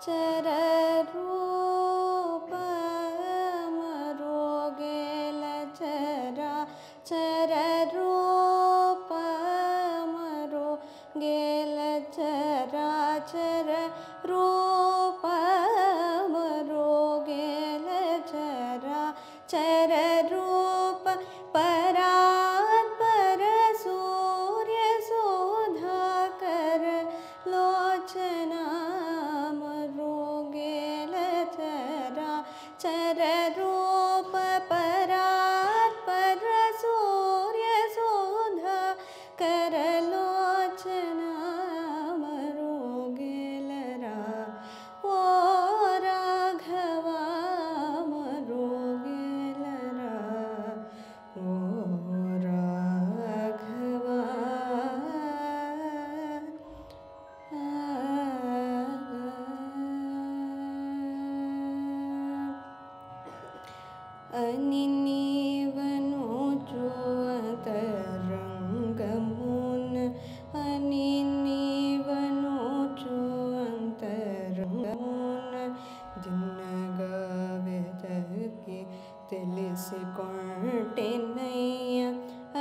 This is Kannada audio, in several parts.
ಚರ ರೂಪ ಮರುಗೆಲ ಚರ ಚರ ರೂಪ ಮರುಗೆಲ ಚರ ಚರ ರೂಪ ಮರುಗೆಲ ಚರ ಚರ ರೂಪ ಪರಾತ್ಪರ ಸೂರ್ಯ ಸುಧಾಕರ ಲೋಚನ ಮರುಗೆಲ ಚರ ಚರ ರೂಪ ಪರಾತ್ಪರ ಸೂರ್ಯ ಸುಧಾಕರ ಲೋಚನ ಮರುಗೆಲರ ಓ ರಾಘವ ಮರುಗೆಲರ ಓ ರಾಘವ ಅನಿನೀವನು ಚುವಂತರಂಗಮುನ ಅನಿನೀವನು ಚುವಂತರಂಗಮುನ ದಿನಗಾವೆದಕ್ಕೆ ತಿಳಿಸಿಕೊಂಡೆನಯ್ಯ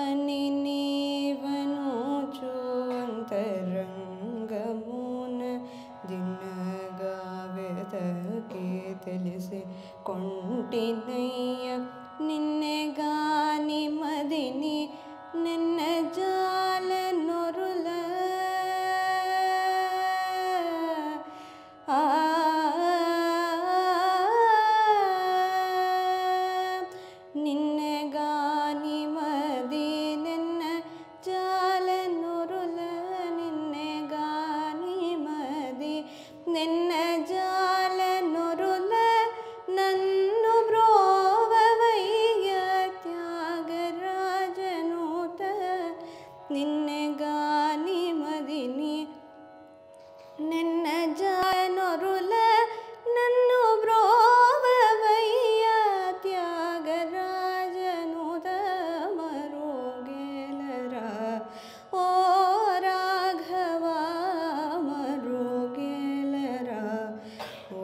ಅನಿನೀವನು ಚುವಂತರಂಗಮುನ ದಿನಗಾವೆದಕ್ಕೆ ತಿಳಿಸಿಕೊಂಡೆನಯ್ಯ ನಿನ್ನೆಗಾನಿ ಮದಿನಿ ನಿನ್ನ ಜಾಲ ನೊರುಲ ನಿನ್ನೆಗಾನಿ ಮದಿ ನಿನ್ನ ಜಾಲ ನೊರುಲ ನಿನ್ನೆಗಾನಿ ಮದಿ ನಿನ್ನ ಜಾಲ ನೊರುಲ ನನ್ನು ಬ್ರೋವವಯ್ಯ ತ್ಯಾಗರಾಜನೂತ ನಿನ್ನೆಗಾನಿ ಮದಿನಿ ನಿನ್ನ ಜಾನೊರುಲ ನನ್ನು ಬ್ರೋವವಯ್ಯ ತ್ಯಾಗರಾಜನೂತ ಮರುಗೆಲರ ಓ ರಾಘವ ಮರುಗೆಲರ ಓ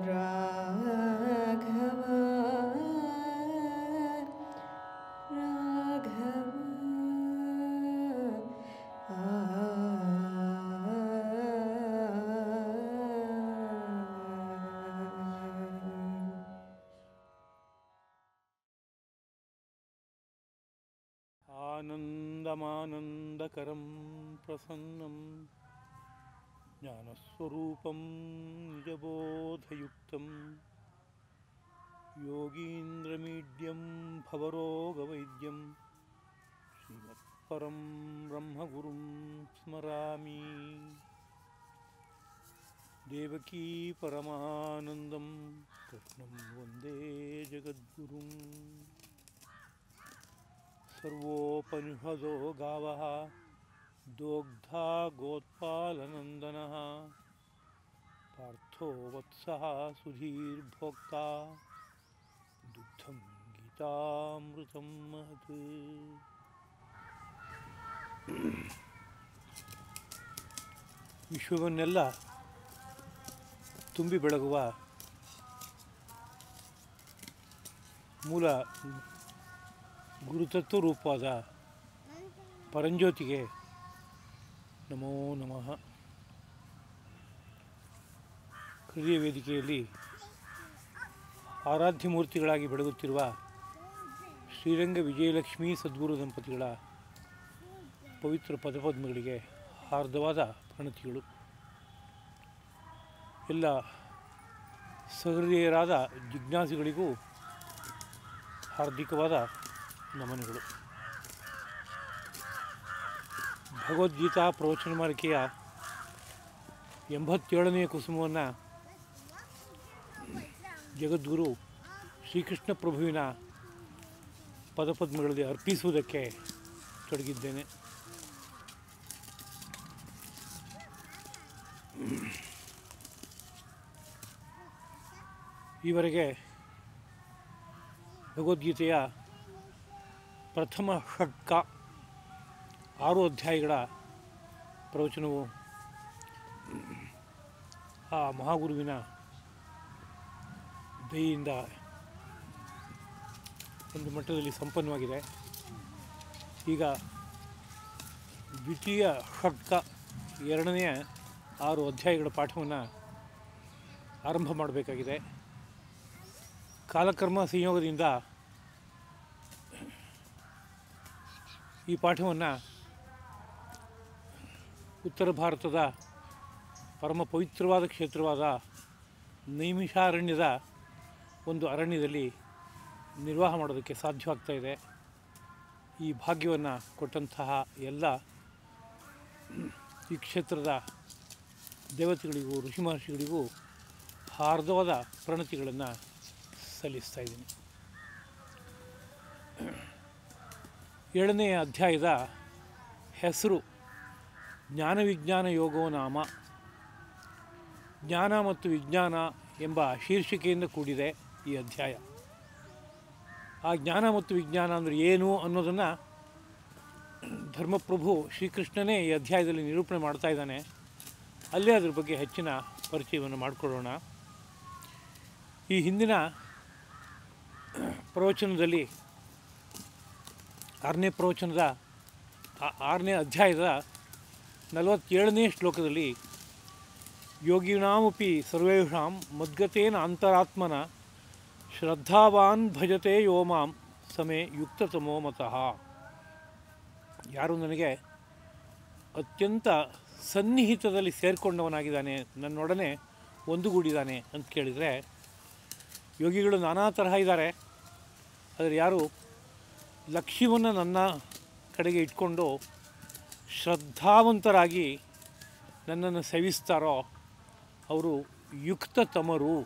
ರಾಘವ ರಾಘವ ಆನಂದಮಾನಂದಕರಂ ಪ್ರಸನ್ನಂ ಜ್ಞಾನಸ್ವರೂಪಂ ನಿಜಬೋಧಯುಕ್ತಂ ಯೋಗೀಂದ್ರಮೀಡ್ಯಂ ಭವರೋಗವೈದ್ಯಂ ಶ್ರೀಮತ್ಪರಂ ಬ್ರಹ್ಮಗುರುಂ ಸ್ಮರಾಮಿ ದೇವಕೀ ಪರಮಾನಂದಂ ಕೃಷ್ಣಂ ವಂದೇ ಜಗದ್ಗುರುಂ ಸರ್ವೋಪನಿಷದೋ ಗಾವಃ ದೋಗ್ಧಾ ಗೋತ್ಪಾಲನಂದನಃ ಪಾರ್ಥೋ ವತ್ಸಃ ಸುಧೀರ್ಭೋಕ್ತಾ ದುಗ್ಧಂ ಗೀತಾಮೃತಂ ಮಹತ್. ವಿಶ್ವವನ್ನೆಲ್ಲ ತುಂಬಿ ಬೆಳಗುವ ಮೂಲ ಗುರುತತ್ವ ರೂಪವಾದ ಪರಂಜ್ಯೋತಿಗೆ ನಮೋ ನಮಃ. ಹೃದಯ ವೇದಿಕೆಯಲ್ಲಿ ಆರಾಧ್ಯ ಮೂರ್ತಿಗಳಾಗಿ ಬೆಳಗುತ್ತಿರುವ ಶ್ರೀರಂಗ ವಿಜಯಲಕ್ಷ್ಮೀ ಸದ್ಗುರು ದಂಪತಿಗಳ ಪವಿತ್ರ ಪದಪದ್ಮಗಳಿಗೆ ಹಾರ್ದವಾದ ಪ್ರಣತಿಗಳು. ಎಲ್ಲ ಸಹೃದಯರಾದ ಜಿಜ್ಞಾಸಿಗಳಿಗೂ ಹಾರ್ದಿಕವಾದ ನಮನಗಳು. ಭಗವದ್ಗೀತಾ ಪ್ರವಚನ ಮಾಲಿಕೆಯ 87ನೇ ಕುಸುಮವನ್ನು ಜಗದ್ಗುರು ಶ್ರೀಕೃಷ್ಣ ಪ್ರಭುವಿನ ಪದಪದ್ಮಗಳಲ್ಲಿ ಅರ್ಪಿಸುವುದಕ್ಕೆ ತೊಡಗಿದ್ದೇನೆ. ಈವರೆಗೆ ಭಗವದ್ಗೀತೆಯ ಪ್ರಥಮ ಷಟ್ಕ 6 ಅಧ್ಯಾಯಗಳ ಪ್ರವಚನವು ಆ ಮಹಾಗುರುವಿನ ದಯೆಯಿಂದ ಒಂದು ಮಟ್ಟದಲ್ಲಿ ಸಂಪನ್ನವಾಗಿದೆ. ಈಗ ದ್ವಿತೀಯ ಷಟ್ಕ 2ನೇ 6 ಅಧ್ಯಾಯಗಳ ಪಾಠವನ್ನು ಆರಂಭ ಮಾಡಬೇಕಾಗಿದೆ. ಕಾಲಕರ್ಮ ಸಂಯೋಗದಿಂದ ಈ ಪಾಠವನ್ನು ಉತ್ತರ ಭಾರತದ ಪರಮ ಪವಿತ್ರವಾದ ಕ್ಷೇತ್ರವಾದ ನೈಮಿಷಾರಣ್ಯದ ಒಂದು ಅರಣ್ಯದಲ್ಲಿ ನಿರ್ವಾಹ ಮಾಡೋದಕ್ಕೆ ಸಾಧ್ಯವಾಗ್ತಾ ಇದೆ. ಈ ಭಾಗ್ಯವನ್ನು ಕೊಟ್ಟಂತಹ ಎಲ್ಲ ಈ ಕ್ಷೇತ್ರದ ದೇವತೆಗಳಿಗೂ ಋಷಿ ಮಹರ್ಷಿಗಳಿಗೂ ಹಾರ್ದವಾದ ಪ್ರಣತಿಗಳನ್ನು ಸಲ್ಲಿಸ್ತಾ ಇದ್ದೀನಿ. 7ನೇ ಅಧ್ಯಾಯದ ಹೆಸರು ಜ್ಞಾನ ವಿಜ್ಞಾನ ಯೋಗೋ ನಾಮ. ಜ್ಞಾನ ಮತ್ತು ವಿಜ್ಞಾನ ಎಂಬ ಶೀರ್ಷಿಕೆಯಿಂದ ಕೂಡಿದೆ ಈ ಅಧ್ಯಾಯ. ಆ ಜ್ಞಾನ ಮತ್ತು ವಿಜ್ಞಾನ ಅಂದರೆ ಏನು ಅನ್ನೋದನ್ನು ಧರ್ಮಪ್ರಭು ಶ್ರೀಕೃಷ್ಣನೇ ಈ ಅಧ್ಯಾಯದಲ್ಲಿ ನಿರೂಪಣೆ ಮಾಡ್ತಾ ಇದ್ದಾನೆ. ಅಲ್ಲೇ ಅದ್ರ ಬಗ್ಗೆ ಹೆಚ್ಚಿನ ಪರಿಚಯವನ್ನು ಮಾಡಿಕೊಳ್ಳೋಣ. ಈ ಹಿಂದಿನ ಪ್ರವಚನದಲ್ಲಿ 6ನೇ ಪ್ರವಚನದ 6ನೇ ಅಧ್ಯಾಯದ 47ನೇ ಶ್ಲೋಕದಲ್ಲಿ ಯೋಗಿನಾಮಪಿ ಸರ್ವೇಷಾಂ ಮದ್ಗತೇನ ಅಂತರಾತ್ಮನ ಶ್ರದ್ಧಾವಾನ್ ಭಜತೆ ಯೋ ಮಾಂ ಸಮೇ ಯುಕ್ತತಮೋ ಮತಃ. ಯಾರು ನನಗೆ ಅತ್ಯಂತ ಸನ್ನಿಹಿತದಲ್ಲಿ ಸೇರಿಕೊಂಡವನಾಗಿದ್ದಾನೆ, ನನ್ನೊಡನೆ ಒಂದುಗೂಡಿದ್ದಾನೆ ಅಂತ ಕೇಳಿದರೆ, ಯೋಗಿಗಳು ನಾನಾ ತರಹ ಇದ್ದಾರೆ. ಆದರೆ ಯಾರು ಲಕ್ಷ್ಯವನ್ನು ನನ್ನ ಕಡೆಗೆ ಇಟ್ಕೊಂಡು ಶ್ರದ್ಧಾವಂತರಾಗಿ ನನ್ನನ್ನು ಸೇವಿಸ್ತಾರೋ ಅವರು ಯುಕ್ತತಮರು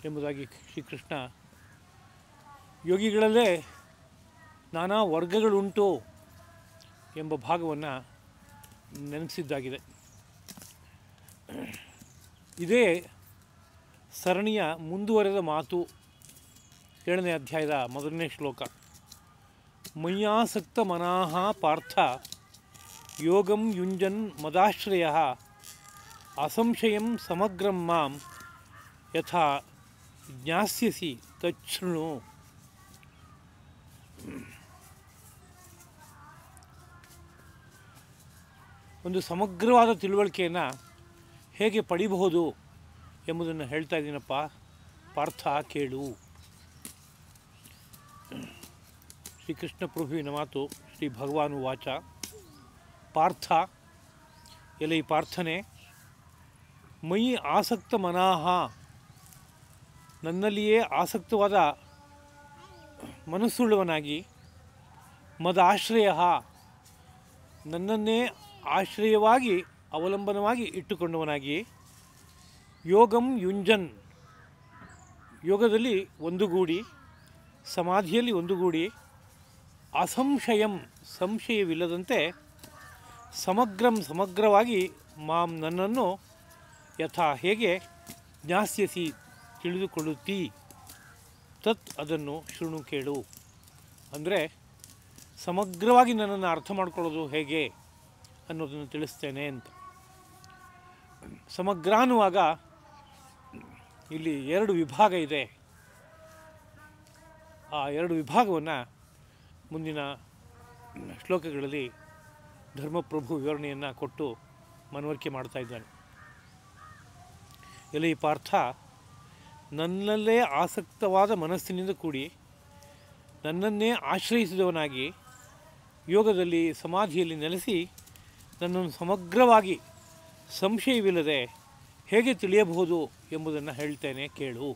ಎಂಬುದಾಗಿ ಶ್ರೀಕೃಷ್ಣ ಯೋಗಿಗಳಲ್ಲೇ ನಾನಾ ವರ್ಗಗಳುಂಟು ಎಂಬ ಭಾಗವನ್ನು ನೆನೆಸಿದ್ದಾಗಿದೆ. ಇದೇ ಸರಣಿಯ ಮುಂದುವರೆದ ಮಾತು 7ನೇ ಅಧ್ಯಾಯದ 1ನೇ ಶ್ಲೋಕ. ಮಯ್ಯಾಸಕ್ತ ಮನಾಃ ಪಾರ್ಥ ಯೋಗಂ ಯುಂಜನ್ ಮದಾಶ್ರಯ ಅಸಂಶಯಂ ಸಮಗ್ರಂ ಮಾಂ ಯಥಾ ಜ್ಞಾಸ್ಯಸಿ ತಚ್ಛೃಣು. ಒಂದು ಸಮಗ್ರವಾದ ತಿಳುವಳಿಕೆಯನ್ನು ಹೇಗೆ ಪಡಿಬಹುದು ಎಂಬುದನ್ನು ಹೇಳ್ತಾ ಇದ್ದೀನಪ್ಪ ಪಾರ್ಥ, ಕೇಳು. ಶ್ರೀಕೃಷ್ಣ ಪ್ರಭುವಿನ ಮಾತು. ಶ್ರೀ ಭಗವಾನು ವಾಚ. ಪಾರ್ಥ, ಎಲೈ ಪಾರ್ಥನೆ, ಮಯಿ ಆಸಕ್ತ ಮನಾಹ, ನನ್ನಲ್ಲಿಯೇ ಆಸಕ್ತವಾದ ಮನಸ್ಸುಳ್ಳವನಾಗಿ, ಮದಾಶ್ರಯ, ನನ್ನನ್ನೇ ಆಶ್ರಯವಾಗಿ ಅವಲಂಬನವಾಗಿ ಇಟ್ಟುಕೊಂಡವನಾಗಿ, ಯೋಗಂ ಯುಂಜನ್, ಯೋಗದಲ್ಲಿ ಒಂದುಗೂಡಿ, ಸಮಾಧಿಯಲ್ಲಿ ಒಂದುಗೂಡಿ, ಅಸಂಶಯಂ, ಸಂಶಯವಿಲ್ಲದಂತೆ, ಸಮಗ್ರಂ, ಸಮಗ್ರವಾಗಿ, ಮಾಂ, ನನ್ನನ್ನು, ಯಥಾ, ಹೇಗೆ, ಜ್ಞಾಸ್ಯಸಿ, ತಿಳಿದುಕೊಳ್ಳುತ್ತೀ, ತತ್, ಅದನ್ನು, ಶೃಣು, ಕೇಳು. ಅಂದರೆ ಸಮಗ್ರವಾಗಿ ನನ್ನನ್ನು ಅರ್ಥ ಮಾಡ್ಕೊಳ್ಳೋದು ಹೇಗೆ ಅನ್ನೋದನ್ನು ತಿಳಿಸ್ತೇನೆ ಅಂತ. ಸಮಗ್ರ ಅನ್ನುವಾಗ ಇಲ್ಲಿ 2 ವಿಭಾಗ ಇದೆ. ಆ 2 ವಿಭಾಗವನ್ನು ಮುಂದಿನ ಶ್ಲೋಕಗಳಲ್ಲಿ ಧರ್ಮಪ್ರಭು ವಿವರಣೆಯನ್ನು ಕೊಟ್ಟು ಮನವರಿಕೆ ಮಾಡ್ತಾ ಇದ್ದಾನೆ. ಎಲೈ ಪಾರ್ಥ, ನನ್ನಲ್ಲೇ ಆಸಕ್ತವಾದ ಮನಸ್ಸಿನಿಂದ ಕೂಡಿ ನನ್ನನ್ನೇ ಆಶ್ರಯಿಸಿದವನಾಗಿ ಯೋಗದಲ್ಲಿ ಸಮಾಧಿಯಲ್ಲಿ ನೆಲೆಸಿ ನನ್ನನ್ನು ಸಮಗ್ರವಾಗಿ ಸಂಶಯವಿಲ್ಲದೆ ಹೇಗೆ ತಿಳಿಯಬಹುದು ಎಂಬುದನ್ನು ಹೇಳ್ತೇನೆ, ಕೇಳು.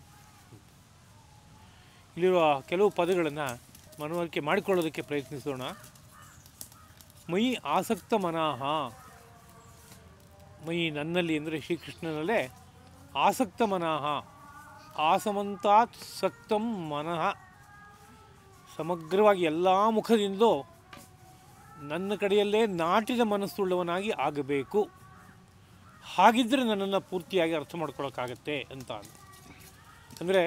ಇಲ್ಲಿರುವ ಕೆಲವು ಪದಗಳನ್ನು ಮನವರಿಕೆ ಮಾಡಿಕೊಳ್ಳೋದಕ್ಕೆ ಪ್ರಯತ್ನಿಸೋಣ. ಮಯಿ ಆಸಕ್ತ ಮನಃ, ಮಯಿ, ನನ್ನಲ್ಲಿ ಅಂದರೆ ಶ್ರೀಕೃಷ್ಣನಲ್ಲೇ, ಆಸಕ್ತ ಮನಃ, ಆಸಮಂತಾತ್ ಸಕ್ತಂ ಮನಃ, ಸಮಗ್ರವಾಗಿ ಎಲ್ಲ ಮುಖದಿಂದಲೂ ನನ್ನ ಕಡೆಯಲ್ಲೇ ನಾಟಿದ ಮನಸ್ಸುಳ್ಳವನಾಗಿ ಆಗಬೇಕು. ಹಾಗಿದ್ದರೆ ನನ್ನನ್ನು ಪೂರ್ತಿಯಾಗಿ ಅರ್ಥ ಮಾಡ್ಕೊಳ್ಳೋಕ್ಕಾಗತ್ತೆ ಅಂತ. ಅಂದರೆ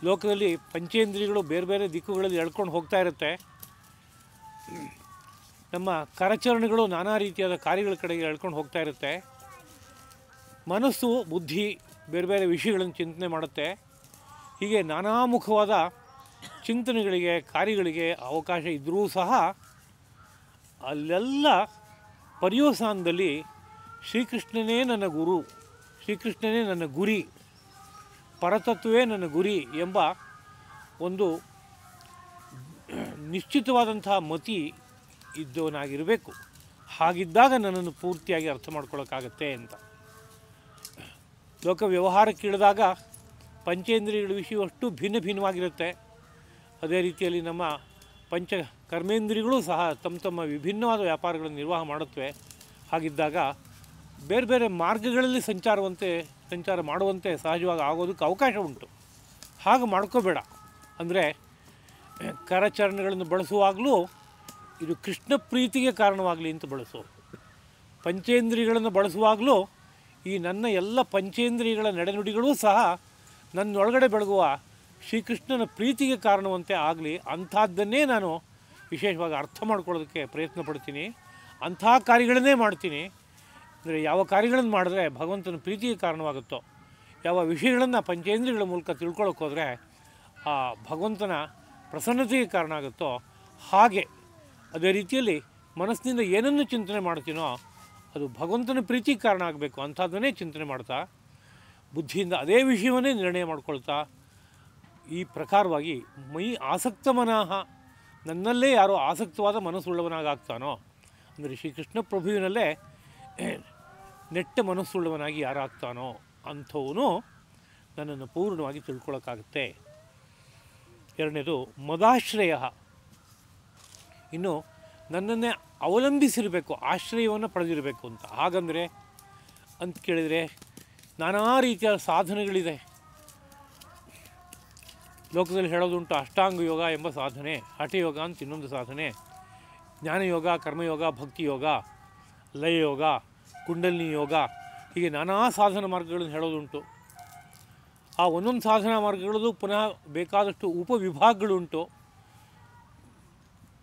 ಲೋಕದಲ್ಲಿ ಪಂಚೇಂದ್ರಿಯಗಳು ಬೇರೆ ಬೇರೆ ದಿಕ್ಕುಗಳಲ್ಲಿ ಎಳ್ಕೊಂಡು ಹೋಗ್ತಾ ಇರುತ್ತೆ. ನಮ್ಮ ಕರಚರಣೆಗಳು ನಾನಾ ರೀತಿಯಾದ ಕಾರ್ಯಗಳ ಕಡೆಗೆ ಎಳ್ಕೊಂಡು ಹೋಗ್ತಾ ಇರುತ್ತೆ. ಮನಸ್ಸು ಬುದ್ಧಿ ಬೇರೆ ಬೇರೆ ವಿಷಯಗಳನ್ನು ಚಿಂತನೆ ಮಾಡುತ್ತೆ. ಹೀಗೆ ನಾನಾ ಮುಖವಾದ ಚಿಂತನೆಗಳಿಗೆ ಕಾರ್ಯಗಳಿಗೆ ಅವಕಾಶ ಇದ್ದರೂ ಸಹ ಅಲ್ಲೆಲ್ಲ ಪರ್ಯವಸಾನದಲ್ಲಿ ಶ್ರೀಕೃಷ್ಣನೇ ನನ್ನ ಗುರು, ಶ್ರೀಕೃಷ್ಣನೇ ನನ್ನ ಗುರಿ, ಪರತತ್ವವೇ ನನ್ನ ಗುರಿ ಎಂಬ ಒಂದು ನಿಶ್ಚಿತವಾದಂತಹ ಮತಿ ಇದ್ದವನಾಗಿರಬೇಕು. ಹಾಗಿದ್ದಾಗ ನನ್ನನ್ನು ಪೂರ್ತಿಯಾಗಿ ಅರ್ಥ ಮಾಡ್ಕೊಳ್ಳೋಕ್ಕಾಗತ್ತೆ ಅಂತ. ಲೋಕ ವ್ಯವಹಾರಕ್ಕೆ ಇಳಿದಾಗ ಪಂಚೇಂದ್ರಿಯಗಳ ವಿಷಯವಷ್ಟು ಭಿನ್ನ ಭಿನ್ನವಾಗಿರುತ್ತೆ. ಅದೇ ರೀತಿಯಲ್ಲಿ ನಮ್ಮ ಪಂಚ ಕರ್ಮೇಂದ್ರಿಯಗಳು ಸಹ ತಮ್ಮ ತಮ್ಮ ವಿಭಿನ್ನವಾದ ವ್ಯಾಪಾರಗಳನ್ನು ನಿರ್ವಾಹ ಮಾಡುತ್ತವೆ. ಹಾಗಿದ್ದಾಗ ಬೇರೆ ಬೇರೆ ಮಾರ್ಗಗಳಲ್ಲಿ ಸಂಚಾರ ಮಾಡುವಂತೆ ಸಹಜವಾಗಿ ಆಗೋದಕ್ಕೆ ಅವಕಾಶ ಉಂಟು. ಹಾಗೆ ಮಾಡ್ಕೋಬೇಡ. ಅಂದರೆ ಕರಚರಣೆಗಳನ್ನು ಬಳಸುವಾಗಲೂ ಇದು ಕೃಷ್ಣ ಪ್ರೀತಿಗೆ ಕಾರಣವಾಗಲಿ ಅಂತ ಬಳಸು. ಪಂಚೇಂದ್ರಿಯಗಳನ್ನು ಬಳಸುವಾಗಲೂ ಈ ನನ್ನ ಎಲ್ಲ ಪಂಚೇಂದ್ರಿಯಗಳ ನಡೆನುಡಿಗಳೂ ಸಹ ನನ್ನೊಳಗಡೆ ಬೆಳಗುವ ಶ್ರೀಕೃಷ್ಣನ ಪ್ರೀತಿಗೆ ಕಾರಣವಂತೆ ಆಗಲಿ. ಅಂಥದ್ದನ್ನೇ ನಾನು ವಿಶೇಷವಾಗಿ ಅರ್ಥ ಮಾಡ್ಕೊಳ್ಳೋದಕ್ಕೆ ಪ್ರಯತ್ನ ಪಡ್ತೀನಿ. ಅಂಥ ಕಾರ್ಯಗಳನ್ನೇ ಮಾಡ್ತೀನಿ. ಅಂದರೆ ಯಾವ ಕಾರ್ಯಗಳನ್ನು ಮಾಡಿದ್ರೆ ಭಗವಂತನ ಪ್ರೀತಿಗೆ ಕಾರಣವಾಗುತ್ತೋ, ಯಾವ ವಿಷಯಗಳನ್ನು ಪಂಚೇಂದ್ರಿಯಗಳ ಮೂಲಕ ತಿಳ್ಕೊಳ್ಳೋಕೆ ಹೋದರೆ ಆ ಭಗವಂತನ ಪ್ರಸನ್ನತೆಗೆ ಕಾರಣ ಆಗುತ್ತೋ ಹಾಗೆ ಅದೇ ರೀತಿಯಲ್ಲಿ ಮನಸ್ಸಿನಿಂದ ಏನನ್ನು ಚಿಂತನೆ ಮಾಡ್ತೀನೋ ಅದು ಭಗವಂತನ ಪ್ರೀತಿಗೆ ಕಾರಣ ಆಗಬೇಕು. ಅಂಥದ್ದನ್ನೇ ಚಿಂತನೆ ಮಾಡ್ತಾ ಬುದ್ಧಿಯಿಂದ ಅದೇ ವಿಷಯವನ್ನೇ ನಿರ್ಣಯ ಮಾಡ್ಕೊಳ್ತಾ ಈ ಪ್ರಕಾರವಾಗಿ ಮೈ ಆಸಕ್ತ ಮನಃ, ನನ್ನಲ್ಲೇ ಯಾರೋ ಆಸಕ್ತವಾದ ಮನಸ್ಸುಳ್ಳವನಾಗ್ತಾನೋ, ಅಂದರೆ ಶ್ರೀಕೃಷ್ಣ ಪ್ರಭುವಿನಲ್ಲೇ ನೆಟ್ಟ ಮನಸ್ಸುಳ್ಳವನಾಗಿ ಯಾರಾಗ್ತಾನೋ ಅಂಥವನು ನನ್ನನ್ನು ಪೂರ್ಣವಾಗಿ ತಿಳ್ಕೊಳ್ಳೋಕ್ಕಾಗುತ್ತೆ. ಎರಡನೇದು ಮದಾಶ್ರಯ. ಇನ್ನು ನನ್ನನ್ನೇ ಅವಲಂಬಿಸಿರಬೇಕು, ಆಶ್ರಯವನ್ನು ಪಡೆದಿರಬೇಕು ಅಂತ. ಹಾಗಂದರೆ ಅಂತ ಕೇಳಿದರೆ ನಾನಾ ರೀತಿಯ ಸಾಧನೆಗಳಿದೆ. ಲೋಕದಲ್ಲಿ ಹೇಳೋದುಂಟು ಅಷ್ಟಾಂಗ ಯೋಗ ಎಂಬ ಸಾಧನೆ, ಹಠಯೋಗ ಅಂತ ಇನ್ನೊಂದು ಸಾಧನೆ, ಜ್ಞಾನಯೋಗ, ಕರ್ಮಯೋಗ, ಭಕ್ತಿಯೋಗ, ಲಯಯೋಗ, ಕುಂಡಲಿನಿ ಯೋಗ, ಹೀಗೆ ನಾನಾ ಸಾಧನ ಮಾರ್ಗಗಳನ್ನು ಹೇಳೋದುಂಟು. ಆ ಒಂದೊಂದು ಸಾಧನಾ ಮಾರ್ಗಗಳದ್ದು ಪುನಃ ಬೇಕಾದಷ್ಟು ಉಪವಿಭಾಗಗಳುಂಟು.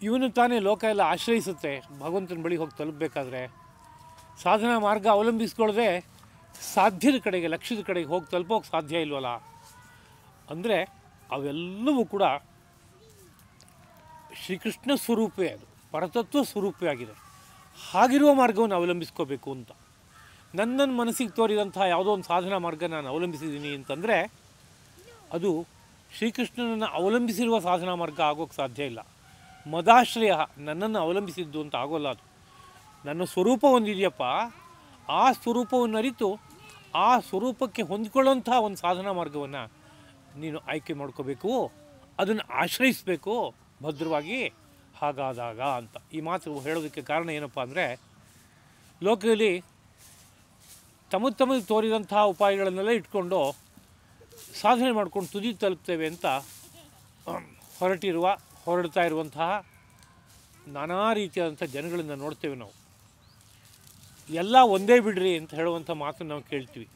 ಇವನು ತಾನೇ ಲೋಕ ಎಲ್ಲ ಆಶ್ರಯಿಸುತ್ತೆ ಭಗವಂತನ ಬಳಿ ಹೋಗಿ ತಲುಪಬೇಕಾದ್ರೆ. ಸಾಧನಾ ಮಾರ್ಗ ಅವಲಂಬಿಸ್ಕೊಳ್ಳದೆ ಸಾಧ್ಯದ ಕಡೆಗೆ, ಲಕ್ಷ್ಯದ ಕಡೆಗೆ ಹೋಗಿ ತಲುಪೋಕೆ ಸಾಧ್ಯ ಇಲ್ವಲ್ಲ. ಅಂದರೆ ಅವೆಲ್ಲವೂ ಕೂಡ ಶ್ರೀಕೃಷ್ಣ ಸ್ವರೂಪವೇ, ಅದು ಪರತತ್ವ ಸ್ವರೂಪವೇ ಆಗಿದೆ. ಹಾಗಿರುವ ಮಾರ್ಗವನ್ನು ಅವಲಂಬಿಸ್ಕೋಬೇಕು ಅಂತ. ನನ್ನ ಮನಸ್ಸಿಗೆ ತೋರಿದಂಥ ಯಾವುದೋ ಒಂದು ಸಾಧನಾ ಮಾರ್ಗ ನಾನು ಅವಲಂಬಿಸಿದ್ದೀನಿ ಅಂತಂದರೆ ಅದು ಶ್ರೀಕೃಷ್ಣನನ್ನು ಅವಲಂಬಿಸಿರುವ ಸಾಧನಾ ಮಾರ್ಗ ಆಗೋಕ್ಕೆ ಸಾಧ್ಯ ಇಲ್ಲ. ಮದಾಶ್ರಯ, ನನ್ನನ್ನು ಅವಲಂಬಿಸಿದ್ದು ಅಂತ ಆಗೋಲ್ಲ. ಅದು ನನ್ನ ಸ್ವರೂಪ ಒಂದಿದೆಯಪ್ಪ, ಆ ಸ್ವರೂಪವನ್ನು ಅರಿತು ಆ ಸ್ವರೂಪಕ್ಕೆ ಹೊಂದಿಕೊಳ್ಳುವಂಥ ಒಂದು ಸಾಧನಾ ಮಾರ್ಗವನ್ನು ನೀನು ಆಯ್ಕೆ ಮಾಡ್ಕೋಬೇಕು, ಅದನ್ನು ಆಶ್ರಯಿಸಬೇಕು ಭದ್ರವಾಗಿ. ಹಾಗಾದಾಗ ಅಂತ ಈ ಮಾತು ಹೇಳೋದಕ್ಕೆ ಕಾರಣ ಏನಪ್ಪ ಅಂದರೆ, ಲೋಕದಲ್ಲಿ ತಮಗೆ ತೋರಿದಂತಹ ಉಪಾಯಗಳನ್ನೆಲ್ಲ ಇಟ್ಕೊಂಡು ಸಾಧನೆ ಮಾಡ್ಕೊಂಡು ತುದಿ ತಲುಪ್ತೇವೆ ಅಂತ ಹೊರಡ್ತಾ ಇರುವಂತಹ ನಾನಾ ರೀತಿಯಾದಂಥ ಜನಗಳನ್ನು ನೋಡ್ತೇವೆ ನಾವು. ಎಲ್ಲ ಒಂದೇ ಬಿಡ್ರಿ ಅಂತ ಹೇಳುವಂಥ ಮಾತನ್ನು ನಾವು ಕೇಳ್ತೀವಿ.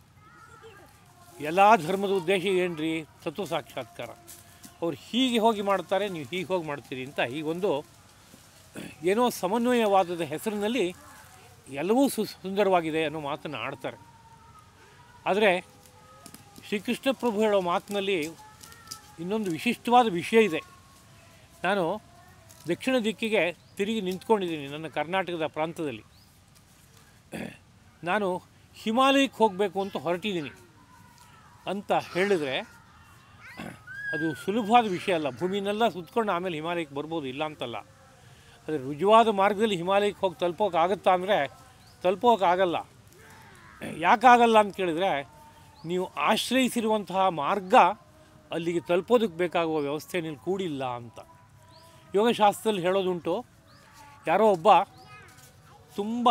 ಎಲ್ಲ ಧರ್ಮದ ಉದ್ದೇಶ ಏನ್ರಿ? ತತ್ವ ಸಾಕ್ಷಾತ್ಕಾರ. ಅವ್ರು ಹೀಗೆ ಹೋಗಿ ಮಾಡ್ತಾರೆ, ನೀವು ಹೀಗೆ ಹೋಗಿ ಮಾಡ್ತೀರಿ ಅಂತ ಹೀಗೊಂದು ಏನೋ ಸಮನ್ವಯವಾದದ ಹೆಸರಿನಲ್ಲಿ ಎಲ್ಲವೂ ಸುಂದರವಾಗಿದೆ ಅನ್ನೋ ಮಾತನ್ನು ಆಡ್ತಾರೆ. ಆದರೆ ಶ್ರೀಕೃಷ್ಣ ಪ್ರಭು ಹೇಳೋ ಮಾತಿನಲ್ಲಿ ಇನ್ನೊಂದು ವಿಶಿಷ್ಟವಾದ ವಿಷಯ ಇದೆ. ನಾನು ದಕ್ಷಿಣ ದಿಕ್ಕಿಗೆ ತಿರುಗಿ ನಿಂತ್ಕೊಂಡಿದ್ದೀನಿ ನನ್ನ ಕರ್ನಾಟಕದ ಪ್ರಾಂತದಲ್ಲಿ. ನಾನು ಹಿಮಾಲಯಕ್ಕೆ ಹೋಗಬೇಕು ಅಂತ ಹೊರಟಿದ್ದೀನಿ ಅಂತ ಹೇಳಿದರೆ ಅದು ಸುಲಭವಾದ ವಿಷಯ ಅಲ್ಲ. ಭೂಮಿನೆಲ್ಲ ಸುತ್ಕೊಂಡು ಆಮೇಲೆ ಹಿಮಾಲಯಕ್ಕೆ ಬರ್ಬೋದು, ಇಲ್ಲ ಅಂತಲ್ಲ. ಆದರೆ ರುಜುವಾದ ಮಾರ್ಗದಲ್ಲಿ ಹಿಮಾಲಯಕ್ಕೆ ಹೋಗಿ ತಲುಪೋಕ್ಕಾಗತ್ತಾ ಅಂದರೆ ತಲುಪೋಕ್ಕಾಗಲ್ಲ. ಯಾಕಾಗಲ್ಲ ಅಂತ ಕೇಳಿದರೆ, ನೀವು ಆಶ್ರಯಿಸಿರುವಂತಹ ಮಾರ್ಗ ಅಲ್ಲಿಗೆ ತಲುಪೋದಕ್ಕೆ ಬೇಕಾಗುವ ವ್ಯವಸ್ಥೆಯಲ್ಲಿ ಕೂಡಿಲ್ಲ ಅಂತ. ಯೋಗಶಾಸ್ತ್ರದಲ್ಲಿ ಹೇಳೋದುಂಟು, ಯಾರೋ ಒಬ್ಬ ತುಂಬ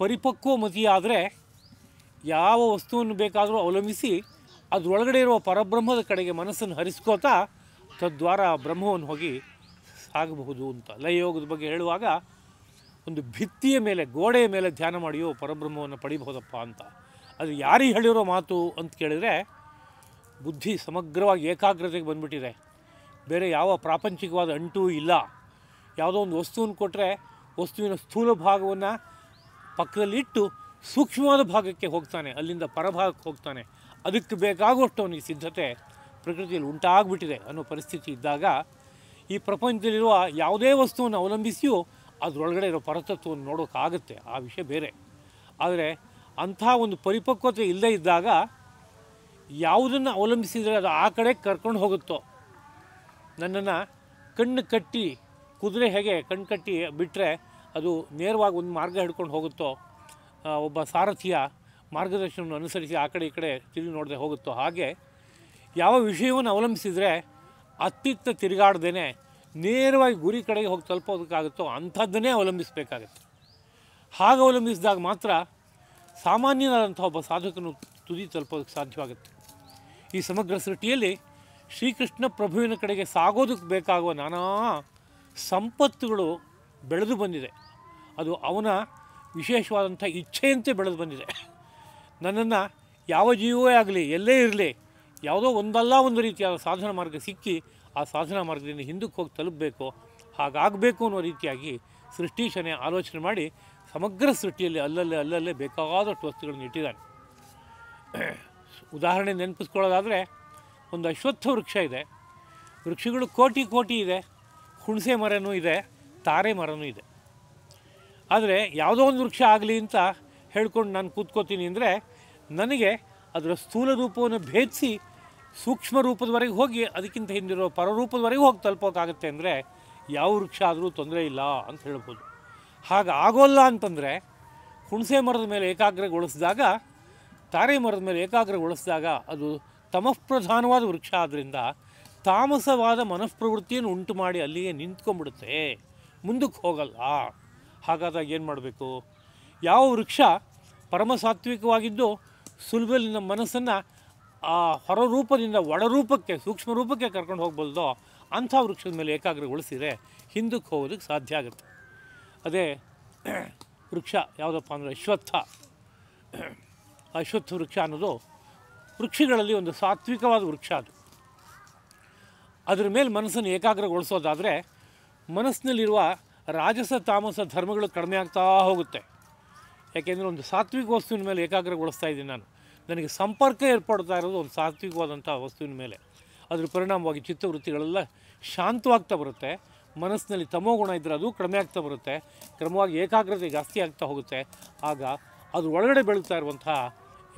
ಪರಿಪಕ್ವ ಮತಿಯಾದರೆ ಯಾವ ವಸ್ತುವನ್ನು ಬೇಕಾದರೂ ಅವಲಂಬಿಸಿ ಅದರೊಳಗಡೆ ಇರುವ ಪರಬ್ರಹ್ಮದ ಕಡೆಗೆ ಮನಸ್ಸನ್ನು ಹರಿಸ್ಕೋತಾ ತದ್ವಾರ ಬ್ರಹ್ಮವನ್ನು ಹೋಗಿ ಸಾಗಬಹುದು ಅಂತ. ಲಯಯೋಗದ ಬಗ್ಗೆ ಹೇಳುವಾಗ ಒಂದು ಭಿತ್ತಿಯ ಮೇಲೆ, ಗೋಡೆಯ ಮೇಲೆ ಧ್ಯಾನ ಮಾಡಿಯೋ ಪರಬ್ರಹ್ಮವನ್ನು ಪಡಿಬಹುದಪ್ಪ ಅಂತ. ಅದು ಯಾರಿಗೆ ಹೇಳಿರೋ ಮಾತು ಅಂತ ಕೇಳಿದರೆ, ಬುದ್ಧಿ ಸಮಗ್ರವಾಗಿ ಏಕಾಗ್ರತೆಗೆ ಬಂದುಬಿಟ್ಟಿದೆ, ಬೇರೆ ಯಾವ ಪ್ರಾಪಂಚಿಕವಾದ ಅಂಟೂ ಇಲ್ಲ. ಯಾವುದೋ ಒಂದು ವಸ್ತುವನ್ನು ಕೊಟ್ಟರೆ ವಸ್ತುವಿನ ಸ್ಥೂಲ ಭಾಗವನ್ನು ಪಕ್ಕದಲ್ಲಿಟ್ಟು ಸೂಕ್ಷ್ಮವಾದ ಭಾಗಕ್ಕೆ ಹೋಗ್ತಾನೆ, ಅಲ್ಲಿಂದ ಪರಭಾಗಕ್ಕೆ ಹೋಗ್ತಾನೆ. ಅದಕ್ಕೆ ಬೇಕಾಗುವಷ್ಟು ಅವನಿಗೆ ಸಿದ್ಧತೆ ಪ್ರಕೃತಿಯಲ್ಲಿ ಉಂಟಾಗ್ಬಿಟ್ಟಿದೆ ಅನ್ನೋ ಪರಿಸ್ಥಿತಿ ಇದ್ದಾಗ ಈ ಪ್ರಪಂಚದಲ್ಲಿರುವ ಯಾವುದೇ ವಸ್ತುವನ್ನು ಅವಲಂಬಿಸಿಯೂ ಅದರೊಳಗಡೆ ಇರೋ ಪರತತ್ವವನ್ನು ನೋಡೋಕ್ಕಾಗುತ್ತೆ, ಆ ವಿಷಯ ಬೇರೆ. ಆದರೆ ಅಂಥ ಒಂದು ಪರಿಪಕ್ವತೆ ಇಲ್ಲದೇ ಇದ್ದಾಗ ಯಾವುದನ್ನು ಅವಲಂಬಿಸಿದರೆ ಅದು ಆ ಕಡೆ ಕರ್ಕೊಂಡು ಹೋಗುತ್ತೋ, ನನ್ನನ್ನು ಕಣ್ಣು ಕಟ್ಟಿ ಕುದುರೆ ಹೇಗೆ ಕಣ್ಣು ಕಟ್ಟಿ ಬಿಟ್ಟರೆ ಅದು ನೇರವಾಗಿ ಒಂದು ಮಾರ್ಗ ಹಿಡ್ಕೊಂಡು ಹೋಗುತ್ತೋ, ಒಬ್ಬ ಸಾರಥಿಯ ಮಾರ್ಗದರ್ಶನವನ್ನು ಅನುಸರಿಸಿ ಆ ಕಡೆ ಈ ಕಡೆ ತಿರುಗಿ ನೋಡದೆ ಹೋಗುತ್ತೋ, ಹಾಗೆ ಯಾವ ವಿಷಯವನ್ನು ಅವಲಂಬಿಸಿದರೆ ಅತ್ತಿತ್ತ ತಿರುಗಾಡ್ದೇ ನೇರವಾಗಿ ಗುರಿ ಕಡೆಗೆ ಹೋಗಿ ತಲುಪೋದಕ್ಕಾಗುತ್ತೋ ಅಂಥದ್ದನ್ನೇ ಅವಲಂಬಿಸಬೇಕಾಗತ್ತೆ. ಹಾಗೆ ಅವಲಂಬಿಸಿದಾಗ ಮಾತ್ರ ಸಾಮಾನ್ಯನಾದಂಥ ಒಬ್ಬ ಸಾಧಕನು ತುದಿ ತಲುಪೋದಕ್ಕೆ ಸಾಧ್ಯವಾಗುತ್ತೆ. ಈ ಸಮಗ್ರ ಸೃಷ್ಟಿಯಲ್ಲಿ ಶ್ರೀಕೃಷ್ಣ ಪ್ರಭುವಿನ ಕಡೆಗೆ ಸಾಗೋದಕ್ಕೆ ಬೇಕಾಗುವ ನಾನಾ ಸಂಪತ್ತುಗಳು ಬೆಳೆದು ಬಂದಿದೆ. ಅದು ಅವನ ವಿಶೇಷವಾದಂಥ ಇಚ್ಛೆಯಂತೆ ಬೆಳೆದು ಬಂದಿದೆ. ನನ್ನನ್ನು ಯಾವ ಜೀವವೇ ಆಗಲಿ, ಎಲ್ಲೇ ಇರಲಿ, ಯಾವುದೋ ಒಂದಲ್ಲ ಒಂದು ರೀತಿಯಾದ ಸಾಧನ ಮಾರ್ಗ ಸಿಕ್ಕಿ ಆ ಸಾಧನಾ ಮಾರ್ಗದಿಂದ ಹಿಂದಕ್ಕೆ ಹೋಗಿ ತಲುಪಬೇಕು, ಹಾಗಾಗಬೇಕು ಅನ್ನೋ ರೀತಿಯಾಗಿ ಸೃಷ್ಟೀಶನೇ ಆಲೋಚನೆ ಮಾಡಿ ಸಮಗ್ರ ಸೃಷ್ಟಿಯಲ್ಲಿ ಅಲ್ಲಲ್ಲೇ ಬೇಕಾದಷ್ಟು ವಸ್ತುಗಳನ್ನು ಇಟ್ಟಿದ್ದಾನೆ. ಉದಾಹರಣೆ ನೆನಪಿಸ್ಕೊಳ್ಳೋದಾದರೆ, ಒಂದು ಅಶ್ವತ್ಥ ವೃಕ್ಷ ಇದೆ. ವೃಕ್ಷಗಳು ಕೋಟಿ ಕೋಟಿ ಇದೆ, ಹುಣಸೆ ಮರನೂ ಇದೆ, ತಾರೆ ಮರನೂ ಇದೆ. ಆದರೆ ಯಾವುದೋ ಒಂದು ವೃಕ್ಷ ಆಗಲಿ ಅಂತ ಹೇಳ್ಕೊಂಡು ನಾನು ಕೂತ್ಕೋತೀನಿ ಅಂದರೆ ನನಗೆ ಅದರ ಸ್ಥೂಲ ರೂಪವನ್ನು ಭೇದಿಸಿ ಸೂಕ್ಷ್ಮ ರೂಪದವರೆಗೆ ಹೋಗಿ ಅದಕ್ಕಿಂತ ಹಿಂದಿರೋ ಪರರೂಪದವರೆಗೆ ಹೋಗಿ ತಲುಪೋಕ್ಕಾಗತ್ತೆ ಅಂದರೆ ಯಾವ ವೃಕ್ಷ ಆದರೂ ತೊಂದರೆ ಇಲ್ಲ ಅಂತ ಹೇಳ್ಬೋದು. ಹಾಗೆ ಆಗೋಲ್ಲ ಅಂತಂದರೆ ಹುಣಸೆ ಮರದ ಮೇಲೆ ಏಕಾಗ್ರಗೊಳಿಸಿದಾಗ, ತಾರೆ ಮರದ ಮೇಲೆ ಏಕಾಗ್ರಗೊಳಿಸಿದಾಗ ಅದು ತಮಃಪ್ರಧಾನವಾದ ವೃಕ್ಷ ಆದ್ದರಿಂದ ತಾಮಸವಾದ ಮನಃಪ್ರವೃತ್ತಿಯನ್ನು ಉಂಟು ಮಾಡಿ ಅಲ್ಲಿಗೆ ನಿಂತ್ಕೊಂಡ್ಬಿಡುತ್ತೆ, ಮುಂದಕ್ಕೆ ಹೋಗಲ್ಲ. ಹಾಗಾದಾಗ ಏನು ಮಾಡಬೇಕು? ಯಾವ ವೃಕ್ಷ ಪರಮಸಾತ್ವಿಕವಾಗಿದ್ದು ಸುಲಭದಲ್ಲಿ ನಮ್ಮ ಮನಸ್ಸನ್ನು ಆ ಹೊರರೂಪದಿಂದ ಒಳರೂಪಕ್ಕೆ ಸೂಕ್ಷ್ಮ ರೂಪಕ್ಕೆ ಕರ್ಕೊಂಡು ಹೋಗ್ಬೋದೋ ಅಂಥ ವೃಕ್ಷದ ಮೇಲೆ ಏಕಾಗ್ರಗೊಳಿಸಿದರೆ ಹಿಂದಕ್ಕೆ ಹೋಗೋದಕ್ಕೆ ಸಾಧ್ಯ ಆಗುತ್ತೆ. ಅದೇ ವೃಕ್ಷ ಯಾವುದಪ್ಪ ಅಂದರೆ ಅಶ್ವತ್ಥ ವೃಕ್ಷ ಅನ್ನೋದು ವೃಕ್ಷಗಳಲ್ಲಿ ಒಂದು ಸಾತ್ವಿಕವಾದ ವೃಕ್ಷ. ಅದರ ಮೇಲೆ ಮನಸ್ಸನ್ನು ಏಕಾಗ್ರಗೊಳಿಸೋದಾದರೆ ಮನಸ್ಸಿನಲ್ಲಿರುವ ರಾಜಸ ತಾಮಸ ಧರ್ಮಗಳು ಕಡಿಮೆ ಆಗ್ತಾ ಹೋಗುತ್ತೆ. ಯಾಕೆಂದರೆ ಒಂದು ಸಾತ್ವಿಕ ವಸ್ತುವಿನ ಮೇಲೆ ಏಕಾಗ್ರಗೊಳಿಸ್ತಾ ಇದ್ದೀನಿ ನಾನು, ನನಗೆ ಸಂಪರ್ಕ ಏರ್ಪಡ್ತಾ ಇರೋದು ಒಂದು ಸಾತ್ವಿಕವಾದಂಥ ವಸ್ತುವಿನ ಮೇಲೆ. ಅದರ ಪರಿಣಾಮವಾಗಿ ಚಿತ್ತವೃತ್ತಿಗಳೆಲ್ಲ ಶಾಂತವಾಗ್ತಾ ಬರುತ್ತೆ. ಮನಸ್ಸಿನಲ್ಲಿ ತಮೋಗುಣ ಇದ್ದರೆ ಅದು ಕಡಿಮೆ ಆಗ್ತಾ ಬರುತ್ತೆ. ಕ್ರಮವಾಗಿ ಏಕಾಗ್ರತೆ ಜಾಸ್ತಿ ಆಗ್ತಾ ಹೋಗುತ್ತೆ. ಆಗ ಅದು ಒಳಗಡೆ ಬೆಳೀತಾ ಇರುವಂತಹ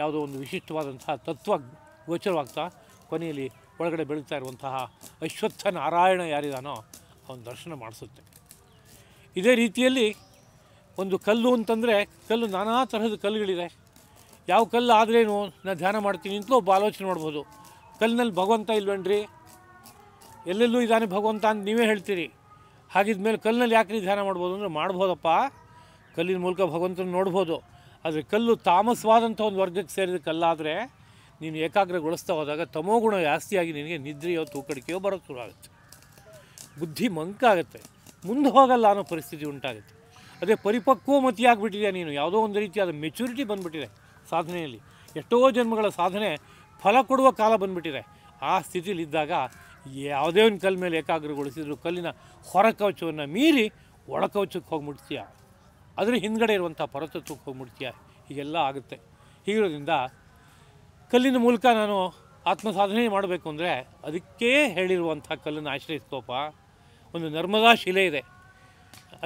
ಯಾವುದೋ ಒಂದು ವಿಶಿಷ್ಟವಾದಂತಹ ತತ್ವ ಗೋಚರವಾಗ್ತಾ ಕೊನೆಯಲ್ಲಿ ಒಳಗಡೆ ಬೆಳೀತಾ ಇರುವಂತಹ ಅಶ್ವತ್ಥ ನಾರಾಯಣ ಯಾರಿದಾನೋ ಅವನ ದರ್ಶನ ಮಾಡಿಸುತ್ತೆ. ಇದೇ ರೀತಿಯಲ್ಲಿ ಒಂದು ಕಲ್ಲು ಅಂತಂದರೆ ಕಲ್ಲು ನಾನಾ ತರಹದ ಕಲ್ಲುಗಳಿದೆ. ಯಾವ ಕಲ್ಲು ಆದ್ರೇನು ನಾನು ಧ್ಯಾನ ಮಾಡ್ತೀನಿ ಅಂತಲೂ ಒಬ್ಬ ಆಲೋಚನೆ ಮಾಡ್ಬೋದು. ಕಲ್ಲಿನಲ್ಲಿ ಭಗವಂತ ಇಲ್ವೇನ್ರಿ, ಎಲ್ಲೆಲ್ಲೂ ಇದ್ದಾನೆ ಭಗವಂತ ಅಂತ ನೀವೇ ಹೇಳ್ತೀರಿ. ಹಾಗಿದ್ಮೇಲೆ ಕಲ್ಲಿನಲ್ಲಿ ಯಾಕ್ರಿ ಧ್ಯಾನ ಮಾಡ್ಬೋದು ಅಂದರೆ ಮಾಡ್ಬೋದಪ್ಪ, ಕಲ್ಲಿನ ಮೂಲಕ ಭಗವಂತನ ನೋಡ್ಬೋದು. ಆದರೆ ಕಲ್ಲು ತಾಮಸವಾದಂಥ ಒಂದು ವರ್ಗಕ್ಕೆ ಸೇರಿದ ಕಲ್ಲಾದರೆ ನೀನು ಏಕಾಗ್ರಗೊಳಿಸ್ತಾ ಹೋದಾಗ ತಮೋಗುಣ ಜಾಸ್ತಿಯಾಗಿ ನಿನಗೆ ನಿದ್ರೆಯೋ ತೂಕಡಿಕೆಯೋ ಬರೋಕ್ಕೆ ಶುರು ಆಗುತ್ತೆ, ಬುದ್ಧಿ ಮಂಕಾಗುತ್ತೆ, ಮುಂದೆ ಹೋಗಲ್ಲ ಅನ್ನೋ ಪರಿಸ್ಥಿತಿ ಉಂಟಾಗುತ್ತೆ. ಅದೇ ಪರಿಪಕ್ವ ಮತಿಯಾಗಿಬಿಟ್ಟಿದೆ ನೀನು, ಯಾವುದೋ ಒಂದು ರೀತಿಯಾದ ಮೆಚುರಿಟಿ ಬಂದುಬಿಟ್ಟಿದೆ ಸಾಧನೆಯಲ್ಲಿ. ಎಷ್ಟೋ ಜನ್ಮಗಳ ಸಾಧನೆ ಫಲ ಕೊಡುವ ಕಾಲ ಬಂದುಬಿಟ್ಟಿದೆ. ಆ ಸ್ಥಿತಿಲಿದ್ದಾಗ ಯಾವುದೇ ಒಂದು ಕಲ್ಲ ಮೇಲೆ ಏಕಾಗ್ರಗೊಳಿಸಿದ್ರು ಕಲ್ಲಿನ ಹೊರ ಕವಚವನ್ನು ಮೀರಿ ಒಳ ಕವಚಕ್ಕೆ ಹೋಗ್ಬಿಡ್ತೀಯ, ಅದರ ಹಿಂದ್ಗಡೆ ಇರುವಂಥ ಪರತತ್ವಕ್ಕೆ ಹೋಗ್ಬಿಡ್ತೀಯ. ಹೀಗೆಲ್ಲ ಆಗುತ್ತೆ. ಹೀಗಿರೋದ್ರಿಂದ ಕಲ್ಲಿನ ಮೂಲಕ ನಾನು ಆತ್ಮ ಸಾಧನೆ ಮಾಡಬೇಕು ಅಂದರೆ ಅದಕ್ಕೇ ಹೇಳಿರುವಂಥ ಕಲ್ಲನ್ನು ಆಶ್ರಯಿಸ್ಕೋಪ. ಒಂದು ನರ್ಮದಾ ಶಿಲೆ ಇದೆ,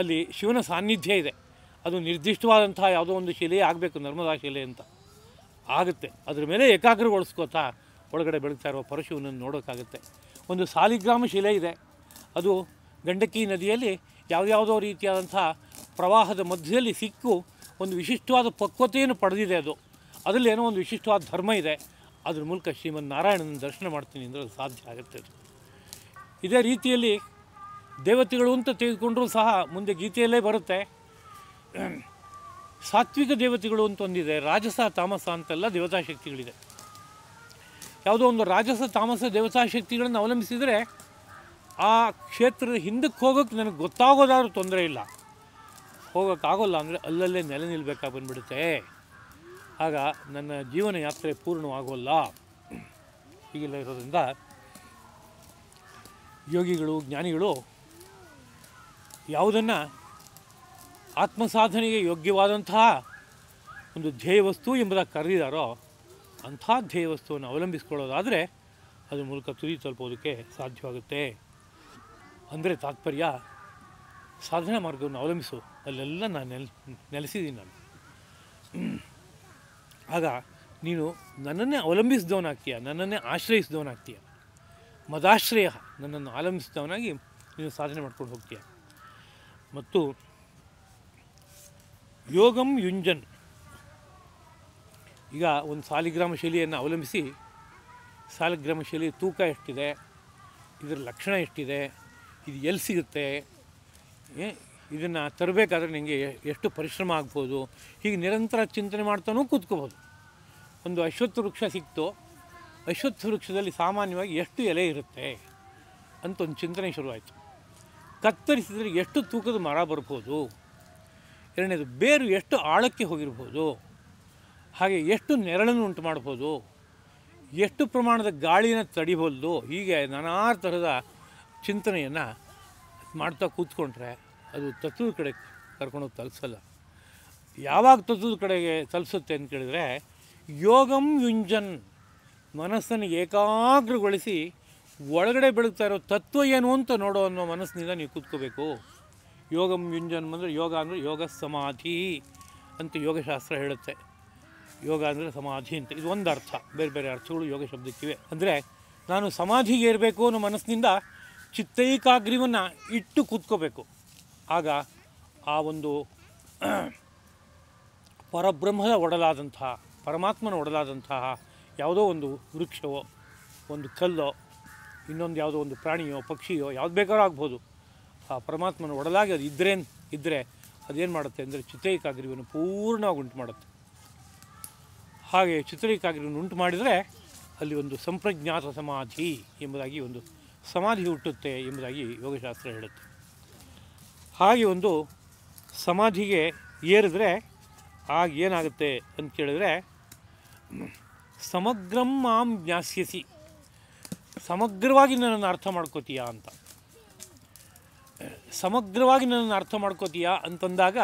ಅಲ್ಲಿ ಶಿವನ ಸಾನ್ನಿಧ್ಯ ಇದೆ. ಅದು ನಿರ್ದಿಷ್ಟವಾದಂಥ ಯಾವುದೋ ಒಂದು ಶಿಲೆ ಆಗಬೇಕು, ನರ್ಮದಾ ಶಿಲೆ ಅಂತ ಆಗುತ್ತೆ. ಅದ್ರ ಮೇಲೆ ಏಕಾಗ್ರಗೊಳಿಸ್ಕೋತಾ ಒಳಗಡೆ ಬೆಳೀತಾ ಇರುವ ಪರಶಿವನನ್ನು ನೋಡೋಕ್ಕಾಗುತ್ತೆ. ಒಂದು ಸಾಲಿಗ್ರಾಮ ಶಿಲೆ ಇದೆ, ಅದು ಗಂಡಕಿ ನದಿಯಲ್ಲಿ ಯಾವುದ್ಯಾವುದೋ ರೀತಿಯಾದಂಥ ಪ್ರವಾಹದ ಮಧ್ಯದಲ್ಲಿ ಸಿಕ್ಕು ಒಂದು ವಿಶಿಷ್ಟವಾದ ಪಕ್ವತೆಯನ್ನು ಪಡೆದಿದೆ. ಅದರಲ್ಲಿ ಏನೋ ಒಂದು ವಿಶಿಷ್ಟವಾದ ಧರ್ಮ ಇದೆ. ಅದ್ರ ಮೂಲಕ ಶ್ರೀಮನ್ ನಾರಾಯಣನ ದರ್ಶನ ಮಾಡ್ತೀನಿ ಅಂದರೆ ಅದು ಸಾಧ್ಯ ಆಗುತ್ತೆ. ಅದು ಇದೇ ರೀತಿಯಲ್ಲಿ ದೇವತೆಗಳು ಅಂತ ತೆಗೆದುಕೊಂಡ್ರೂ ಸಹ ಮುಂದೆ ಗೀತೆಯಲ್ಲೇ ಬರುತ್ತೆ. ಸಾತ್ವಿಕ ದೇವತೆಗಳು ಅಂತ ಒಂದಿದೆ, ರಾಜಸ ತಾಮಸ ಅಂತೆಲ್ಲ ದೇವತಾಶಕ್ತಿಗಳಿದೆ. ಯಾವುದೋ ಒಂದು ರಾಜಸ ತಾಮಸ ದೇವತಾಶಕ್ತಿಗಳನ್ನು ಅವಲಂಬಿಸಿದರೆ ಆ ಕ್ಷೇತ್ರದ ಹಿಂದಕ್ಕೆ ಹೋಗೋಕ್ಕೆ ನನಗೆ ಗೊತ್ತಾಗೋದಾದ್ರೂ ತೊಂದರೆ ಇಲ್ಲ, ಹೋಗೋಕ್ಕಾಗೋಲ್ಲ ಅಂದರೆ ಅಲ್ಲಲ್ಲೇ ನೆಲೆ ನಿಲ್ಲಬೇಕಾಗಿ ಬಂದುಬಿಡುತ್ತೆ. ಆಗ ನನ್ನ ಜೀವನ ಯಾತ್ರೆ ಪೂರ್ಣವಾಗೋಲ್ಲ. ಹೀಗೆಲ್ಲ ಇರೋದ್ರಿಂದ ಯೋಗಿಗಳು ಜ್ಞಾನಿಗಳು ಯಾವುದನ್ನು ಆತ್ಮಸಾಧನೆಗೆ ಯೋಗ್ಯವಾದಂತಹ ಒಂದು ಧ್ಯೇಯವಸ್ತು ಎಂಬುದಾಗಿ ಕರೆದಿದ್ದಾರೋ ಅಂಥ ಧ್ಯೇಯವಸ್ತುವನ್ನು ಅವಲಂಬಿಸ್ಕೊಳ್ಳೋದಾದರೆ ಅದ್ರ ಮೂಲಕ ತುದಿ ತಲುಪೋದಕ್ಕೆ ಸಾಧ್ಯವಾಗುತ್ತೆ. ಅಂದರೆ ತಾತ್ಪರ್ಯ ಸಾಧನಾ ಮಾರ್ಗವನ್ನು ಅವಲಂಬಿಸು, ಅಲ್ಲೆಲ್ಲ ನಾನು ನೆಲೆಸಿದ್ದೀನಿ ನಾನು. ಆಗ ನೀನು ನನ್ನನ್ನೇ ಅವಲಂಬಿಸಿದವನಾಗ್ತೀಯ, ನನ್ನನ್ನೇ ಆಶ್ರಯಿಸಿದವನಾಗ್ತೀಯ. ಮದಾಶ್ರಯ, ನನ್ನನ್ನು ಅವಲಂಬಿಸಿದವನಾಗಿ ನೀನು ಸಾಧನೆ ಮಾಡ್ಕೊಂಡು ಹೋಗ್ತೀಯ. ಮತ್ತು ಯೋಗಂ ಯುಂಜನ್, ಈಗ ಒಂದು ಸಾಲಿಗ್ರಾಮ ಶೈಲಿಯನ್ನು ಅವಲಂಬಿಸಿ ಸಾಲಿಗ್ರಾಮ ಶೈಲಿ ತೂಕ ಎಷ್ಟಿದೆ, ಇದರ ಲಕ್ಷಣ ಎಷ್ಟಿದೆ, ಇದು ಎಲ್ಲಿ ಸಿಗುತ್ತೆ, ಇದನ್ನು ತರಬೇಕಾದ್ರೆ ನಿಮಗೆ ಎಷ್ಟು ಪರಿಶ್ರಮ ಆಗ್ಬೋದು, ಹೀಗೆ ನಿರಂತರ ಚಿಂತನೆ ಮಾಡ್ತಾನೂ ಕೂತ್ಕೋಬೋದು. ಒಂದು ಅಶ್ವತ್ಥ ವೃಕ್ಷ ಸಿಕ್ತು, ಅಶ್ವತ್ಥ ವೃಕ್ಷದಲ್ಲಿ ಸಾಮಾನ್ಯವಾಗಿ ಎಷ್ಟು ಎಲೆ ಇರುತ್ತೆ ಅಂತ ಒಂದು ಚಿಂತನೆ ಶುರುವಾಯಿತು. ಕತ್ತರಿಸಿದರೆ ಎಷ್ಟು ತೂಕದ ಮರ ಬರ್ಬೋದು, ಎರಡನೇದು ಬೇರು ಎಷ್ಟು ಆಳಕ್ಕೆ ಹೋಗಿರ್ಬೋದು, ಹಾಗೆ ಎಷ್ಟು ನೆರಳನ್ನು ಉಂಟು ಮಾಡ್ಬೋದು, ಎಷ್ಟು ಪ್ರಮಾಣದ ಗಾಳಿನ ತಡಿಬೋದು, ಹೀಗೆ ನಾನಾ ಥರದ ಚಿಂತನೆಯನ್ನು ಮಾಡ್ತಾ ಕೂತ್ಕೊಂಡ್ರೆ ಅದು ತತ್ವದ ಕಡೆ ಕರ್ಕೊಂಡೋಗಿ ತಲುಪಿಸಲ್ಲ. ಯಾವಾಗ ತತ್ವದ ಕಡೆಗೆ ತಲುಪಿಸುತ್ತೆ ಅಂತ ಕೇಳಿದರೆ ಯೋಗಂ ಯುಂಜನ್, ಮನಸ್ಸನ್ನು ಏಕಾಗ್ರಗೊಳಿಸಿ ಒಳಗಡೆ ಬೆಳಗ್ತಾ ಇರೋ ತತ್ವ ಏನು ಅಂತ ನೋಡೋ ಅನ್ನೋ ಮನಸ್ಸಿನಿಂದ ನೀವು ಕೂತ್ಕೋಬೇಕು. ಯೋಗಂ ಯುಂಜನ್ ಅಂದರೆ ಯೋಗ ಅಂದರೆ ಯೋಗ ಸಮಾಧಿ ಅಂತ ಯೋಗಶಾಸ್ತ್ರ ಹೇಳುತ್ತೆ. ಯೋಗ ಅಂದರೆ ಸಮಾಧಿ ಅಂತ, ಇದು ಒಂದು ಅರ್ಥ. ಬೇರೆ ಬೇರೆ ಅರ್ಥಗಳು ಯೋಗ ಶಬ್ದಕ್ಕಿವೆ. ಅಂದರೆ ನಾನು ಸಮಾಧಿಗೆ ಇರಬೇಕು ಅನ್ನೋ ಮನಸ್ಸಿನಿಂದ ಚಿತ್ತೈಕಾಗ್ರ್ಯವನ್ನು ಇಟ್ಟು ಕೂತ್ಕೋಬೇಕು. ಆಗ ಆ ಒಂದು ಪರಬ್ರಹ್ಮದ ಒಡಲಾದಂತಹ, ಪರಮಾತ್ಮನ ಒಡಲಾದಂತಹ ಯಾವುದೋ ಒಂದು ವೃಕ್ಷವೋ, ಒಂದು ಕಲ್ಲೋ, ಇನ್ನೊಂದು ಯಾವುದೋ ಒಂದು ಪ್ರಾಣಿಯೋ ಪಕ್ಷಿಯೋ ಯಾವ್ದು ಬೇಕಾದ್ರೂ ಆಗ್ಬೋದು, ಆ ಪರಮಾತ್ಮನ ಒಡಲಾಗಿ ಅದು ಇದ್ದರೆ ಅದೇನು ಮಾಡುತ್ತೆ ಅಂದರೆ ಚಿತ್ತೈಕಾಗ್ರ್ಯವನ್ನು ಪೂರ್ಣವಾಗಿ ಉಂಟು ಮಾಡುತ್ತೆ. ಹಾಗೆ ಚಿತ್ತೈಕಾಗ್ರ್ಯವನ್ನು ಉಂಟು ಮಾಡಿದರೆ ಅಲ್ಲಿ ಒಂದು ಸಂಪ್ರಜ್ಞಾತ ಸಮಾಧಿ ಎಂಬುದಾಗಿ ಒಂದು ಸಮಾಧಿ ಹುಟ್ಟುತ್ತೆ ಎಂಬುದಾಗಿ ಯೋಗಶಾಸ್ತ್ರ ಹೇಳುತ್ತೆ. ಹಾಗೆ ಒಂದು ಸಮಾಧಿಗೆ ಏರಿದ್ರೆ ಆಗ ಏನಾಗುತ್ತೆ ಅಂತ ಕೇಳಿದ್ರೆ ಸಮಗ್ರಂ ಮಾಂ ಜ್ಞಾಸ್ಯಸಿ, ಸಮಗ್ರವಾಗಿ ನನ್ನನ್ನು ಅರ್ಥ ಮಾಡ್ಕೋತೀಯಾ ಅಂತ. ಸಮಗ್ರವಾಗಿ ನನ್ನನ್ನು ಅರ್ಥ ಮಾಡ್ಕೋತೀಯಾ ಅಂತಂದಾಗ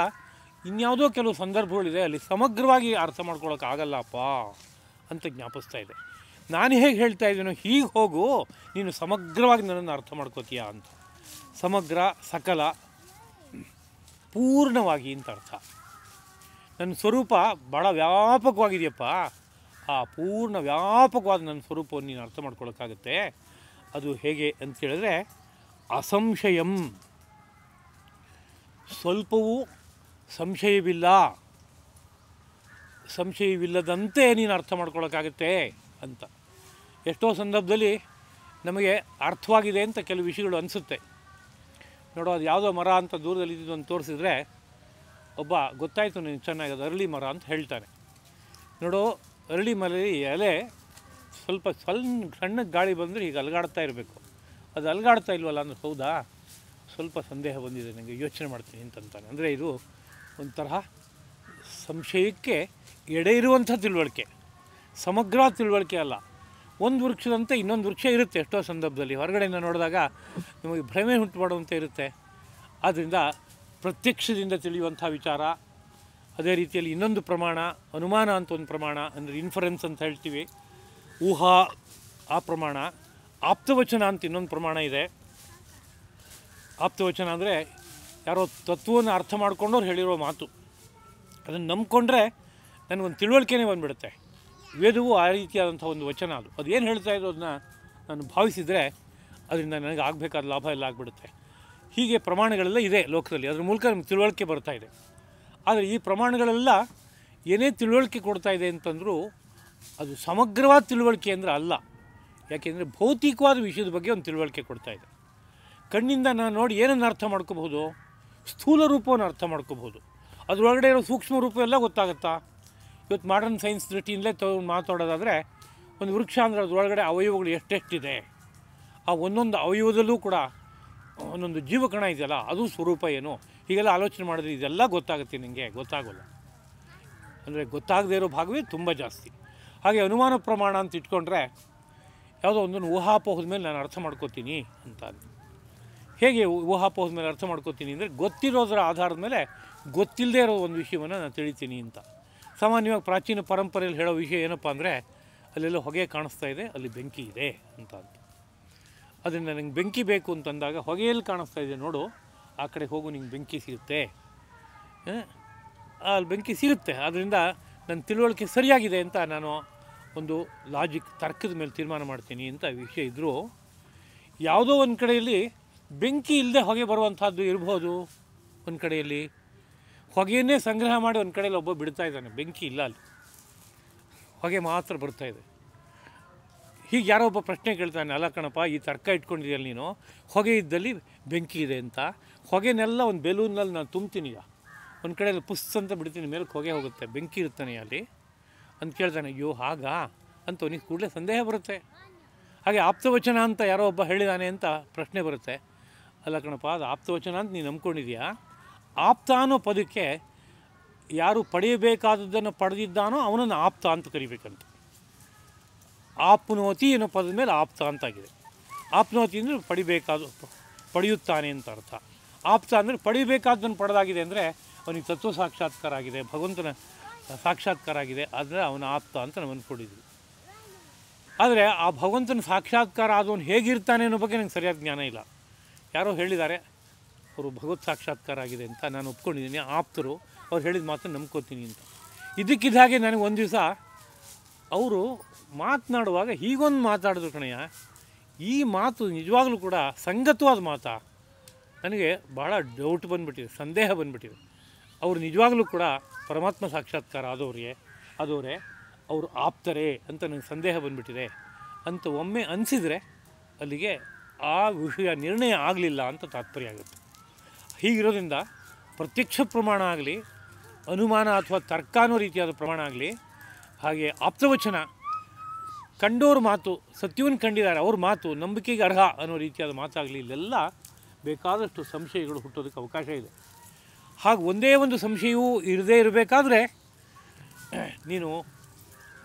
ಇನ್ಯಾವುದೋ ಕೆಲವು ಸಂದರ್ಭಗಳಿದೆ ಅಲ್ಲಿ ಸಮಗ್ರವಾಗಿ ಅರ್ಥ ಮಾಡ್ಕೊಳಕ್ಕಾಗಲ್ಲಪ್ಪ ಅಂತ ಜ್ಞಾಪಿಸ್ತಾ ಇದೆ. ನಾನು ಹೇಗೆ ಹೇಳ್ತಾ ಇದ್ದೀನೋ ಹೀಗೆ ಹೋಗು, ನೀನು ಸಮಗ್ರವಾಗಿ ನನ್ನನ್ನು ಅರ್ಥ ಮಾಡ್ಕೋತೀಯಾ ಅಂತ. ಸಮಗ್ರ, ಸಕಲ, ಪೂರ್ಣವಾಗಿ ಅಂತ ಅರ್ಥ. ನನ್ನ ಸ್ವರೂಪ ಭಾಳ ವ್ಯಾಪಕವಾಗಿದೆಯಪ್ಪ, ಆ ಪೂರ್ಣ ವ್ಯಾಪಕವಾದ ನನ್ನ ಸ್ವರೂಪವನ್ನು ನೀನು ಅರ್ಥ ಮಾಡ್ಕೊಳಕ್ಕಾಗತ್ತೆ. ಅದು ಹೇಗೆ ಅಂತ ಹೇಳಿದ್ರೆ ಅಸಂಶಯಂ, ಸ್ವಲ್ಪವೂ ಸಂಶಯವಿಲ್ಲ, ಸಂಶಯವಿಲ್ಲದಂತೆ ನೀನು ಅರ್ಥ ಮಾಡ್ಕೊಳಕ್ಕಾಗತ್ತೆ ಅಂತ. ಎಷ್ಟೋ ಸಂದರ್ಭದಲ್ಲಿ ನಮಗೆ ಅರ್ಥವಾಗಿದೆ ಅಂತ ಕೆಲವು ವಿಷಯಗಳು ಅನಿಸುತ್ತೆ. ನೋಡೋ ಅದು ಯಾವುದೋ ಮರ ಅಂತ ದೂರದಲ್ಲಿ ಇದ್ದಿದ್ದು ತೋರಿಸಿದ್ರೆ ಒಬ್ಬ ಗೊತ್ತಾಯಿತು ನೀನು ಚೆನ್ನಾಗಿ ಅದು ಅರಳಿ ಮರ ಅಂತ ಹೇಳ್ತಾನೆ. ನೋಡೋ ಅರಳಿ ಮರಲ್ಲಿ ಎಲೆ ಸ್ವಲ್ಪ ಸಣ್ಣಗೆ ಗಾಳಿ ಬಂದರೆ ಹೀಗೆ ಅಲಗಾಡ್ತಾ ಇರಬೇಕು, ಅದು ಅಲಗಾಡ್ತಾ ಇಲ್ವಲ್ಲ ಅಂದ್ರೆ ಹೌದಾ ಸ್ವಲ್ಪ ಸಂದೇಹ ಬಂದಿದೆ ನನಗೆ, ಯೋಚನೆ ಮಾಡ್ತೀನಿ ಅಂತಂತಾನೆ. ಅಂದರೆ ಇದು ಒಂಥರ ಸಂಶಯಕ್ಕೆ ಎಡೆ ಇರುವಂಥ ತಿಳುವಳಿಕೆ, ಸಮಗ್ರ ತಿಳುವಳಿಕೆ ಅಲ್ಲ. ಒಂದು ವೃಕ್ಷದಂತೆ ಇನ್ನೊಂದು ವೃಕ್ಷ ಇರುತ್ತೆ ಎಷ್ಟೋ ಸಂದರ್ಭದಲ್ಲಿ, ಹೊರಗಡೆಯಿಂದ ನೋಡಿದಾಗ ನಮಗೆ ಭ್ರಮೆ ಉಂಟು ಮಾಡುವಂತೆ ಇರುತ್ತೆ. ಆದ್ದರಿಂದ ಪ್ರತ್ಯಕ್ಷದಿಂದ ತಿಳಿಯುವಂಥ ವಿಚಾರ, ಅದೇ ರೀತಿಯಲ್ಲಿ ಇನ್ನೊಂದು ಪ್ರಮಾಣ ಅನುಮಾನ ಅಂತ ಒಂದು ಪ್ರಮಾಣ, ಅಂದರೆ ಇನ್ಫರೆನ್ಸ್ ಅಂತ ಹೇಳ್ತೀವಿ, ಊಹಾ ಆ ಪ್ರಮಾಣ, ಆಪ್ತವಚನ ಅಂತ ಇನ್ನೊಂದು ಪ್ರಮಾಣ ಇದೆ. ಆಪ್ತವಚನ ಅಂದರೆ ಯಾರೋ ತತ್ವವನ್ನು ಅರ್ಥ ಮಾಡ್ಕೊಂಡವ್ರು ಹೇಳಿರೋ ಮಾತು, ಅದನ್ನು ನಂಬ್ಕೊಂಡ್ರೆ ನನಗೊಂದು ತಿಳುವಳಿಕೆನೇ ಬಂದುಬಿಡುತ್ತೆ. ವೇದವು ಆ ರೀತಿಯಾದಂಥ ಒಂದು ವಚನ, ಅದು ಏನು ಹೇಳ್ತಾ ಇದ್ದು ಅದನ್ನ ನಾನು ಭಾವಿಸಿದರೆ ಅದರಿಂದ ನನಗೆ ಆಗಬೇಕಾದ ಲಾಭ ಎಲ್ಲ ಆಗಿಬಿಡುತ್ತೆ. ಹೀಗೆ ಪ್ರಮಾಣಗಳೆಲ್ಲ ಇದೆ ಲೋಕದಲ್ಲಿ, ಅದ್ರ ಮೂಲಕ ನಮ್ಗೆ ತಿಳುವಳಿಕೆ ಬರ್ತಾ ಇದೆ. ಆದರೆ ಈ ಪ್ರಮಾಣಗಳೆಲ್ಲ ಏನೇ ತಿಳುವಳಿಕೆ ಕೊಡ್ತಾ ಇದೆ ಅಂತಂದರೂ ಅದು ಸಮಗ್ರವಾದ ತಿಳುವಳಿಕೆ ಅಂದರೆ ಅಲ್ಲ. ಯಾಕೆಂದರೆ ಭೌತಿಕವಾದ ವಿಷಯದ ಬಗ್ಗೆ ಒಂದು ತಿಳುವಳಿಕೆ ಕೊಡ್ತಾ ಇದೆ. ಕಣ್ಣಿಂದ ನಾನು ನೋಡಿ ಏನನ್ನು ಅರ್ಥ ಮಾಡ್ಕೋಬಹುದು, ಸ್ಥೂಲ ರೂಪವನ್ನು ಅರ್ಥ ಮಾಡ್ಕೋಬಹುದು, ಅದರೊಳಗಡೆ ಇರೋ ಸೂಕ್ಷ್ಮ ರೂಪ ಎಲ್ಲ ಗೊತ್ತಾಗುತ್ತಾ. ಇವತ್ತು ಮಾಡರ್ನ್ ಸೈನ್ಸ್ ದೃಷ್ಟಿಯಿಂದಲೇ ಮಾತಾಡೋದಾದರೆ ಒಂದು ವೃಕ್ಷ ಅಂದರೆ ಅದರೊಳಗಡೆ ಅವಯವಗಳು ಎಷ್ಟೆಷ್ಟಿದೆ, ಆ ಒಂದೊಂದು ಅವಯವದಲ್ಲೂ ಕೂಡ ಒಂದೊಂದು ಜೀವಕಣ ಇದೆಯಲ್ಲ ಅದು ಸ್ವರೂಪ ಏನು, ಹೀಗೆಲ್ಲ ಆಲೋಚನೆ ಮಾಡಿದ್ರೆ ಇದೆಲ್ಲ ಗೊತ್ತಾಗುತ್ತೆ. ನಿಮಗೆ ಗೊತ್ತಾಗೋಲ್ಲ ಅಂದರೆ ಗೊತ್ತಾಗದೇ ಇರೋ ಭಾಗವೇ ತುಂಬ ಜಾಸ್ತಿ. ಹಾಗೆ ಅನುಮಾನ ಪ್ರಮಾಣ ಅಂತ ಇಟ್ಕೊಂಡ್ರೆ ಯಾವುದೋ ಒಂದೊಂದು ಊಹಾಪೋಹದ ಮೇಲೆ ನಾನು ಅರ್ಥ ಮಾಡ್ಕೋತೀನಿ ಅಂತ. ಹೇಗೆ ಊಹಾಪೋಹದ ಮೇಲೆ ಅರ್ಥ ಮಾಡ್ಕೋತೀನಿ ಅಂದರೆ ಗೊತ್ತಿರೋದರ ಆಧಾರದ ಮೇಲೆ ಗೊತ್ತಿಲ್ಲದೆ ಇರೋ ಒಂದು ವಿಷಯವನ್ನು ನಾನು ತಿಳಿತೀನಿ ಅಂತ. ಸಾಮಾನ್ಯವಾಗಿ ಪ್ರಾಚೀನ ಪರಂಪರೆಯಲ್ಲಿ ಹೇಳೋ ವಿಷಯ ಏನಪ್ಪ ಅಂದರೆ ಅಲ್ಲೆಲ್ಲ ಹೊಗೆ ಕಾಣಿಸ್ತಾ ಇದೆ, ಅಲ್ಲಿ ಬೆಂಕಿ ಇದೆ ಅಂತ. ಅದನ್ನು ನನಗೆ ಬೆಂಕಿ ಬೇಕು ಅಂತಂದಾಗ ಹೊಗೆಯಲ್ಲಿ ಕಾಣಿಸ್ತಾ ಇದೆ ನೋಡು, ಆ ಕಡೆ ಹೋಗು, ನಿಂಗೆ ಬೆಂಕಿ ಸಿಗುತ್ತೆ, ಅಲ್ಲಿ ಬೆಂಕಿ ಸಿಗುತ್ತೆ. ಆದ್ದರಿಂದ ನನ್ನ ತಿಳುವಳಿಕೆ ಸರಿಯಾಗಿದೆ ಅಂತ ನಾನು ಒಂದು ಲಾಜಿಕ್ ತರ್ಕದ ಮೇಲೆ ತೀರ್ಮಾನ ಮಾಡ್ತೀನಿ ಅಂತ ವಿಷಯ ಇದ್ದರೂ, ಯಾವುದೋ ಒಂದು ಕಡೆಯಲ್ಲಿ ಬೆಂಕಿ ಇಲ್ಲದೆ ಹೊಗೆ ಬರುವಂಥದ್ದು ಇರ್ಬೋದು. ಒಂದು ಕಡೆಯಲ್ಲಿ ಹೊಗೆಯನ್ನೇ ಸಂಗ್ರಹ ಮಾಡಿ ಒಂದು ಕಡೆಯಲ್ಲಿ ಒಬ್ಬ ಬಿಡ್ತಾ ಇದ್ದಾನೆ, ಬೆಂಕಿ ಇಲ್ಲ, ಅಲ್ಲಿ ಹೊಗೆ ಮಾತ್ರ ಬರ್ತಾಯಿದೆ. ಹೀಗೆ ಯಾರೋ ಒಬ್ಬ ಪ್ರಶ್ನೆ ಕೇಳ್ತಾನೆ, ಅಲ್ಲ ಕಣಪ್ಪ, ಈ ತರ್ಕ ಇಟ್ಕೊಂಡಿದೆಯಲ್ಲ ನೀನು, ಹೊಗೆ ಇದ್ದಲ್ಲಿ ಬೆಂಕಿ ಇದೆ ಅಂತ. ಹೊಗೆನೆಲ್ಲ ಒಂದು ಬೆಲೂನಲ್ಲಿ ನಾನು ತುಂಬ್ತೀನಿ, ಈಗ ಒಂದು ಕಡೆಯಲ್ಲಿ ಪುಸ್ ಅಂತ ಬಿಡ್ತೀನಿ, ಮೇಲೆ ಹೊಗೆ ಹೋಗುತ್ತೆ, ಬೆಂಕಿ ಇರ್ತಾನೆ ಅಲ್ಲಿ ಅಂತ ಕೇಳ್ತಾನೆ. ಅಯ್ಯೋ ಹಾಗಾ ಅಂತ ಅವನಿಗೆ ಕೂಡಲೇ ಸಂದೇಹ ಬರುತ್ತೆ. ಹಾಗೆ ಆಪ್ತವಚನ ಅಂತ ಯಾರೋ ಒಬ್ಬ ಹೇಳಿದಾನೆ ಅಂತ ಪ್ರಶ್ನೆ ಬರುತ್ತೆ. ಅಲ್ಲ ಕಣಪ್ಪ, ಅದು ಆಪ್ತವಚನ ಅಂತ ನೀನು ನಂಬ್ಕೊಂಡಿದ್ಯಾ? ಆಪ್ತ ಅನ್ನೋ ಪದಕ್ಕೆ ಯಾರು ಪಡೆಯಬೇಕಾದದ್ದನ್ನು ಪಡೆದಿದ್ದಾನೋ ಅವನನ್ನು ಆಪ್ತ ಅಂತ ಕರಿಬೇಕಂತ. ಆಪ್ನೋತಿ ಅನ್ನೋ ಪದದ ಮೇಲೆ ಆಪ್ತ ಅಂತಾಗಿದೆ. ಆಪ್ನೋತಿ ಅಂದರೆ ಪಡೆಯುತ್ತಾನೆ ಅಂತ ಅರ್ಥ. ಆಪ್ತ ಅಂದರೆ ಪಡಿಬೇಕಾದ್ದನ್ನು ಪಡೆದಾಗಿದೆ ಅಂದರೆ ಅವನಿಗೆ ತತ್ವ ಸಾಕ್ಷಾತ್ಕಾರ ಆಗಿದೆ, ಭಗವಂತನ ಸಾಕ್ಷಾತ್ಕಾರ ಆಗಿದೆ, ಆದರೆ ಅವನ ಆಪ್ತ ಅಂತ ನಾವು ಅಂದ್ಕೊಂಡಿದ್ವಿ. ಆದರೆ ಆ ಭಗವಂತನ ಸಾಕ್ಷಾತ್ಕಾರ ಆದವನು ಹೇಗಿರ್ತಾನೆ ಅನ್ನೋ ಬಗ್ಗೆ ನನಗೆ ಸರಿಯಾದ ಜ್ಞಾನ ಇಲ್ಲ. ಯಾರೋ ಹೇಳಿದ್ದಾರೆ ಅವರು ಭಗವತ್ ಸಾಕ್ಷಾತ್ಕಾರ ಆಗಿದೆ ಅಂತ, ನಾನು ಒಪ್ಕೊಂಡಿದ್ದೀನಿ, ಆಪ್ತರು ಅವ್ರು ಹೇಳಿದ ಮಾತನ್ನು ನಂಬ್ಕೋತೀನಿ ಅಂತ. ಇದಕ್ಕಿದ್ದ ಹಾಗೆ ನನಗೆ ಒಂದು ದಿವಸ ಅವರು ಮಾತನಾಡುವಾಗ ಹೀಗೊಂದು ಮಾತಾಡಿದ್ರು ಕಣಯ್ಯ, ಈ ಮಾತು ನಿಜವಾಗಲೂ ಕೂಡ ಸಂಗತವಾದ ಮಾತಾ? ನನಗೆ ಭಾಳ ಡೌಟ್ ಬಂದುಬಿಟ್ಟಿದೆ, ಸಂದೇಹ ಬಂದುಬಿಟ್ಟಿದೆ. ಅವರು ನಿಜವಾಗಲೂ ಕೂಡ ಪರಮಾತ್ಮ ಸಾಕ್ಷಾತ್ಕಾರ ಆದವರೇ ಅವರು ಆಪ್ತರೇ ಅಂತ ನನಗೆ ಸಂದೇಹ ಬಂದುಬಿಟ್ಟಿದೆ ಅಂತ ಒಮ್ಮೆ ಅನಿಸಿದರೆ ಅಲ್ಲಿಗೆ ಆ ವಿಷಯ ನಿರ್ಣಯ ಆಗಲಿಲ್ಲ ಅಂತ ತಾತ್ಪರ್ಯ ಆಗುತ್ತೆ. ಹೀಗಿರೋದ್ರಿಂದ ಪ್ರತ್ಯಕ್ಷ ಪ್ರಮಾಣ ಆಗಲಿ, ಅನುಮಾನ ಅಥವಾ ತರ್ಕ ಅನ್ನೋ ರೀತಿಯಾದ ಪ್ರಮಾಣ ಆಗಲಿ, ಹಾಗೆ ಆಪ್ತವಚನ ಕಂಡೋರ ಮಾತು, ಸತ್ಯವನ್ನು ಕಂಡಿದ್ದಾರೆ ಅವ್ರ ಮಾತು ನಂಬಿಕೆಗೆ ಅರ್ಹ ಅನ್ನೋ ರೀತಿಯಾದ ಮಾತಾಗಲಿ, ಇಲ್ಲೆಲ್ಲ ಬೇಕಾದಷ್ಟು ಸಂಶಯಗಳು ಹುಟ್ಟೋದಕ್ಕೆ ಅವಕಾಶ ಇದೆ. ಹಾಗೆ ಒಂದೇ ಒಂದು ಸಂಶಯವೂ ಇರದೇ ಇರಬೇಕಾದ್ರೆ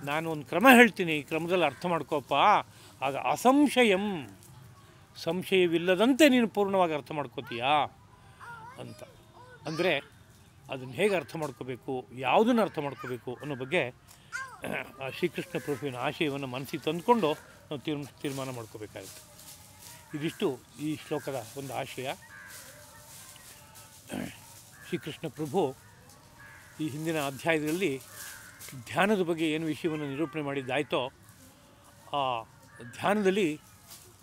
ನಾನು ಒಂದು ಕ್ರಮ ಹೇಳ್ತೀನಿ, ಈ ಕ್ರಮದಲ್ಲಿ ಅರ್ಥ ಮಾಡ್ಕೋಪ್ಪ, ಆಗ ಅಸಂಶಯಂ, ಸಂಶಯವಿಲ್ಲದಂತೆ ನೀನು ಪೂರ್ಣವಾಗಿ ಅರ್ಥ ಮಾಡ್ಕೋತೀಯಾ ಅಂತ. ಅಂದರೆ ಅದನ್ನು ಹೇಗೆ ಅರ್ಥ ಮಾಡ್ಕೋಬೇಕು, ಯಾವುದನ್ನು ಅರ್ಥ ಮಾಡ್ಕೋಬೇಕು ಅನ್ನೋ ಬಗ್ಗೆ ಶ್ರೀಕೃಷ್ಣ ಪ್ರಭುವಿನ ಆಶಯವನ್ನು ಮನಸ್ಸಿಗೆ ತಂದುಕೊಂಡು ನಾವು ತೀರ್ಮಾನ ಮಾಡ್ಕೋಬೇಕಾಗುತ್ತೆ. ಇದಿಷ್ಟು ಈ ಶ್ಲೋಕದ ಒಂದು ಆಶಯ. ಶ್ರೀಕೃಷ್ಣ ಪ್ರಭು ಈ ಹಿಂದಿನ ಅಧ್ಯಾಯದಲ್ಲಿ ಧ್ಯಾನದ ಬಗ್ಗೆ ಏನು ವಿಷಯವನ್ನು ನಿರೂಪಣೆ ಮಾಡಿದ್ದಾಯಿತೋ, ಆ ಧ್ಯಾನದಲ್ಲಿ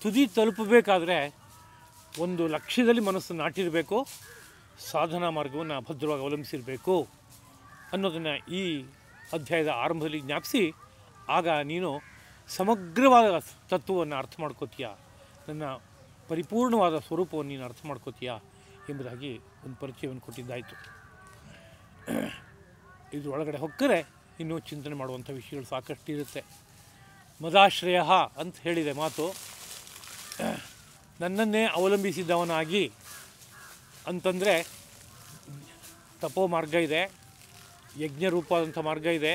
ತುದಿ ತಲುಪಬೇಕಾದ್ರೆ ಒಂದು ಲಕ್ಷ್ಯದಲ್ಲಿ ಮನಸ್ಸನ್ನು ನಾಟಿರಬೇಕು, ಸಾಧನಾ ಮಾರ್ಗವನ್ನು ಭದ್ರವಾಗಿ ಅವಲಂಬಿಸಿರಬೇಕು ಅನ್ನೋದನ್ನು ಈ ಅಧ್ಯಾಯದ ಆರಂಭದಲ್ಲಿ ಜ್ಞಾಪಿಸಿ, ಆಗ ನೀನು ಸಮಗ್ರವಾದ ತತ್ವವನ್ನು ಅರ್ಥ ಮಾಡ್ಕೋತೀಯ, ನನ್ನ ಪರಿಪೂರ್ಣವಾದ ಸ್ವರೂಪವನ್ನು ನೀನು ಅರ್ಥ ಮಾಡ್ಕೋತೀಯ ಎಂಬುದಾಗಿ ಒಂದು ಪರಿಚಯವನ್ನು ಕೊಟ್ಟಿದ್ದಾಯಿತು. ಇದರೊಳಗಡೆ ಹೊಕ್ಕರೆ ಇನ್ನೂ ಚಿಂತನೆ ಮಾಡುವಂಥ ವಿಷಯಗಳು ಸಾಕಷ್ಟು ಇರುತ್ತೆ. ಮದಾಶ್ರಯ ಅಂತ ಹೇಳಿದೆ ಮಾತು, ನನ್ನನ್ನೇ ಅವಲಂಬಿಸಿದವನಾಗಿ ಅಂತಂದರೆ ತಪೋ ಮಾರ್ಗ ಇದೆ, ಯಜ್ಞರೂಪವಾದಂಥ ಮಾರ್ಗ ಇದೆ,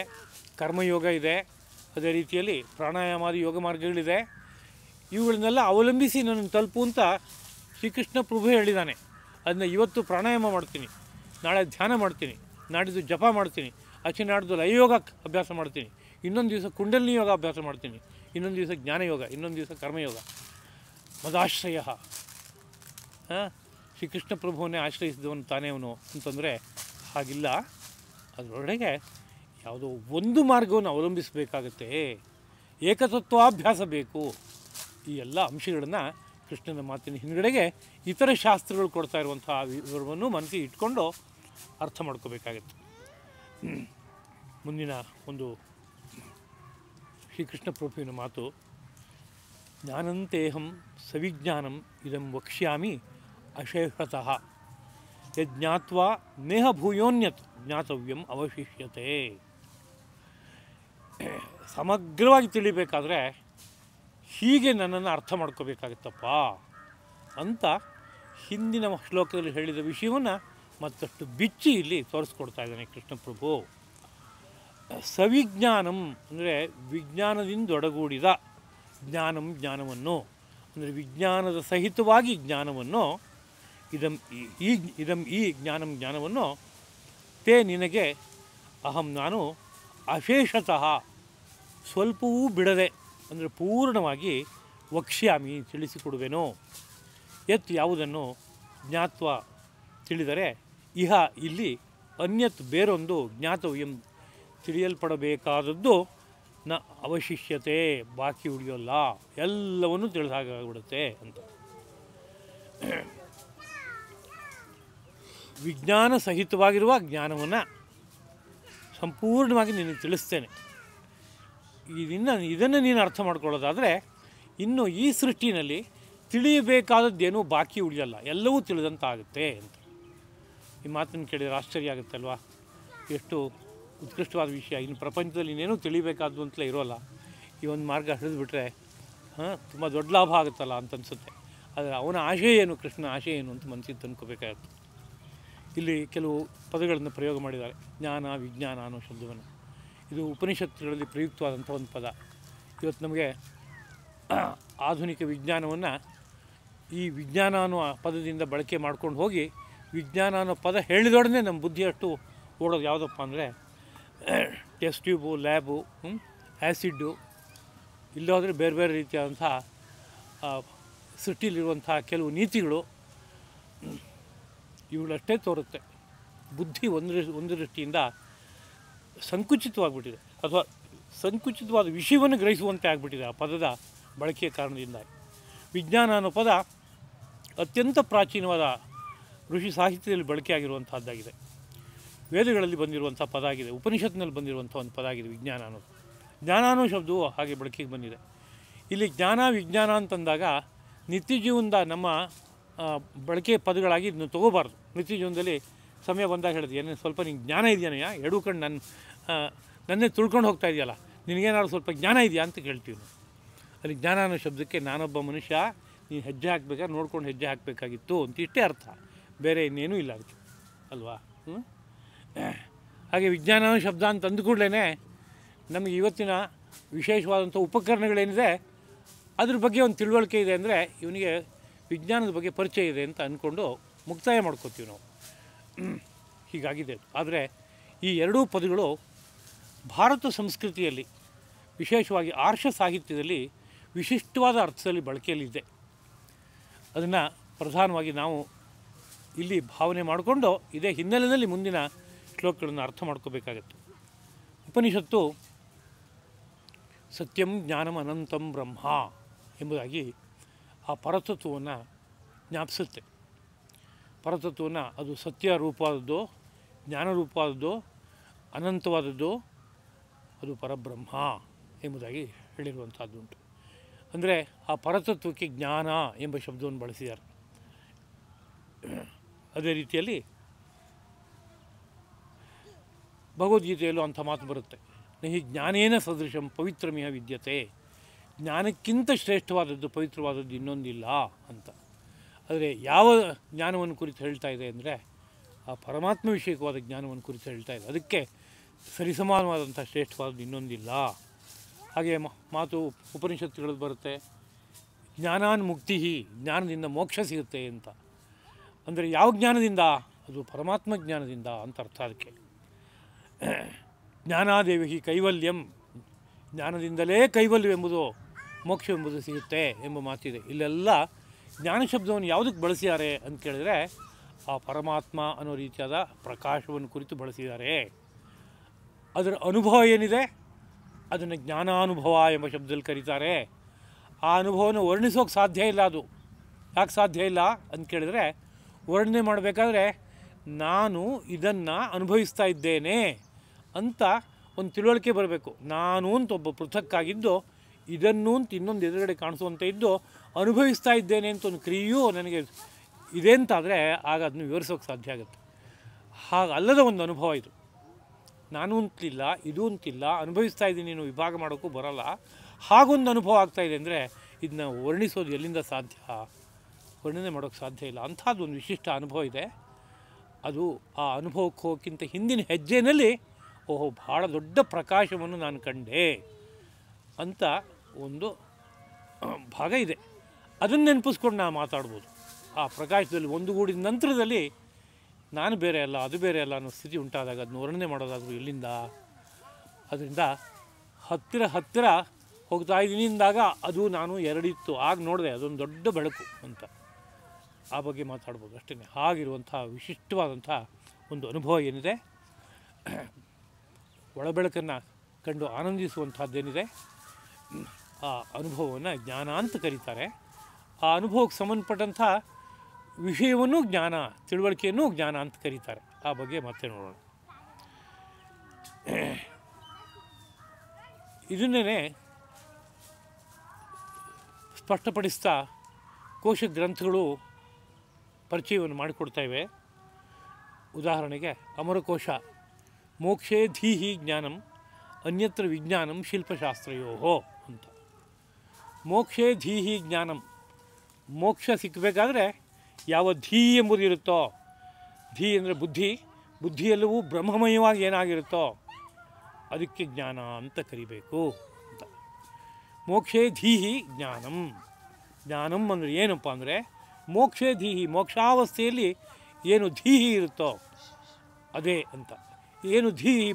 ಕರ್ಮಯೋಗ ಇದೆ, ಅದೇ ರೀತಿಯಲ್ಲಿ ಪ್ರಾಣಾಯಾಮಾದಿ ಯೋಗ ಮಾರ್ಗಗಳಿದೆ. ಇವುಗಳನ್ನೆಲ್ಲ ಅವಲಂಬಿಸಿ ನನ್ನನ್ನು ತಲುಪು ಅಂತ ಶ್ರೀಕೃಷ್ಣ ಪ್ರಭು ಹೇಳಿದ್ದಾನೆ. ಅದನ್ನ ಇವತ್ತು ಪ್ರಾಣಾಯಾಮ ಮಾಡ್ತೀನಿ, ನಾಳೆ ಧ್ಯಾನ ಮಾಡ್ತೀನಿ, ನಾಡಿದ್ದು ಜಪ ಮಾಡ್ತೀನಿ, ಆಚೆ ನಾಡಿದ್ದು ಲಯಯೋಗ ಅಭ್ಯಾಸ ಮಾಡ್ತೀನಿ, ಇನ್ನೊಂದು ದಿವಸ ಕುಂಡಲಿನಿ ಯೋಗ ಅಭ್ಯಾಸ ಮಾಡ್ತೀನಿ, ಇನ್ನೊಂದು ದಿವಸ ಜ್ಞಾನಯೋಗ, ಇನ್ನೊಂದು ದಿವಸ ಕರ್ಮಯೋಗ. ಮದಾಶ್ರಯ, ಶ್ರೀಕೃಷ್ಣ ಪ್ರಭುವನ್ನೇ ಆಶ್ರಯಿಸಿದವನು ತಾನೇ ಅವನು ಅಂತಂದರೆ ಹಾಗಿಲ್ಲ. ಅದರೊಳಗೆ ಯಾವುದೋ ಒಂದು ಮಾರ್ಗವನ್ನು ಅವಲಂಬಿಸಬೇಕಾಗತ್ತೆ, ಏಕತತ್ವಾಭ್ಯಾಸ ಬೇಕು. ಈ ಎಲ್ಲ ಅಂಶಗಳನ್ನು ಕೃಷ್ಣನ ಮಾತಿನ ಹಿಂದುಗಡೆಗೆ ಇತರ ಶಾಸ್ತ್ರಗಳು ಕೊಡ್ತಾ ಇರುವಂಥ ವಿವರವನ್ನು ಮನಸ್ಸಿಗೆ ಇಟ್ಕೊಂಡು ಅರ್ಥ ಮಾಡ್ಕೋಬೇಕಾಗತ್ತೆ. ಮುಂದಿನ ಒಂದು ಶ್ರೀಕೃಷ್ಣ ಪ್ರಭುವಿನ ಮಾತು, ಜ್ಞಾನಂತೇಹಂ ಸವಿಜ್ಞಾನಂ ಇದಂ ವಕ್ಷ್ಯಾಮಿ ಅಶೇಷತಃ ಯಜ್ಞಾತ್ವಾ ನೇಹ ಭೂಯೋನ್ಯತ್ ಜ್ಞಾತವ್ಯಂ ಅವಶಿಷ್ಯತೆ. ಸಮಗ್ರವಾಗಿ ತಿಳಿಬೇಕಾದ್ರೆ ಹೀಗೆ ನನ್ನನ್ನು ಅರ್ಥ ಮಾಡ್ಕೋಬೇಕಾಗತ್ತಪ್ಪ ಅಂತ ಹಿಂದಿನ ಶ್ಲೋಕದಲ್ಲಿ ಹೇಳಿದ ವಿಷಯವನ್ನು ಮತ್ತಷ್ಟು ಬಿಚ್ಚಿ ಇಲ್ಲಿ ತೋರಿಸ್ಕೊಡ್ತಾ ಇದ್ದಾನೆ ಕೃಷ್ಣ ಪ್ರಭು. ಸವಿಜ್ಞಾನಂ ಅಂದರೆ ವಿಜ್ಞಾನದಿಂದೊಡಗೂಡಿದ ಜ್ಞಾನವನ್ನು, ಅಂದರೆ ವಿಜ್ಞಾನದ ಸಹಿತವಾಗಿ ಜ್ಞಾನವನ್ನು ಈ ಜ್ಞಾನವನ್ನು ತೇ ನಿನಗೆ ಅಹಂ ನಾನು ಅಶೇಷತಃ ಸ್ವಲ್ಪವೂ ಬಿಡದೆ ಅಂದರೆ ಪೂರ್ಣವಾಗಿ ವಕ್ಷ್ಯಾಮಿ ತಿಳಿಸಿಕೊಡುವೆನೋ. ಯತ್ ಯಾವುದನ್ನು ಜ್ಞಾತ್ವ ತಿಳಿದರೆ ಇಹ ಇಲ್ಲಿ ಅನ್ಯತ್ ಬೇರೊಂದು ಜ್ಞಾತವ್ಯಂ ತಿಳಿಯಲ್ಪಡಬೇಕಾದದ್ದು ನ ಅವಶಿಷ್ಯತೆ ಬಾಕಿ ಉಳಿಯೋಲ್ಲ, ಎಲ್ಲವನ್ನೂ ತಿಳಿದಾಗ್ಬಿಡುತ್ತೆ ಅಂತ. ವಿಜ್ಞಾನ ಸಹಿತವಾಗಿರುವ ಜ್ಞಾನವನ್ನು ಸಂಪೂರ್ಣವಾಗಿ ನಿನಗೆ ತಿಳಿಸ್ತೇನೆ. ಇದನ್ನು ನೀನು ಅರ್ಥ ಮಾಡ್ಕೊಳ್ಳೋದಾದರೆ ಇನ್ನು ಈ ಸೃಷ್ಟಿನಲ್ಲಿ ತಿಳಿಯಬೇಕಾದದ್ದೇನೂ ಬಾಕಿ ಉಳಿಯಲ್ಲ, ಎಲ್ಲವೂ ತಿಳಿದಂತಾಗುತ್ತೆ ಅಂತ. ಈ ಮಾತನ್ನು ಕೇಳಿದರೆ ಆಶ್ಚರ್ಯ ಆಗುತ್ತಲ್ವ, ಎಷ್ಟು ಉತ್ಕೃಷ್ಟವಾದ ವಿಷಯ. ಇನ್ನು ಪ್ರಪಂಚದಲ್ಲಿ ಇನ್ನೇನೂ ತಿಳಿಬೇಕಾದ್ದು ಅಂತಲೇ ಇರೋಲ್ಲ. ಈ ಒಂದು ಮಾರ್ಗ ಹಿಡಿದುಬಿಟ್ರೆ ತುಂಬ ದೊಡ್ಡ ಲಾಭ ಆಗುತ್ತಲ್ಲ ಅಂತ ಅನಿಸುತ್ತೆ. ಆದರೆ ಅವನ ಆಶಯ ಏನು, ಕೃಷ್ಣನ ಆಶಯ ಏನು ಅಂತ ಮನಸ್ಸಿಗೆ ತಂದ್ಕೋಬೇಕಾಗುತ್ತೆ. ಇಲ್ಲಿ ಕೆಲವು ಪದಗಳನ್ನು ಪ್ರಯೋಗ ಮಾಡಿದ್ದಾರೆ, ಜ್ಞಾನ ವಿಜ್ಞಾನ ಅನ್ನೋ ಶಬ್ದವನ್ನು. ಇದು ಉಪನಿಷತ್ತುಗಳಲ್ಲಿ ಪ್ರಯುಕ್ತವಾದಂಥ ಒಂದು ಪದ. ಇವತ್ತು ನಮಗೆ ಆಧುನಿಕ ವಿಜ್ಞಾನವನ್ನು ಈ ವಿಜ್ಞಾನ ಅನ್ನುವ ಪದದಿಂದ ಬಳಕೆ ಮಾಡ್ಕೊಂಡು ಹೋಗಿ ವಿಜ್ಞಾನ ಅನ್ನೋ ಪದ ಹೇಳಿದೊಡನೆ ನಮ್ಮ ಬುದ್ಧಿ ಅಷ್ಟು ಓಡೋದು ಯಾವುದಪ್ಪ ಅಂದರೆ ಟೆಸ್ಟ್ ಟ್ಯೂಬು, ಲ್ಯಾಬು, ಆ್ಯಸಿಡ್ಡು, ಇಲ್ಲೋದ್ರೆ ಬೇರೆ ಬೇರೆ ರೀತಿಯಾದಂಥ ಸೃಷ್ಟಿಲಿರುವಂಥ ಕೆಲವು ನೀತಿಗಳು, ಇವುಗಳಷ್ಟೇ ತೋರುತ್ತೆ. ಬುದ್ಧಿ ಒಂದು ದೃಷ್ಟಿಯಿಂದ ಸಂಕುಚಿತವಾಗಿಬಿಟ್ಟಿದೆ, ಅಥವಾ ಸಂಕುಚಿತವಾದ ವಿಷಯವನ್ನು ಗ್ರಹಿಸುವಂತೆ ಆಗಿಬಿಟ್ಟಿದೆ ಆ ಪದದ ಬಳಕೆಯ ಕಾರಣದಿಂದ. ವಿಜ್ಞಾನ ಅನ್ನೋ ಪದ ಅತ್ಯಂತ ಪ್ರಾಚೀನವಾದ ಋಷಿ ಸಾಹಿತ್ಯದಲ್ಲಿ ಬಳಕೆಯಾಗಿರುವಂಥದ್ದಾಗಿದೆ. ವೇದಗಳಲ್ಲಿ ಬಂದಿರುವಂಥ ಪದ ಆಗಿದೆ, ಉಪನಿಷತ್ತಿನಲ್ಲಿ ಬಂದಿರುವಂಥ ಒಂದು ಪದ ಆಗಿದೆ ವಿಜ್ಞಾನ ಅನ್ನೋದು. ಜ್ಞಾನ ಅನ್ನೋ ಶಬ್ದವು ಹಾಗೆ ಬಳಕೆಗೆ ಬಂದಿದೆ. ಇಲ್ಲಿ ಜ್ಞಾನ ವಿಜ್ಞಾನ ಅಂತಂದಾಗ ನಿತ್ಯ ಜೀವನದ ನಮ್ಮ ಬಳಕೆ ಪದಗಳಾಗಿ ಇದನ್ನು ತೊಗೋಬಾರ್ದು. ನಿತ್ಯ ಜೀವನದಲ್ಲಿ ಸಮಯ ಬಂದಾಗ ಹೇಳಿದೆ, ಏನೇ ಸ್ವಲ್ಪ ನಿಂಗೆ ಜ್ಞಾನ ಇದೆಯಾ, ಎಡು ಕಣ್ಣು ನನ್ನೇ ತುಳ್ಕೊಂಡು ಹೋಗ್ತಾ ಇದೆಯಲ್ಲ, ನಿನಗೇನಾದ್ರು ಸ್ವಲ್ಪ ಜ್ಞಾನ ಇದೆಯಾ ಅಂತ ಕೇಳ್ತೀವಿ ನಾವು. ಅಲ್ಲಿ ಜ್ಞಾನ ಅನ್ನೋ ಶಬ್ದಕ್ಕೆ ನಾನೊಬ್ಬ ಮನುಷ್ಯ, ನೀನು ಹೆಜ್ಜೆ ಹಾಕಬೇಕಾದ್ರೆ ನೋಡ್ಕೊಂಡು ಹೆಜ್ಜೆ ಹಾಕಬೇಕಾಗಿತ್ತು ಅಂತ ಇಷ್ಟೇ ಅರ್ಥ, ಬೇರೆ ಇನ್ನೇನೂ ಇಲ್ಲ ಅದಕ್ಕೆ ಅಲ್ವಾ. ಹಾಗೆ ವಿಜ್ಞಾನ ಅನ್ನೋ ಶಬ್ದ ಅಂತ ಅಂದ ಕೂಡಲೇ ನಮಗೆ ಇವತ್ತಿನ ವಿಶೇಷವಾದಂಥ ಉಪಕರಣಗಳೇನಿದೆ ಅದ್ರ ಬಗ್ಗೆ ಒಂದು ತಿಳುವಳಿಕೆ ಇದೆ ಅಂದರೆ ಇವನಿಗೆ ವಿಜ್ಞಾನದ ಬಗ್ಗೆ ಪರಿಚಯ ಇದೆ ಅಂತ ಅಂದ್ಕೊಂಡು ಮುಕ್ತಾಯ ಮಾಡ್ಕೋತೀವಿ ನಾವು. ಹೀಗಾಗಿದೆ. ಆದರೆ ಈ ಎರಡೂ ಪದಗಳು ಭಾರತ ಸಂಸ್ಕೃತಿಯಲ್ಲಿ, ವಿಶೇಷವಾಗಿ ಆರ್ಷ ಸಾಹಿತ್ಯದಲ್ಲಿ ವಿಶಿಷ್ಟವಾದ ಅರ್ಥದಲ್ಲಿ ಬಳಕೆಯಲ್ಲಿದೆ. ಅದನ್ನು ಪ್ರಧಾನವಾಗಿ ನಾವು ಇಲ್ಲಿ ಭಾವನೆ ಮಾಡಿಕೊಂಡು ಇದೇ ಹಿನ್ನೆಲೆಯಲ್ಲಿ ಮುಂದಿನ ಶ್ಲೋಕಗಳನ್ನು ಅರ್ಥ ಮಾಡ್ಕೋಬೇಕಾಗತ್ತೆ. ಉಪನಿಷತ್ತು ಸತ್ಯಂ ಜ್ಞಾನಂ ಅನಂತಂ ಬ್ರಹ್ಮ ಎಂಬುದಾಗಿ ಆ ಪರತತ್ವವನ್ನು ಜ್ಞಾಪಿಸುತ್ತೆ. ಪರತತ್ವವನ್ನು ಅದು ಸತ್ಯ ರೂಪವಾದದ್ದು, ಜ್ಞಾನ ರೂಪವಾದದ್ದು, ಅನಂತವಾದದ್ದು, ಅದು ಪರಬ್ರಹ್ಮ ಎಂಬುದಾಗಿ ಹೇಳಿರುವಂಥದ್ದುಂಟು. ಅಂದರೆ ಆ ಪರತತ್ವಕ್ಕೆ ಜ್ಞಾನ ಎಂಬ ಶಬ್ದವನ್ನು ಬಳಸಿದ್ದಾರೆ. ಅದೇ ರೀತಿಯಲ್ಲಿ ಭಗವದ್ಗೀತೆಯಲ್ಲೂ ಅಂಥ ಮಾತು ಬರುತ್ತೆ, ನಹಿ ಜ್ಞಾನೇನ ಸದೃಶಂ ಪವಿತ್ರಮಿಹ ವಿದ್ಯತೆ, ಜ್ಞಾನಕ್ಕಿಂತ ಶ್ರೇಷ್ಠವಾದದ್ದು, ಪವಿತ್ರವಾದದ್ದು ಇನ್ನೊಂದಿಲ್ಲ ಅಂತ. ಆದರೆ ಯಾವ ಜ್ಞಾನವನ್ನು ಕುರಿತು ಹೇಳ್ತಾ ಇದೆ ಅಂದರೆ ಆ ಪರಮಾತ್ಮ ವಿಷಯಕವಾದ ಜ್ಞಾನವನ್ನು ಕುರಿತು ಹೇಳ್ತಾ ಇದೆ. ಅದಕ್ಕೆ ಸರಿಸಮಾನವಾದಂಥ ಶ್ರೇಷ್ಠವಾದದ್ದು ಇನ್ನೊಂದಿಲ್ಲ. ಹಾಗೆ ಮಾತು ಉಪನಿಷತ್ತುಗಳಲ್ಲಿ ಬರುತ್ತೆ, ಜ್ಞಾನಾನ್ ಮುಕ್ತಿ, ಜ್ಞಾನದಿಂದ ಮೋಕ್ಷ ಸಿಗುತ್ತೆ ಅಂತ. ಅಂದರೆ ಯಾವ ಜ್ಞಾನದಿಂದ? ಅದು ಪರಮಾತ್ಮ ಜ್ಞಾನದಿಂದ ಅಂತ ಅರ್ಥ. ಅದಕ್ಕೆ ಜ್ಞಾನಾದೇವಿ ಕೈವಲ್ಯಂ, ಜ್ಞಾನದಿಂದಲೇ ಕೈವಲ್ಯವೆಂಬುದು, ಮೋಕ್ಷವೆಂಬುದು ಸಿಗುತ್ತೆ ಎಂಬ ಮಾತಿದೆ. ಇಲ್ಲೆಲ್ಲ ಜ್ಞಾನ ಶಬ್ದವನ್ನು ಯಾವುದಕ್ಕೆ ಬಳಸಿದ್ದಾರೆ ಅಂತ ಕೇಳಿದರೆ ಆ ಪರಮಾತ್ಮ ಅನ್ನೋ ರೀತಿಯಾದ ಪ್ರಕಾಶವನ್ನು ಕುರಿತು ಬಳಸಿದ್ದಾರೆ. ಅದರ ಅನುಭವ ಏನಿದೆ ಅದನ್ನು ಜ್ಞಾನಾನುಭವ ಎಂಬ ಶಬ್ದದಲ್ಲಿ ಕರೀತಾರೆ. ಆ ಅನುಭವವನ್ನು ವರ್ಣಿಸೋಕೆ ಸಾಧ್ಯ ಇಲ್ಲ. ಅದು ಯಾಕೆ ಸಾಧ್ಯ ಇಲ್ಲ ಅಂತ ಕೇಳಿದರೆ, ವರ್ಣನೆ ಮಾಡಬೇಕಾದ್ರೆ ನಾನು ಇದನ್ನು ಅನುಭವಿಸ್ತಾ ಇದ್ದೇನೆ ಅಂತ ಒಂದು ತಿಳುವಳಿಕೆ ಬರಬೇಕು. ನಾನು ಅಂತ ಒಬ್ಬ ಪೃಥಕ್ಕಾಗಿದ್ದು, ಇದನ್ನು ಅಂತ ಇನ್ನೊಂದು ಎದುರುಗಡೆ ಕಾಣಿಸುವಂತೆ ಇದ್ದು ಅನುಭವಿಸ್ತಾ ಇದ್ದೇನೆ ಅಂತ ಒಂದು ಕ್ರಿಯೆಯೂ ನನಗೆ ಇದೆ ಅಂತಾದರೆ ಆಗ ಅದನ್ನು ವಿವರಿಸೋಕೆ ಸಾಧ್ಯ ಆಗುತ್ತೆ. ಹಾಗಲ್ಲದ ಒಂದು ಅನುಭವ ಇದು. ನಾನು ಅಂತಿಲ್ಲ, ಇದು ಅಂತಿಲ್ಲ, ಅನುಭವಿಸ್ತಾ ಇದ್ದೀನಿ, ನೀನು ವಿಭಾಗ ಮಾಡೋಕ್ಕೂ ಬರೋಲ್ಲ, ಹಾಗೊಂದು ಅನುಭವ ಆಗ್ತಾಯಿದೆ ಅಂದರೆ ಇದನ್ನ ವರ್ಣಿಸೋದು ಎಲ್ಲಿಂದ ಸಾಧ್ಯ? ವರ್ಣನೆ ಮಾಡೋಕ್ಕೆ ಸಾಧ್ಯ ಇಲ್ಲ. ಅಂಥದ್ದು ಒಂದು ವಿಶಿಷ್ಟ ಅನುಭವ ಇದೆ. ಅದು ಆ ಅನುಭವಕ್ಕೆ ಹೋಗೋಕ್ಕಿಂತ ಹಿಂದಿನ ಹೆಜ್ಜೆಯಲ್ಲಿ ಓಹೋ ಭಾಳ ದೊಡ್ಡ ಪ್ರಕಾಶವನ್ನು ನಾನು ಕಂಡೆ ಅಂತ ಒಂದು ಭಾಗ ಇದೆ. ಅದನ್ನು ನೆನಪಿಸ್ಕೊಂಡು ನಾವು ಮಾತಾಡ್ಬೋದು. ಆ ಪ್ರಕಾಶದಲ್ಲಿ ಒಂದುಗೂಡಿದ ನಂತರದಲ್ಲಿ ನಾನು ಬೇರೆ ಅಲ್ಲ ಅದು ಬೇರೆ ಅಲ್ಲ ಅನ್ನೋ ಸ್ಥಿತಿ ಉಂಟಾದಾಗ ಅದನ್ನ ವರ್ಣನೆ ಮಾಡೋದಾದರೂ ಎಲ್ಲಿಂದ? ಅದರಿಂದ ಹತ್ತಿರ ಹೋಗ್ತಾ ಇದ್ದೀನಿ ಅಂದಾಗ ಅದು ನಾನು ಎರಡಿತ್ತು, ಆಗ ನೋಡಿದೆ ಅದೊಂದು ದೊಡ್ಡ ಬೆಳಕು ಅಂತ. ಆ ಬಗ್ಗೆ ಮಾತಾಡ್ಬೋದು ಅಷ್ಟೇ. ಹಾಗಿರುವಂಥ ವಿಶಿಷ್ಟವಾದಂಥ ಒಂದು ಅನುಭವ ಏನಿದೆ, ಒಳಬೆಳಕನ್ನು ಕಂಡು ಆನಂದಿಸುವಂಥದ್ದೇನಿದೆ, ಆ ಅನುಭವವನ್ನು ಜ್ಞಾನ ಅಂತ ಕರೀತಾರೆ. ಆ ಅನುಭವಕ್ಕೆ ಸಂಬಂಧಪಟ್ಟಂಥ ವಿಷಯವನ್ನು ಜ್ಞಾನ, ತಿಳುವಳಿಕೆಯನ್ನು ಜ್ಞಾನ ಅಂತ ಕರೀತಾರೆ. ಆ ಬಗ್ಗೆ ಮತ್ತೆ ನೋಡೋಣ. ಇದನ್ನೇ ಸ್ಪಷ್ಟಪಡಿಸ್ತಾ ಕೋಶ ಗ್ರಂಥಗಳು ಪರಿಚಯವನ್ನು ಮಾಡಿಕೊಡ್ತಾ ಇವೆ. ಉದಾಹರಣೆಗೆ ಅಮರಕೋಶ, ಮೋಕ್ಷೇ ಧೀಹಿ ಜ್ಞಾನಂ ಅನ್ಯತ್ರ ವಿಜ್ಞಾನಂ ಶಿಲ್ಪಶಾಸ್ತ್ರಯೋ ಅಂತ. ಮೋಕ್ಷೇ ಧೀಹಿ ಜ್ಞಾನಂ, ಮೋಕ್ಷ ಸಿಕ್ಕಬೇಕಾದ್ರೆ ಯಾವ ಧೀ ಎಂಬುದು ಇರುತ್ತೋ, ಧೀ ಅಂದರೆ ಬುದ್ಧಿಯೆಲ್ಲವೂ ಬ್ರಹ್ಮಮಯವಾಗಿ ಏನಾಗಿರುತ್ತೋ ಅದಕ್ಕೆ ಜ್ಞಾನ ಅಂತ ಕರಿಬೇಕು ಅಂತ. ಮೋಕ್ಷೇ ಧೀಹಿ ಜ್ಞಾನಂ, ಜ್ಞಾನಂ ಅಂದರೆ ಏನಪ್ಪ ಅಂದರೆ ಮೋಕ್ಷೇ ಧೀಹಿ, ಮೋಕ್ಷಾವಸ್ಥೆಯಲ್ಲಿ ಏನು ಧೀಹಿ ಇರುತ್ತೋ ಅದೇ ಅಂತ. ಏನು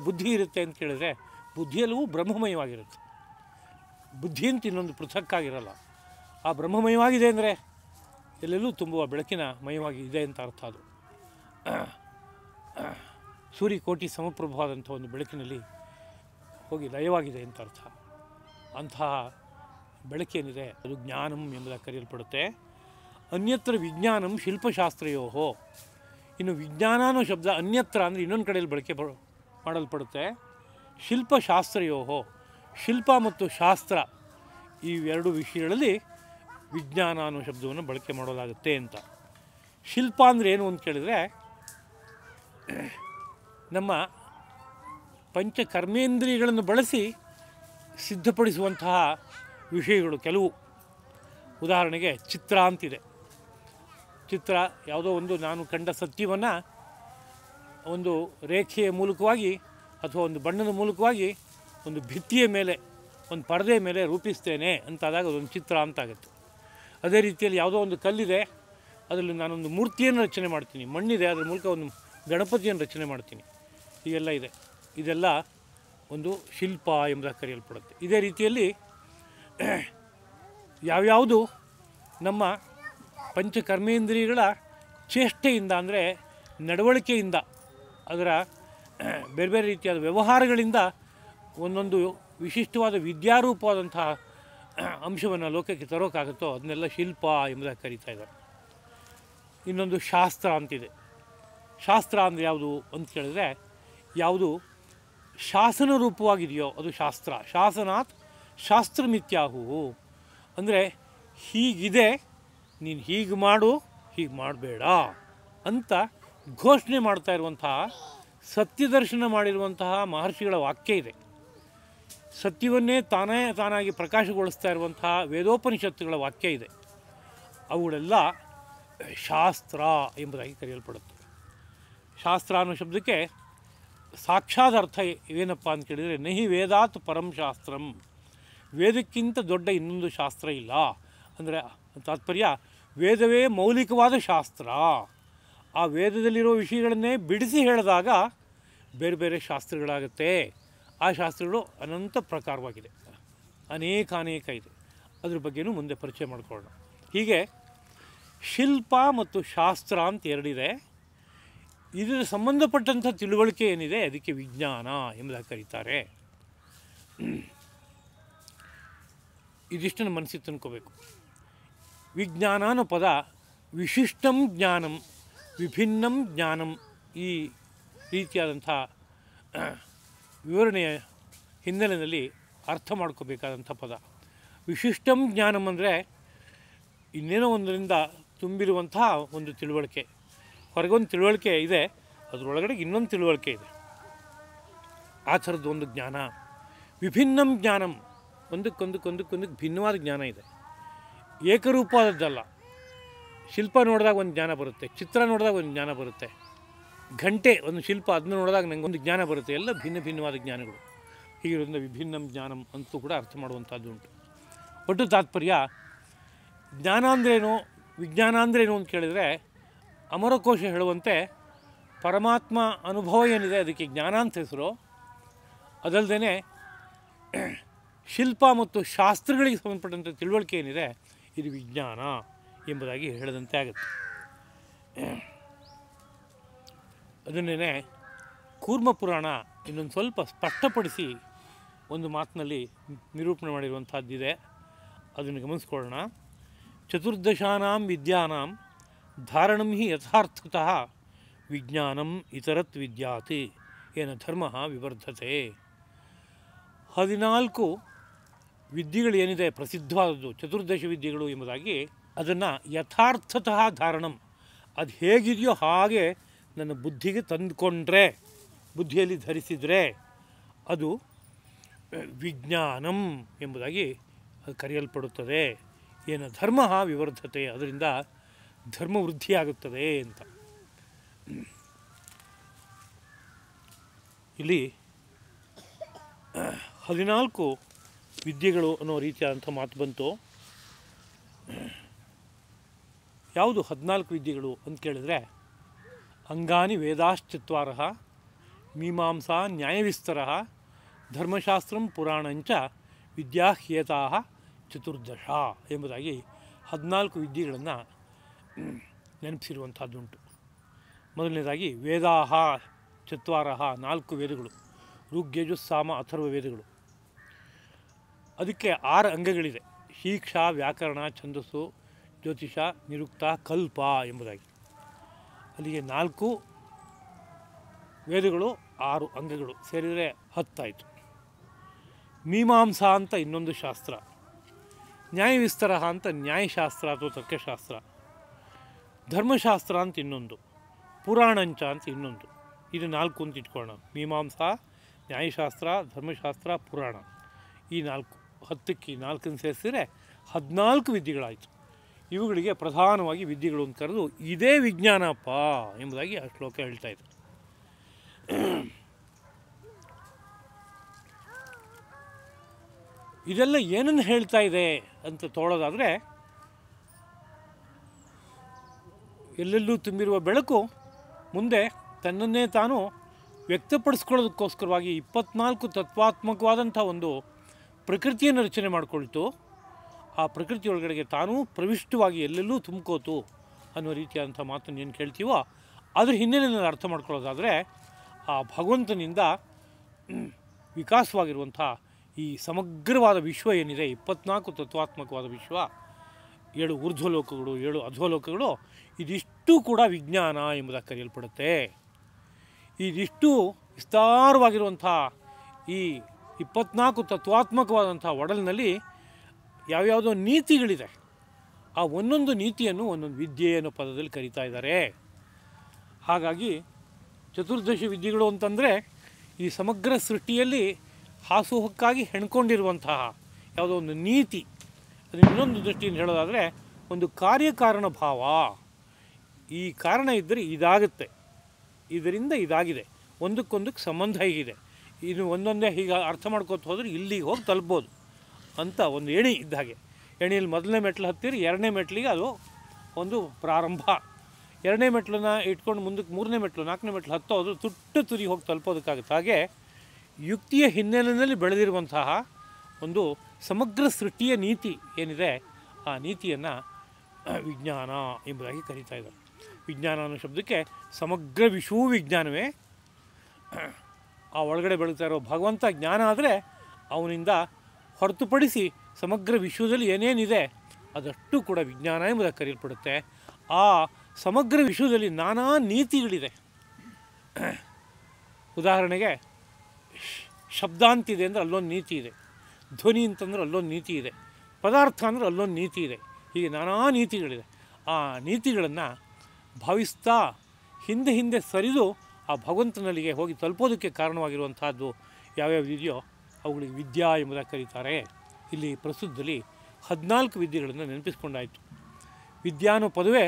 ಬುದ್ಧಿ ಇರುತ್ತೆ ಅಂತ ಕೇಳಿದ್ರೆ ಬುದ್ಧಿಯೆಲ್ಲವೂ ಬ್ರಹ್ಮಮಯವಾಗಿರುತ್ತೆ. ಬುದ್ಧಿ ಅಂತ ಇನ್ನೊಂದು ಪೃಥಕ್ಕಾಗಿರಲ್ಲ. ಆ ಬ್ರಹ್ಮಮಯವಾಗಿದೆ ಅಂದರೆ ಎಲ್ಲೆಲ್ಲೂ ತುಂಬುವ ಬೆಳಕಿನ ಮಯವಾಗಿ ಇದೆ ಅಂತ ಅರ್ಥ. ಅದು ಸೂರ್ಯಕೋಟಿ ಸಮಪ್ರಭವಾದಂಥ ಒಂದು ಬೆಳಕಿನಲ್ಲಿ ಹೋಗಿ ಲಯವಾಗಿದೆ ಅಂತ ಅರ್ಥ. ಅಂತಹ ಬೆಳಕೇನಿದೆ ಅದು ಜ್ಞಾನಂ ಎಂಬುದಾಗಿ ಕರೆಯಲ್ಪಡುತ್ತೆ. ಅನ್ಯತ್ರ ವಿಜ್ಞಾನಂ ಶಿಲ್ಪಶಾಸ್ತ್ರಯೋ. ಇನ್ನು ವಿಜ್ಞಾನ ಅನ್ನೋ ಶಬ್ದ ಅನ್ಯತ್ರ ಅಂದರೆ ಇನ್ನೊಂದು ಕಡೆಯಲ್ಲಿ ಬಳಕೆ ಮಾಡಲ್ಪಡುತ್ತೆ. ಶಿಲ್ಪಶಾಸ್ತ್ರಯೋ, ಶಿಲ್ಪ ಮತ್ತು ಶಾಸ್ತ್ರ ಇವೆರಡು ವಿಷಯಗಳಲ್ಲಿ ವಿಜ್ಞಾನ ಅನ್ನೋ ಶಬ್ದವನ್ನು ಬಳಕೆ ಮಾಡೋದಾಗುತ್ತೆ ಅಂತ. ಶಿಲ್ಪ ಅಂದರೆ ಏನು ಅಂತ ಕೇಳಿದರೆ ನಮ್ಮ ಪಂಚಕರ್ಮೇಂದ್ರಿಯಗಳನ್ನು ಬಳಸಿ ಸಿದ್ಧಪಡಿಸುವಂತಹ ವಿಷಯಗಳು ಕೆಲವು. ಉದಾಹರಣೆಗೆ ಚಿತ್ರ ಅಂತಿದೆ. ಚಿತ್ರ ಯಾವುದೋ ಒಂದು ನಾನು ಕಂಡ ಸತ್ಯವನ್ನು ಒಂದು ರೇಖೆಯ ಮೂಲಕವಾಗಿ ಅಥವಾ ಒಂದು ಬಣ್ಣದ ಮೂಲಕವಾಗಿ ಒಂದು ಭಿತ್ತಿಯ ಮೇಲೆ, ಒಂದು ಪರದೆ ಮೇಲೆ ರೂಪಿಸ್ತೇನೆ ಅಂತಾದಾಗ ಅದೊಂದು ಚಿತ್ರ ಅಂತಾಗುತ್ತೆ. ಅದೇ ರೀತಿಯಲ್ಲಿ ಯಾವುದೋ ಒಂದು ಕಲ್ಲಿದೆ, ಅದರಲ್ಲಿ ನಾನೊಂದು ಮೂರ್ತಿಯನ್ನು ರಚನೆ ಮಾಡ್ತೀನಿ. ಮಣ್ಣಿದೆ, ಅದರ ಮೂಲಕ ಒಂದು ಗಣಪತಿಯನ್ನು ರಚನೆ ಮಾಡ್ತೀನಿ. ಹೀಗೆಲ್ಲ ಇದೆ. ಇದೆಲ್ಲ ಒಂದು ಶಿಲ್ಪ ಎಂಬುದಾಗಿ ಕರೆಯಲ್ಪಡುತ್ತೆ. ಇದೇ ರೀತಿಯಲ್ಲಿ ಯಾವ್ಯಾವುದು ನಮ್ಮ ಪಂಚಕರ್ಮೇಂದ್ರಿಯಗಳ ಚೇಷ್ಟೆಯಿಂದ ಅಂದರೆ ನಡವಳಿಕೆಯಿಂದ, ಅದರ ಬೇರೆ ಬೇರೆ ರೀತಿಯಾದ ವ್ಯವಹಾರಗಳಿಂದ ಒಂದೊಂದು ವಿಶಿಷ್ಟವಾದ ವಿದ್ಯಾರೂಪವಾದಂತಹ ಅಂಶವನ್ನು ಲೋಕಕ್ಕೆ ತರೋಕ್ಕಾಗುತ್ತೋ ಅದನ್ನೆಲ್ಲ ಶಿಲ್ಪ ಎಂಬುದಾಗಿ ಕರೀತಾ ಇದ್ದಾರೆ. ಇನ್ನೊಂದು ಶಾಸ್ತ್ರ ಅಂತಿದೆ. ಶಾಸ್ತ್ರ ಅಂದರೆ ಯಾವುದು ಅಂತ ಕೇಳಿದ್ರೆ, ಯಾವುದು ಶಾಸನ ರೂಪವಾಗಿದೆಯೋ ಅದು ಶಾಸ್ತ್ರ. ಶಾಸನಾತ್ ಶಾಸ್ತ್ರಮಿತ್ಯಾಹು ಅಂದರೆ ಹೀಗಿದೆ, ನೀನು ಹೀಗೆ ಮಾಡು, ಹೀಗೆ ಮಾಡಬೇಡ ಅಂತ ಘೋಷಣೆ ಮಾಡ್ತಾ ಇರುವಂತಹ, ಸತ್ಯದರ್ಶನ ಮಾಡಿರುವಂತಹ ಮಹರ್ಷಿಗಳ ವಾಕ್ಯ ಇದೆ. ಸತ್ಯವನ್ನೇ ತಾನಾಗಿ ಪ್ರಕಾಶಗೊಳಿಸ್ತಾ ಇರುವಂತಹ ವೇದೋಪನಿಷತ್ತುಗಳ ವಾಕ್ಯ ಇದೆ. ಅವುಗಳೆಲ್ಲ ಶಾಸ್ತ್ರ ಎಂಬುದಾಗಿ ಕರೆಯಲ್ಪಡುತ್ತೆ. ಶಾಸ್ತ್ರ ಅನ್ನೋ ಶಬ್ದಕ್ಕೆ ಸಾಕ್ಷಾತ್ ಅರ್ಥ ಏನಪ್ಪ ಅಂತ ಕೇಳಿದರೆ, ನಹಿ ವೇದಾತ್ ಪರಂ ಶಾಸ್ತ್ರಂ, ವೇದಕ್ಕಿಂತ ದೊಡ್ಡ ಇನ್ನೊಂದು ಶಾಸ್ತ್ರ ಇಲ್ಲ. ಅಂದರೆ ತಾತ್ಪರ್ಯ ವೇದವೇ ಮೌಲಿಕವಾದ ಶಾಸ್ತ್ರ. ಆ ವೇದದಲ್ಲಿರೋ ವಿಷಯಗಳನ್ನೇ ಬಿಡಿಸಿ ಹೇಳಿದಾಗ ಬೇರೆ ಬೇರೆ ಶಾಸ್ತ್ರಗಳಾಗುತ್ತೆ. ಆ ಶಾಸ್ತ್ರಗಳು ಅನಂತ ಪ್ರಕಾರವಾಗಿದೆ, ಅನೇಕ ಇದೆ. ಅದ್ರ ಬಗ್ಗೆನೂ ಮುಂದೆ ಪರಿಚಯ ಮಾಡಿಕೊಳ್ಳೋಣ. ಹೀಗೆ ಶಿಲ್ಪ ಮತ್ತು ಶಾಸ್ತ್ರ ಅಂತ ಎರಡಿದೆ. ಇದರ ಸಂಬಂಧಪಟ್ಟಂಥ ತಿಳುವಳಿಕೆ ಏನಿದೆ ಅದಕ್ಕೆ ವಿಜ್ಞಾನ ಎಂಬುದಾಗಿ ಕರೀತಾರೆ. ಇದಿಷ್ಟನ್ನು ಮನಸ್ಸಿಗೆ ತಂದ್ಕೋಬೇಕು. ವಿಜ್ಞಾನ ಅನ್ನೋ ಪದ ವಿಶಿಷ್ಟಂ ಜ್ಞಾನಂ, ವಿಭಿನ್ನಂ ಜ್ಞಾನಂ, ಈ ರೀತಿಯಾದಂಥ ವಿವರಣೆಯ ಹಿನ್ನೆಲೆಯಲ್ಲಿ ಅರ್ಥ ಮಾಡ್ಕೋಬೇಕಾದಂಥ ಪದ. ವಿಶಿಷ್ಟಂ ಜ್ಞಾನಂ ಅಂದರೆ ಇನ್ನೇನೋ ಒಂದರಿಂದ ತುಂಬಿರುವಂತಹ ಒಂದು ತಿಳುವಳಿಕೆ. ಹೊರಗೊಂದು ತಿಳುವಳಿಕೆ ಇದೆ, ಅದರೊಳಗಡೆ ಇನ್ನೊಂದು ತಿಳುವಳಿಕೆ ಇದೆ. ಆ ಥರದ್ದು ಒಂದು ಜ್ಞಾನ. ವಿಭಿನ್ನಂ ಜ್ಞಾನಂ, ಒಂದಕ್ಕೊಂದಕ್ಕೆ ಭಿನ್ನವಾದ ಜ್ಞಾನ ಇದೆ, ಏಕರೂಪವಾದದ್ದಲ್ಲ. ಶಿಲ್ಪ ನೋಡಿದಾಗ ಒಂದು ಜ್ಞಾನ ಬರುತ್ತೆ, ಚಿತ್ರ ನೋಡಿದಾಗ ಒಂದು ಜ್ಞಾನ ಬರುತ್ತೆ, ಘಂಟೆ ಒಂದು ಶಿಲ್ಪ ಅದನ್ನ ನೋಡಿದಾಗ ನನಗೊಂದು ಜ್ಞಾನ ಬರುತ್ತೆ. ಎಲ್ಲ ಭಿನ್ನವಾದ ಜ್ಞಾನಗಳು. ಹೀಗಿರೋದ್ರಿಂದ ವಿಭಿನ್ನಂ ಜ್ಞಾನಂ ಅಂತೂ ಕೂಡ ಅರ್ಥ ಮಾಡುವಂಥದ್ದು ಉಂಟು. ಒಟ್ಟು ತಾತ್ಪರ್ಯ ಜ್ಞಾನ ಅಂದ್ರೇನು, ವಿಜ್ಞಾನ ಅಂದರೆ ಏನು ಅಂತ ಕೇಳಿದರೆ ಅಮರಕೋಶ ಹೇಳುವಂತೆ ಪರಮಾತ್ಮ ಅನುಭವ ಏನಿದೆ ಅದಕ್ಕೆ ಜ್ಞಾನ ಅಂತ ಹೆಸರು. ಅದಲ್ಲದೆ ಶಿಲ್ಪ ಮತ್ತು ಶಾಸ್ತ್ರಗಳಿಗೆ ಸಂಬಂಧಪಟ್ಟಂಥ ತಿಳುವಳಿಕೆ ಏನಿದೆ ಇದು ವಿಜ್ಞಾನ ಎಂಬುದಾಗಿ ಹೇಳಿದಂತೆ ಆಗುತ್ತೆ. ಅದನ್ನೇ ಕೂರ್ಮ ಪುರಾಣ ಇನ್ನೊಂದು ಸ್ವಲ್ಪ ಸ್ಪಷ್ಟಪಡಿಸಿ ಒಂದು ಮಾತಿನಲ್ಲಿ ನಿರೂಪಣೆ ಮಾಡಿರುವಂಥದ್ದಿದೆ, ಅದನ್ನು ಗಮನಿಸ್ಕೊಳ್ಳೋಣ. ಚತುರ್ದಶಾನಾಂ ವಿದ್ಯಾನಾಂ ಧಾರಣಂ ಹಿ ಯಥಾರ್ಥತಃ ವಿಜ್ಞಾನಂ ಇತರತ್ ವಿದ್ಯಾತಿ ಏನ ಧರ್ಮ ವಿವರ್ಧತೆ. 14 ವಿದ್ಯೆಗಳು ಏನಿದೆ ಪ್ರಸಿದ್ಧವಾದದ್ದು ಚತುರ್ದಶ ವಿದ್ಯೆಗಳು ಎಂಬುದಾಗಿ, ಅದನ್ನು ಯಥಾರ್ಥತಃ ಧಾರಣಂ, ಅದು ಹೇಗಿದೆಯೋ ಹಾಗೆ ನನ್ನ ಬುದ್ಧಿಗೆ ತಂದುಕೊಂಡ್ರೆ, ಬುದ್ಧಿಯಲ್ಲಿ ಧರಿಸಿದರೆ ಅದು ವಿಜ್ಞಾನಂ ಎಂಬುದಾಗಿ ಅದು ಕರೆಯಲ್ಪಡುತ್ತದೆ. ಏನು ಧರ್ಮ ವಿವರ್ಧತೆ, ಅದರಿಂದ ಧರ್ಮ ವೃದ್ಧಿಯಾಗುತ್ತದೆ ಅಂತ. ಇಲ್ಲಿ 14 ವಿದ್ಯೆಗಳು ಅನ್ನೋ ರೀತಿಯಾದಂಥ ಮಾತು ಬಂತು. ಯಾವುದು 14 ವಿದ್ಯೆಗಳು ಅಂತ ಕೇಳಿದರೆ, ಅಂಗಾನಿ ವೇದಾಶ್ಚತ್ವಾರ ಮೀಮಾಂಸಾ ನ್ಯಾಯವಿಸ್ತರ ಧರ್ಮಶಾಸ್ತ್ರಂ ಪುರಾಣಂಚ ವಿದ್ಯಾಹ್ಯೇತಾ ಚತುರ್ದಶ ಎಂಬುದಾಗಿ 14 ವಿದ್ಯೆಗಳನ್ನು ನೆನಪಿಸಿರುವಂಥದ್ದುಂಟು. ಮೊದಲನೇದಾಗಿ ವೇದಾಹ ಚತ್ವಾರ, 4 ವೇದಗಳು, ಋಗ್ಯಜುಸ್ಸಾಮ ಅಥರ್ವ ವೇದಗಳು. ಅದಕ್ಕೆ 6 ಅಂಗಗಳಿದೆ, ಶಿಕ್ಷಾ ವ್ಯಾಕರಣ ಛಂದಸ್ಸು ಜ್ಯೋತಿಷ ನಿರುಕ್ತ ಕಲ್ಪ ಎಂಬುದಾಗಿ. ಅಲ್ಲಿಗೆ 4 ವೇದಗಳು 6 ಅಂಗಗಳು ಸೇರಿದರೆ 10 ಆಯಿತು. ಮೀಮಾಂಸಾ ಅಂತ ಇನ್ನೊಂದು ಶಾಸ್ತ್ರ, ನ್ಯಾಯವಿಸ್ತರ ಅಂತ ನ್ಯಾಯಶಾಸ್ತ್ರ ಅಥವಾ ತರ್ಕಶಾಸ್ತ್ರ, ಧರ್ಮಶಾಸ್ತ್ರ ಅಂತ ಇನ್ನೊಂದು, ಪುರಾಣಂಚ ಅಂತ ಇನ್ನೊಂದು. ಇದು 4 ಅಂತ ಇಟ್ಕೊಳ್ಳೋಣ. ಮೀಮಾಂಸಾ, ನ್ಯಾಯಶಾಸ್ತ್ರ, ಧರ್ಮಶಾಸ್ತ್ರ, ಪುರಾಣ, ಈ 4 10ಕ್ಕೆ 4 ಸೇರಿಸಿದರೆ 14 ವಿದ್ಯೆಗಳಾಯಿತು. ಇವುಗಳಿಗೆ ಪ್ರಧಾನವಾಗಿ ವಿದ್ಯೆಗಳು ಅಂತ ಕರೆದು ಇದೇ ವಿಜ್ಞಾನಪ್ಪ ಎಂಬುದಾಗಿ ಆ ಶ್ಲೋಕ ಹೇಳ್ತಾ ಇದೆ. ಇದೆಲ್ಲ ಏನನ್ನು ಹೇಳ್ತಾ ಇದೆ ಅಂತ ತೋಳೋದಾದರೆ, ಎಲ್ಲೆಲ್ಲೂ ತುಂಬಿರುವ ಬೆಳಕು ಮುಂದೆ ತನ್ನನ್ನೇ ತಾನು ವ್ಯಕ್ತಪಡಿಸ್ಕೊಳ್ಳೋದಕ್ಕೋಸ್ಕರವಾಗಿ 24 ತತ್ವಾತ್ಮಕವಾದಂಥ ಒಂದು ಪ್ರಕೃತಿಯನ್ನು ರಚನೆ ಮಾಡಿಕೊಳ್ತು. ಆ ಪ್ರಕೃತಿಯೊಳಗಡೆಗೆ ತಾನೂ ಪ್ರವಿಷ್ಟವಾಗಿ ಎಲ್ಲೆಲ್ಲೂ ತುಂಬ್ಕೋತು ಅನ್ನೋ ರೀತಿಯಾದಂಥ ಮಾತನ್ನು ಏನು ಕೇಳ್ತೀವೋ ಅದ್ರ ಹಿನ್ನೆಲೆಯನ್ನು ಅರ್ಥ ಮಾಡ್ಕೊಳ್ಳೋದಾದರೆ, ಆ ಭಗವಂತನಿಂದ ವಿಕಾಸವಾಗಿರುವಂಥ ಈ ಸಮಗ್ರವಾದ ವಿಶ್ವ ಏನಿದೆ, 24 ತತ್ವಾತ್ಮಕವಾದ ವಿಶ್ವ, 7 ಊರ್ಧ್ವಲೋಕಗಳು, 7 ಅಧೋಲೋಕಗಳು, ಇದಿಷ್ಟು ಕೂಡ ವಿಜ್ಞಾನ ಎಂಬುದಾಗಿ ಕರೆಯಲ್ಪಡುತ್ತೆ. ಇದಿಷ್ಟು ವಿಸ್ತಾರವಾಗಿರುವಂಥ ಈ 24 ತತ್ವಾತ್ಮಕವಾದಂಥ ಒಡಲಿನಲ್ಲಿ ಯಾವ್ಯಾವುದೋ ನೀತಿಗಳಿದೆ. ಆ ಒಂದೊಂದು ನೀತಿಯನ್ನು ಒಂದೊಂದು ವಿದ್ಯೆ ಅನ್ನೋ ಪದದಲ್ಲಿ ಕರೀತಾ ಇದ್ದಾರೆ. ಹಾಗಾಗಿ ಚತುರ್ದಶ ವಿದ್ಯೆಗಳು ಅಂತಂದರೆ ಈ ಸಮಗ್ರ ಸೃಷ್ಟಿಯಲ್ಲಿ ಹಾಸುಹೊಕ್ಕಾಗಿ ಹೆಣ್ಕೊಂಡಿರುವಂತಹ ಯಾವುದೋ ಒಂದು ನೀತಿ. ಅದನ್ನು ಇನ್ನೊಂದು ದೃಷ್ಟಿಯಿಂದ ಹೇಳೋದಾದರೆ ಒಂದು ಕಾರ್ಯಕಾರಣ ಭಾವ. ಈ ಕಾರಣ ಇದ್ದರೆ ಇದಾಗುತ್ತೆ, ಇದರಿಂದ ಇದಾಗಿದೆ, ಒಂದಕ್ಕೊಂದಕ್ಕೆ ಸಂಬಂಧ ಹೀಗಿದೆ, ಇದು ಒಂದೊಂದೇ ಹೀಗೆ ಅರ್ಥ ಮಾಡ್ಕೊತ ಹೋದರೆ ಇಲ್ಲಿಗೆ ಹೋಗಿ ತಲುಪ್ಬೋದು ಅಂತ ಒಂದು ಎಣಿ ಇದ್ದ ಹಾಗೆ. ಎಣಿಯಲ್ಲಿ ಮೊದಲನೇ ಮೆಟ್ಲು ಹತ್ತಿರಿ, 2ನೇ ಮೆಟ್ಲಿಗೆ ಅದು ಒಂದು ಪ್ರಾರಂಭ. 2ನೇ ಮೆಟ್ಲನ್ನ ಇಟ್ಕೊಂಡು ಮುಂದಕ್ಕೆ 3ನೇ ಮೆಟ್ಲು 4ನೇ ಮೆಟ್ಲು ಹತ್ತೋದು ತುಟ್ಟ ತುದಿ ಹೋಗಿ ತಲುಪೋದಕ್ಕಾಗುತ್ತೆ. ಹಾಗೆ ಯುಕ್ತಿಯ ಹಿನ್ನೆಲೆಯಲ್ಲಿ ಬೆಳೆದಿರುವಂತಹ ಒಂದು ಸಮಗ್ರ ಸೃಷ್ಟಿಯ ನೀತಿ ಏನಿದೆ, ಆ ನೀತಿಯನ್ನು ವಿಜ್ಞಾನ ಎಂಬುದಾಗಿ ಕರೀತಾ ಇದ್ದಾರೆ. ವಿಜ್ಞಾನ ಅನ್ನೋ ಶಬ್ದಕ್ಕೆ ಸಮಗ್ರ ವಿಶ್ವೂ ವಿಜ್ಞಾನವೇ. ಆ ಒಳಗಡೆ ಬೆಳೀತಾ ಇರೋ ಭಗವಂತ ಜ್ಞಾನ ಆದರೆ ಅವನಿಂದ ಹೊರತುಪಡಿಸಿ ಸಮಗ್ರ ವಿಶ್ವದಲ್ಲಿ ಏನೇನಿದೆ ಅದಷ್ಟು ಕೂಡ ವಿಜ್ಞಾನ ಎಂಬುದಾಗಿ ಕರೆಯಲ್ಪಡುತ್ತೆ. ಆ ಸಮಗ್ರ ವಿಶ್ವದಲ್ಲಿ ನಾನಾ ನೀತಿಗಳಿದೆ. ಉದಾಹರಣೆಗೆ ಶಬ್ದ ಅಂತಿದೆ ಅಂದರೆ ಅಲ್ಲೊಂದು ನೀತಿ ಇದೆ, ಧ್ವನಿ ಅಂತಂದ್ರೆ ಅಲ್ಲೊಂದು ನೀತಿ ಇದೆ, ಪದಾರ್ಥ ಅಂದರೆ ಅಲ್ಲೊಂದು ನೀತಿ ಇದೆ. ಹೀಗೆ ನಾನಾ ನೀತಿಗಳಿದೆ. ಆ ನೀತಿಗಳನ್ನು ಭಾವಿಸ್ತಾ ಹಿಂದೆ ಹಿಂದೆ ಸರಿದು ಆ ಭಗವಂತನಲ್ಲಿಗೆ ಹೋಗಿ ತಲುಪೋದಕ್ಕೆ ಕಾರಣವಾಗಿರುವಂಥದ್ದು ಯಾವ್ಯಾವ ಇದೆಯೋ ಅವುಗಳಿಗೆ ವಿದ್ಯಾ ಎಂಬುದಾಗಿ ಕರೀತಾರೆ. ಇಲ್ಲಿ ಪ್ರಸ್ತುತದಲ್ಲಿ 14 ವಿದ್ಯೆಗಳನ್ನು ನೆನಪಿಸ್ಕೊಂಡಾಯಿತು. ವಿದ್ಯಾ ಅನ್ನೋ ಪದವೇ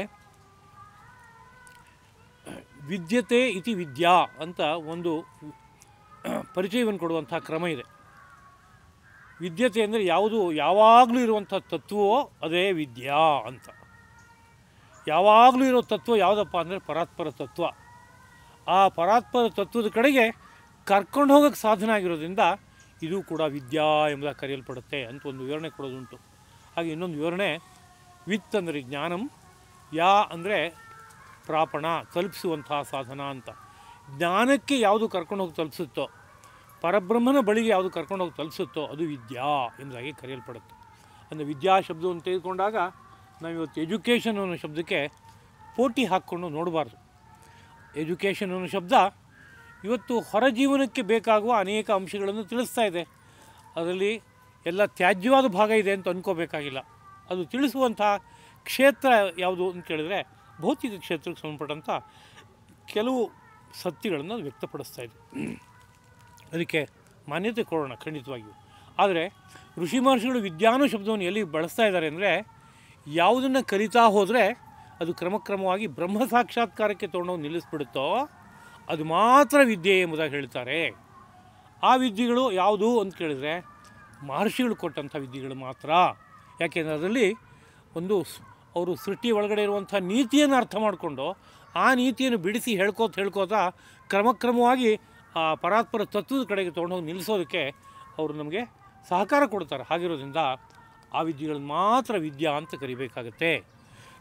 ವಿದ್ಯತೆ ಇತಿ ವಿದ್ಯಾ ಅಂತ ಒಂದು ಪರಿಚಯವನ್ನು ಕೊಡುವಂಥ ಕ್ರಮ ಇದೆ. ವಿದ್ಯತೆ ಅಂದರೆ ಯಾವುದು ಯಾವಾಗಲೂ ಇರುವಂಥ ತತ್ವವೋ ಅದೇ ವಿದ್ಯಾ ಅಂತ. ಯಾವಾಗಲೂ ಇರೋ ತತ್ವ ಯಾವುದಪ್ಪ ಅಂದರೆ ಪರಾತ್ಪರ ತತ್ವ. ಆ ಪರಾತ್ಪರ ತತ್ವದ ಕಡೆಗೆ ಕರ್ಕೊಂಡು ಹೋಗೋಕ್ಕೆ ಸಾಧನ ಆಗಿರೋದ್ರಿಂದ ಇದು ಕೂಡ ವಿದ್ಯಾ ಎಂಬುದಾಗಿ ಕರೆಯಲ್ಪಡುತ್ತೆ ಅಂತ ಒಂದು ವಿವರಣೆ ಕೊಡೋದುಂಟು. ಹಾಗೆ ಇನ್ನೊಂದು ವಿವರಣೆ, ವಿತ್ ಅಂದರೆ ಜ್ಞಾನಂ, ಯಾ ಅಂದರೆ ಪ್ರಾಪಣ, ತಲುಪಿಸುವಂತಹ ಸಾಧನ ಅಂತ. ಜ್ಞಾನಕ್ಕೆ ಯಾವುದು ಕರ್ಕೊಂಡು ಹೋಗಿ ತಲುಪಿಸುತ್ತೋ, ಪರಬ್ರಹ್ಮನ ಬಳಿಗೆ ಯಾವುದು ಕರ್ಕೊಂಡು ಹೋಗಿ ತಲುಪಿಸುತ್ತೋ ಅದು ವಿದ್ಯಾ ಎಂಬುದಾಗಿ ಕರೆಯಲ್ಪಡುತ್ತೆ. ಅಂದರೆ ವಿದ್ಯಾ ಶಬ್ದವನ್ನು ತೆಗೆದುಕೊಂಡಾಗ ನಾವಿವತ್ತು ಎಜುಕೇಷನ್ ಅನ್ನೋ ಶಬ್ದಕ್ಕೆ ಪೋಟಿ ಹಾಕ್ಕೊಂಡು ನೋಡಬಾರ್ದು. ಎಜುಕೇಷನ್ ಅನ್ನೋ ಶಬ್ದ ಇವತ್ತು ಹೊರ ಜೀವನಕ್ಕೆ ಬೇಕಾಗುವ ಅನೇಕ ಅಂಶಗಳನ್ನು ತಿಳಿಸ್ತಾ ಇದೆ. ಅದರಲ್ಲಿ ಎಲ್ಲ ತ್ಯಾಜ್ಯವಾದ ಭಾಗ ಇದೆ ಅಂತ ಅಂದ್ಕೋಬೇಕಾಗಿಲ್ಲ. ಅದು ತಿಳಿಸುವಂಥ ಕ್ಷೇತ್ರ ಯಾವುದು ಅಂತ ಕೇಳಿದರೆ ಭೌತಿಕ ಕ್ಷೇತ್ರಕ್ಕೆ ಸಂಬಂಧಪಟ್ಟಂಥ ಕೆಲವು ಸತ್ಯಗಳನ್ನು ಅದು ವ್ಯಕ್ತಪಡಿಸ್ತಾ ಇದೆ. ಅದಕ್ಕೆ ಮಾನ್ಯತೆ ಕೊಡೋಣ ಖಂಡಿತವಾಗಿಯೂ. ಆದರೆ ಋಷಿ ಮಹರ್ಷಿಗಳು ವಿದ್ಯಾನು ಶಬ್ದವನ್ನು ಎಲ್ಲಿ ಬಳಸ್ತಾ ಇದ್ದಾರೆ ಅಂದರೆ, ಯಾವುದನ್ನು ಕಲಿತಾ ಹೋದರೆ ಅದು ಕ್ರಮಕ್ರಮವಾಗಿ ಬ್ರಹ್ಮ ಸಾಕ್ಷಾತ್ಕಾರಕ್ಕೆ ತೊಗೊಂಡೋಗಿ ನಿಲ್ಲಿಸ್ಬಿಡುತ್ತೋ ಅದು ಮಾತ್ರ ವಿದ್ಯೆ ಎಂಬುದಾಗಿ ಹೇಳ್ತಾರೆ. ಆ ವಿದ್ಯೆಗಳು ಯಾವುದು ಅಂತ ಕೇಳಿದರೆ ಮಹರ್ಷಿಗಳು ಕೊಟ್ಟಂಥ ವಿದ್ಯೆಗಳು ಮಾತ್ರ. ಯಾಕೆಂದರೆ ಅದರಲ್ಲಿ ಒಂದು ಅವರು ಸೃಷ್ಟಿ ಒಳಗಡೆ ಇರುವಂಥ ನೀತಿಯನ್ನು ಅರ್ಥ ಮಾಡಿಕೊಂಡು ಆ ನೀತಿಯನ್ನು ಬಿಡಿಸಿ ಹೇಳ್ಕೋತಾ ಕ್ರಮಕ್ರಮವಾಗಿ ಆ ಪರಾತ್ಪರ ತತ್ವದ ಕಡೆಗೆ ತೊಗೊಂಡೋಗಿ ನಿಲ್ಲಿಸೋದಕ್ಕೆ ಅವರು ನಮಗೆ ಸಹಕಾರ ಕೊಡ್ತಾರೆ. ಹಾಗಿರೋದ್ರಿಂದ ಆ ವಿದ್ಯೆಗಳನ್ನು ಮಾತ್ರ ವಿದ್ಯಾ ಅಂತ ಕರಿಬೇಕಾಗತ್ತೆ.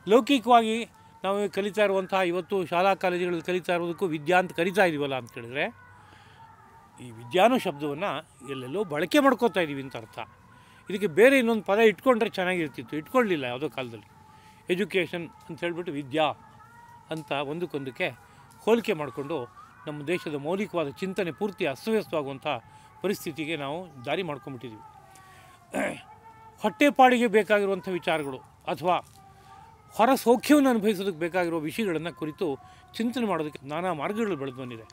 ಲೌಕಿಕವಾಗಿ ನಾವು ಕಲಿತಾ ಇರುವಂತಹ ಇವತ್ತು ಶಾಲಾ ಕಾಲೇಜುಗಳಲ್ಲಿ ಕಲಿತಾ ಇರೋದಕ್ಕೂ ವಿದ್ಯಾ ಅಂತ ಕರಿತಾ ಇದ್ದೀವಲ್ಲ ಅಂತ ಕೇಳಿದರೆ, ಈ ವಿದ್ಯಾನೋ ಶಬ್ದವನ್ನು ಎಲ್ಲೆಲ್ಲೋ ಬಳಕೆ ಮಾಡ್ಕೋತಾ ಇದ್ದೀವಿ ಅಂತ ಅರ್ಥ. ಇದಕ್ಕೆ ಬೇರೆ ಇನ್ನೊಂದು ಪದ ಇಟ್ಕೊಂಡ್ರೆ ಚೆನ್ನಾಗಿರ್ತಿತ್ತು, ಇಟ್ಕೊಳ್ಳಿಲ್ಲ ಯಾವುದೋ ಕಾಲದಲ್ಲಿ. ಎಜುಕೇಷನ್ ಅಂತ ಹೇಳ್ಬಿಟ್ಟು ವಿದ್ಯಾ ಅಂತ ಒಂದಕ್ಕೊಂದಕ್ಕೆ ಹೋಲಿಕೆ ಮಾಡಿಕೊಂಡು ನಮ್ಮ ದೇಶದ ಮೌಲಿಕವಾದ ಚಿಂತನೆ ಪೂರ್ತಿ ಅಸ್ತವ್ಯಸ್ತವಾಗುವಂಥ ಪರಿಸ್ಥಿತಿಗೆ ನಾವು ದಾರಿ ಮಾಡ್ಕೊಂಡ್ಬಿಟ್ಟಿದ್ದೀವಿ. ಹೊಟ್ಟೆಪಾಡಿಗೆ ಬೇಕಾಗಿರುವಂಥ ವಿಚಾರಗಳು ಅಥವಾ ಹೊರ ಸೌಖ್ಯವನ್ನು ಅನುಭವಿಸೋದಕ್ಕೆ ಬೇಕಾಗಿರೋ ವಿಷಯಗಳನ್ನು ಕುರಿತು ಚಿಂತನೆ ಮಾಡೋದಕ್ಕೆ ನಾನಾ ಮಾರ್ಗಗಳು ಬೆಳೆದು ಬಂದಿದೆ.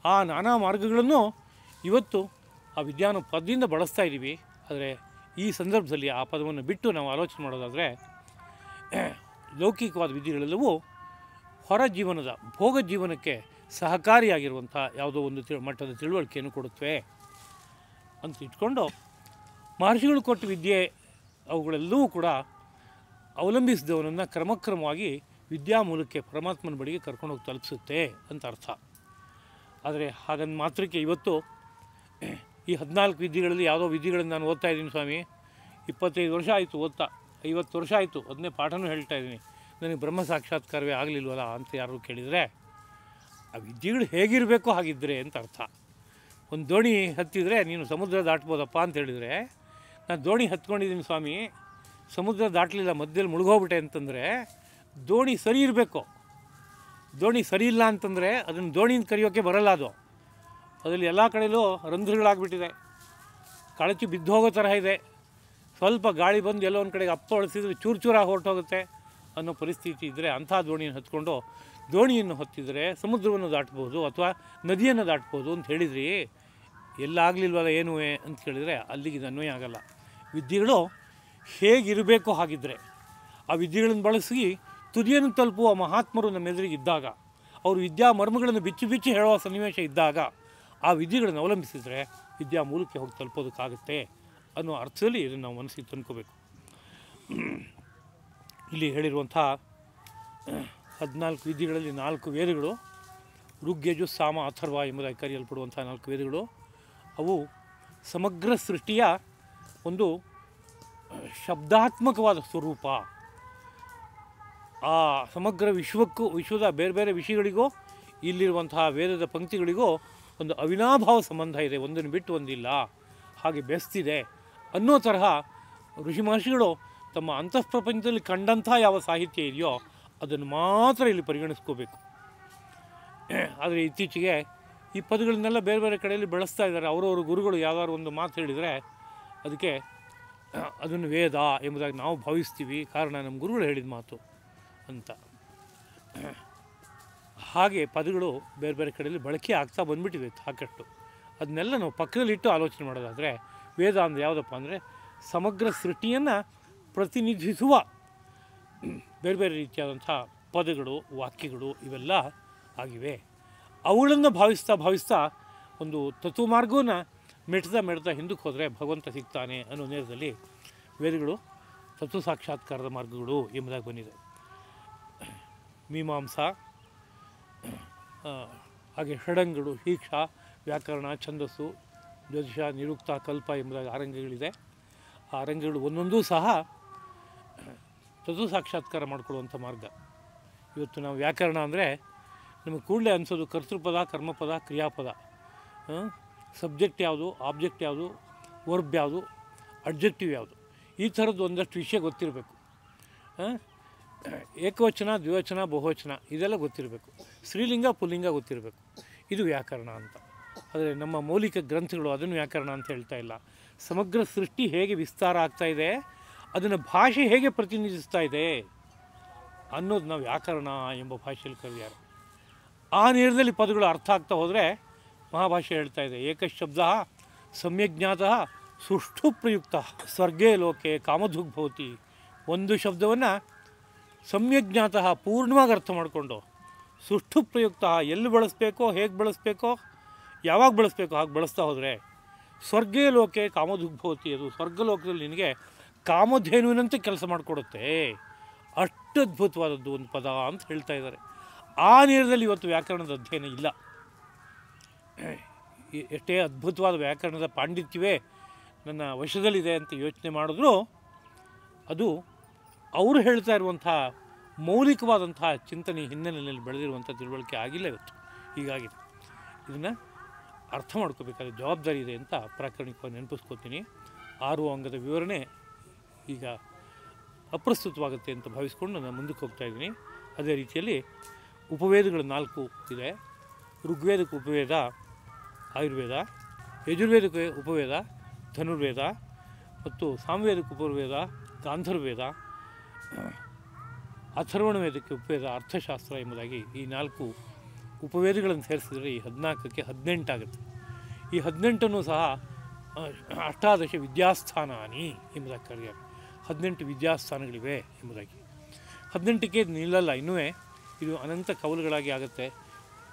ಆ ನಾನಾ ಮಾರ್ಗಗಳನ್ನು ಇವತ್ತು ಆ ವಿದ್ಯಾನ ಪದದಿಂದ ಬಳಸ್ತಾ ಇದ್ದೀವಿ. ಆದರೆ ಈ ಸಂದರ್ಭದಲ್ಲಿ ಆ ಪದವನ್ನು ಬಿಟ್ಟು ನಾವು ಆಲೋಚನೆ ಮಾಡೋದಾದರೆ, ಲೌಕಿಕವಾದ ವಿದ್ಯೆಗಳೆಲ್ಲವೂ ಹೊರ ಜೀವನದ ಭೋಗ ಜೀವನಕ್ಕೆ ಸಹಕಾರಿಯಾಗಿರುವಂಥ ಯಾವುದೋ ಒಂದು ಮಟ್ಟದ ತಿಳುವಳಿಕೆಯನ್ನು ಕೊಡುತ್ತವೆ ಅಂತ ಇಟ್ಕೊಂಡು, ಮಹರ್ಷಿಗಳು ಕೊಟ್ಟ ವಿದ್ಯೆ ಅವುಗಳೆಲ್ಲವೂ ಕೂಡ ಅವಲಂಬಿಸಿದವನನ್ನು ಕ್ರಮಕ್ರಮವಾಗಿ ವಿದ್ಯಾ ಮೂಲಕ್ಕೆ ಪರಮಾತ್ಮನ ಬಳಿಗೆ ಕರ್ಕೊಂಡೋಗಿ ತಲುಪಿಸುತ್ತೆ ಅಂತ ಅರ್ಥ. ಆದರೆ ಹಾಗಂದು ಮಾತ್ರಕ್ಕೆ ಇವತ್ತು ಈ 14 ವಿದ್ಯೆಗಳಲ್ಲಿ ಯಾವುದೋ ವಿದ್ಯೆಗಳನ್ನು ನಾನು ಓದ್ತಾ ಇದ್ದೀನಿ ಸ್ವಾಮಿ, 25 ವರ್ಷ ಆಯಿತು ಓದ್ತಾ, 50 ವರ್ಷ ಆಯಿತು, ಅದನ್ನೇ ಪಾಠನೂ ಹೇಳ್ತಾ ಇದ್ದೀನಿ, ನನಗೆ ಬ್ರಹ್ಮ ಸಾಕ್ಷಾತ್ಕಾರವೇ ಆಗಲಿಲ್ವಲ್ಲ ಅಂತ ಯಾರು ಕೇಳಿದರೆ, ಆ ವಿದ್ಯೆಗಳು ಹೇಗಿರಬೇಕು ಹಾಗಿದ್ದರೆ ಅಂತ ಅರ್ಥ. ಒಂದು ದೋಣಿ ಹತ್ತಿದರೆ ನೀನು ಸಮುದ್ರ ದಾಟ್ಬೋದಪ್ಪ ಅಂತ ಹೇಳಿದರೆ, ನಾನು ದೋಣಿ ಹತ್ಕೊಂಡಿದ್ದೀನಿ ಸ್ವಾಮಿ, ಸಮುದ್ರ ದಾಟಲಿಲ್ಲ, ಮಧ್ಯದಲ್ಲಿ ಮುಳುಗೋಗ್ಬಿಟ್ಟೆ ಅಂತಂದರೆ ದೋಣಿ ಸರಿ ಇರಬೇಕು. ದೋಣಿ ಸರಿ ಇಲ್ಲ ಅಂತಂದರೆ ಅದನ್ನು ದೋಣಿಯಿಂದ ಕರೆಯೋಕ್ಕೆ ಬರಲ್ಲ. ಅದರಲ್ಲಿ ಎಲ್ಲ ಕಡೆಯಲ್ಲೂ ರಂಧ್ರಗಳಾಗ್ಬಿಟ್ಟಿದೆ, ಕಳಚಿ ಬಿದ್ದು ಹೋಗೋ ಥರ ಇದೆ. ಸ್ವಲ್ಪ ಗಾಳಿ ಬಂದು ಎಲ್ಲೋ ಒಂದು ಕಡೆಗೆ ಅಪ್ಪ ಹೊಳಿಸಿದ್ರೆ ಚೂರಾಗಿ ಹೊರಟೋಗುತ್ತೆ ಅನ್ನೋ ಪರಿಸ್ಥಿತಿ ಇದ್ದರೆ ಅಂಥ ದೋಣಿಯನ್ನು ಹತ್ಕೊಂಡು ದೋಣಿಯನ್ನು ಹೊತ್ತಿದರೆ ಸಮುದ್ರವನ್ನು ದಾಟ್ಬೋದು ಅಥವಾ ನದಿಯನ್ನು ದಾಟ್ಬೋದು ಅಂತ ಹೇಳಿದ್ರಿ, ಎಲ್ಲ ಆಗಲಿಲ್ವಲ್ಲ ಏನೂ ಅಂತ ಕೇಳಿದರೆ ಅಲ್ಲಿಗೆ ಇದು ಅನ್ವಯ ಆಗಲ್ಲ. ವಿದ್ಯೆಗಳು ಹೇಗಿರಬೇಕು ಹಾಗಿದ್ದರೆ, ಆ ವಿದ್ಯೆಗಳನ್ನು ಬಳಸಿ ತುದಿಯನ್ನು ತಲುಪುವ ಮಹಾತ್ಮರು ನಮ್ಮೆದುರಿಗಿದ್ದಾಗ, ಅವರು ವಿದ್ಯಾ ಮರ್ಮಗಳನ್ನು ಬಿಚ್ಚಿ ಹೇಳುವ ಸನ್ನಿವೇಶ ಇದ್ದಾಗ ಆ ವಿದ್ಯೆಗಳನ್ನು ಅವಲಂಬಿಸಿದರೆ ವಿದ್ಯಾ ಮೂಲಕ್ಕೆ ಹೋಗಿ ತಲುಪೋದಕ್ಕಾಗುತ್ತೆ ಅನ್ನೋ ಅರ್ಥದಲ್ಲಿ ಇದನ್ನು ನಾವು ಮನಸ್ಸಿಗೆ ತಂದ್ಕೋಬೇಕು. ಇಲ್ಲಿ ಹೇಳಿರುವಂಥ 14 ವಿದ್ಯೆಗಳಲ್ಲಿ 4 ವೇದಗಳು, ಋಗ್ಯಜು ಸಾಮ ಅಥರ್ವ ಎಂಬುದಾಗಿ ಕರೆಯಲ್ಪಡುವಂಥ 4 ವೇದಗಳು, ಅವು ಸಮಗ್ರ ಸೃಷ್ಟಿಯ ಒಂದು ಶಬ್ದಾತ್ಮಕವಾದ ಸ್ವರೂಪ. ಆ ಸಮಗ್ರ ವಿಶ್ವದ ಬೇರೆ ಬೇರೆ ವಿಷಯಗಳಿಗೂ ಇಲ್ಲಿರುವಂತಹ ವೇದದ ಪಂಕ್ತಿಗಳಿಗೂ ಒಂದು ಅವಿನಾಭಾವ ಸಂಬಂಧ ಇದೆ, ಒಂದನ್ನು ಬಿಟ್ಟು ಒಂದಿಲ್ಲ, ಹಾಗೆ ಬೆಸ್ತಿದೆ ಅನ್ನೋ ತರಹ ಋಷಿ ಮಹರ್ಷಿಗಳು ತಮ್ಮ ಅಂತಃಪ್ರಪಂಚದಲ್ಲಿ ಕಂಡಂಥ ಯಾವ ಸಾಹಿತ್ಯ ಇದೆಯೋ ಅದನ್ನು ಮಾತ್ರ ಇಲ್ಲಿ ಪರಿಗಣಿಸ್ಕೋಬೇಕು. ಆದರೆ ಇತ್ತೀಚೆಗೆ ಈ ಪದಗಳನ್ನೆಲ್ಲ ಬೇರೆ ಬೇರೆ ಕಡೆಯಲ್ಲಿ ಬಳಸ್ತಾ ಇದ್ದಾರೆ. ಅವರವರು ಗುರುಗಳು ಯಾವ್ದಾದ್ರು ಒಂದು ಮಾತು ಹೇಳಿದರೆ ಅದಕ್ಕೆ ಅದನ್ನು ವೇದ ಎಂಬುದಾಗಿ ನಾವು ಭಾವಿಸ್ತೀವಿ, ಕಾರಣ ನಮ್ಮ ಗುರುಗಳು ಹೇಳಿದ ಮಾತು ಅಂತ. ಹಾಗೆ ಪದಗಳು ಬೇರೆ ಬೇರೆ ಕಡೆಯಲ್ಲಿ ಬಳಕೆ ಆಗ್ತಾ ಬಂದುಬಿಟ್ಟಿದೆ ಸಾಕಷ್ಟು. ಅದನ್ನೆಲ್ಲ ನಾವು ಪಕ್ಕದಲ್ಲಿಟ್ಟು ಆಲೋಚನೆ ಮಾಡೋದಾದರೆ, ವೇದ ಅಂದರೆ ಯಾವುದಪ್ಪ ಅಂದರೆ ಸಮಗ್ರ ಸೃಷ್ಟಿಯನ್ನು ಪ್ರತಿನಿಧಿಸುವ ಬೇರೆ ಬೇರೆ ರೀತಿಯಾದಂಥ ಪದಗಳು, ವಾಕ್ಯಗಳು ಇವೆಲ್ಲ ಆಗಿವೆ. ಅವುಗಳನ್ನು ಭಾವಿಸ್ತಾ ಒಂದು ತತ್ವ ಮಾರ್ಗವನ್ನು ಮೆಟ್ತಾ ಹಿಂದಕ್ಕೆ ಹೋದರೆ ಭಗವಂತ ಸಿಗ್ತಾನೆ ಅನ್ನೋ ನೇರದಲ್ಲಿ ವೇದಗಳು ತತ್ವ ಸಾಕ್ಷಾತ್ಕಾರದ ಮಾರ್ಗಗಳು ಎಂಬುದಾಗಿ ಬಂದಿದೆ. ಮೀಮಾಂಸಾ, ಹಾಗೆ ಷಡಂಗಗಳು, ಶಿಕ್ಷಾ, ವ್ಯಾಕರಣ, ಛಂದಸ್ಸು, ಜ್ಯೋತಿಷ, ನಿರುಕ್ತ, ಕಲ್ಪ ಎಂಬುದಾಗಿ 6 ಅಂಗಗಳಿದೆ. ಆ ರಂಗಗಳು ಒಂದೊಂದೂ ಸಹ ಸಾಕ್ಷಾತ್ಕಾರ ಮಾಡಿಕೊಳ್ಳುವಂಥ ಮಾರ್ಗ. ಇವತ್ತು ನಾವು ವ್ಯಾಕರಣ ಅಂದರೆ ನಮಗೆ ಕೂಡಲೇ ಅನಿಸೋದು ಕರ್ತೃಪದ, ಕರ್ಮಪದ, ಕ್ರಿಯಾಪದ, ಸಬ್ಜೆಕ್ಟ್ ಯಾವುದು, ಆಬ್ಜೆಕ್ಟ್ ಯಾವುದು, ವರ್ಬ್ ಯಾವುದು, ಅಡ್ಜೆಕ್ಟಿವ್ ಯಾವುದು, ಈ ಥರದ್ದು ಒಂದಷ್ಟು ವಿಷಯ ಗೊತ್ತಿರಬೇಕು. ಏಕವಚನ, ದ್ವಿವಚನ, ಬಹುವಚನ ಇದೆಲ್ಲ ಗೊತ್ತಿರಬೇಕು. ಸ್ತ್ರೀಲಿಂಗ, ಪುಲ್ಲಿಂಗ ಗೊತ್ತಿರಬೇಕು. ಇದು ವ್ಯಾಕರಣ ಅಂತ. ಆದರೆ ನಮ್ಮ ಮೌಲಿಕ ಗ್ರಂಥಗಳು ಅದನ್ನು ವ್ಯಾಕರಣ ಅಂತ ಹೇಳ್ತಾ ಇಲ್ಲ. ಸಮಗ್ರ ಸೃಷ್ಟಿ ಹೇಗೆ ವಿಸ್ತಾರ ಆಗ್ತಾ ಇದೆ, ಅದನ್ನು ಭಾಷೆ ಹೇಗೆ ಪ್ರತಿನಿಧಿಸ್ತಾ ಇದೆ ಅನ್ನೋದನ್ನ ವ್ಯಾಕರಣ ಎಂಬ ಭಾಷೆಯಲ್ಲಿ ಕರೆದಿದ್ದಾರೆ. ಆ ನೇರದಲ್ಲಿ ಪದಗಳು ಅರ್ಥ ಆಗ್ತಾ ಹೋದರೆ ಮಹಾಭಾಷೆ ಹೇಳ್ತಾ ಇದೆ, ಏಕಶಬ್ದ ಸಮ್ಯಜ್ಞಾತಃ ಸುಷ್ಠು ಪ್ರಯುಕ್ತ ಸ್ವರ್ಗೇ ಲೋಕೆ ಕಾಮಧುಗ್ಭವತಿ. ಒಂದು ಶಬ್ದವನ್ನು ಸಮ್ಯಜ್ಞಾತಃ ಪೂರ್ಣವಾಗಿ ಅರ್ಥ ಮಾಡಿಕೊಂಡು, ಸುಷ್ಠು ಪ್ರಯುಕ್ತ ಎಲ್ಲಿ ಬಳಸಬೇಕೋ, ಹೇಗೆ ಬಳಸಬೇಕೋ, ಯಾವಾಗ ಬಳಸಬೇಕೋ ಹಾಗೆ ಬಳಸ್ತಾ ಹೋದರೆ ಸ್ವರ್ಗೇ ಲೋಕೆ ಕಾಮಧುಗ್ಭವತಿ, ಅದು ಸ್ವರ್ಗಲೋಕದಲ್ಲಿ ನಿನಗೆ ಕಾಮಧೇನುವಿನಂತೆ ಕೆಲಸ ಮಾಡಿಕೊಡುತ್ತೆ. ಅಷ್ಟು ಅದ್ಭುತವಾದದ್ದು ಒಂದು ಪದ ಅಂತ ಹೇಳ್ತಾ ಇದ್ದಾರೆ. ಆ ನೇರದಲ್ಲಿ ಇವತ್ತು ವ್ಯಾಕರಣದ ಅಧ್ಯಯನ ಇಲ್ಲ. ಎಷ್ಟೇ ಅದ್ಭುತವಾದ ವ್ಯಾಕರಣದ ಪಾಂಡಿತ್ಯವೇ ನನ್ನ ವಶದಲ್ಲಿದೆ ಅಂತ ಯೋಚನೆ ಮಾಡಿದ್ರೂ ಅದು ಅವರು ಹೇಳ್ತಾ ಇರುವಂಥ ಮೌಲಿಕವಾದಂಥ ಚಿಂತನೆ ಹಿನ್ನೆಲೆಯಲ್ಲಿ ಬೆಳೆದಿರುವಂಥ ತಿಳುವಳಿಕೆ ಆಗಿಲ್ಲ ಇವತ್ತು. ಹೀಗಾಗಿ ಇದನ್ನು ಅರ್ಥ ಮಾಡ್ಕೋಬೇಕಾದ ಜವಾಬ್ದಾರಿ ಇದೆ ಅಂತ ಪ್ರಾಕರಣಿಕವಾಗಿ ನೆನಪಿಸ್ಕೋತೀನಿ. 6 ಅಂಗದ ವಿವರಣೆ ಈಗ ಅಪ್ರಸ್ತುತವಾಗುತ್ತೆ ಅಂತ ಭಾವಿಸ್ಕೊಂಡು ನಾನು ಮುಂದಕ್ಕೆ ಹೋಗ್ತಾಯಿದ್ದೀನಿ. ಅದೇ ರೀತಿಯಲ್ಲಿ ಉಪವೇದಗಳು 4 ಇದೆ. ಋಗ್ವೇದಕ್ಕೆ ಉಪವೇದ ಆಯುರ್ವೇದ, ಯಜುರ್ವೇದಕ್ಕೆ ಉಪವೇದ ಧನುರ್ವೇದ, ಮತ್ತು ಸಾಮವೇದಕ್ಕೆ ಉಪವೇದ ಗಾಂಧರ್ವೇದ, ಅಥರ್ವಣ ವೇದಕ್ಕೆ ಉಪವೇದ ಅರ್ಥಶಾಸ್ತ್ರ ಎಂಬುದಾಗಿ ಈ 4 ಉಪವೇದಗಳನ್ನು ಸೇರಿಸಿದರೆ ಈ 14ಕ್ಕೆ 18 ಆಗುತ್ತೆ. ಈ 18ನ್ನು ಸಹ ಅಷ್ಟಾದಶ ವಿದ್ಯಾಸ್ಥಾನಾನಿ ಎಂಬುದಾಗಿ ಕರೆದಿದ್ದಾರೆ. 18 ವಿದ್ಯಾಸ್ಥಾನಗಳಿವೆ ಎಂಬುದಾಗಿ. 18ಕ್ಕೆ ನಿಲ್ಲಲ್ಲ, ಇನ್ನೂ ಇದು ಅನಂತ ಕವಲುಗಳಾಗಿ ಆಗುತ್ತೆ.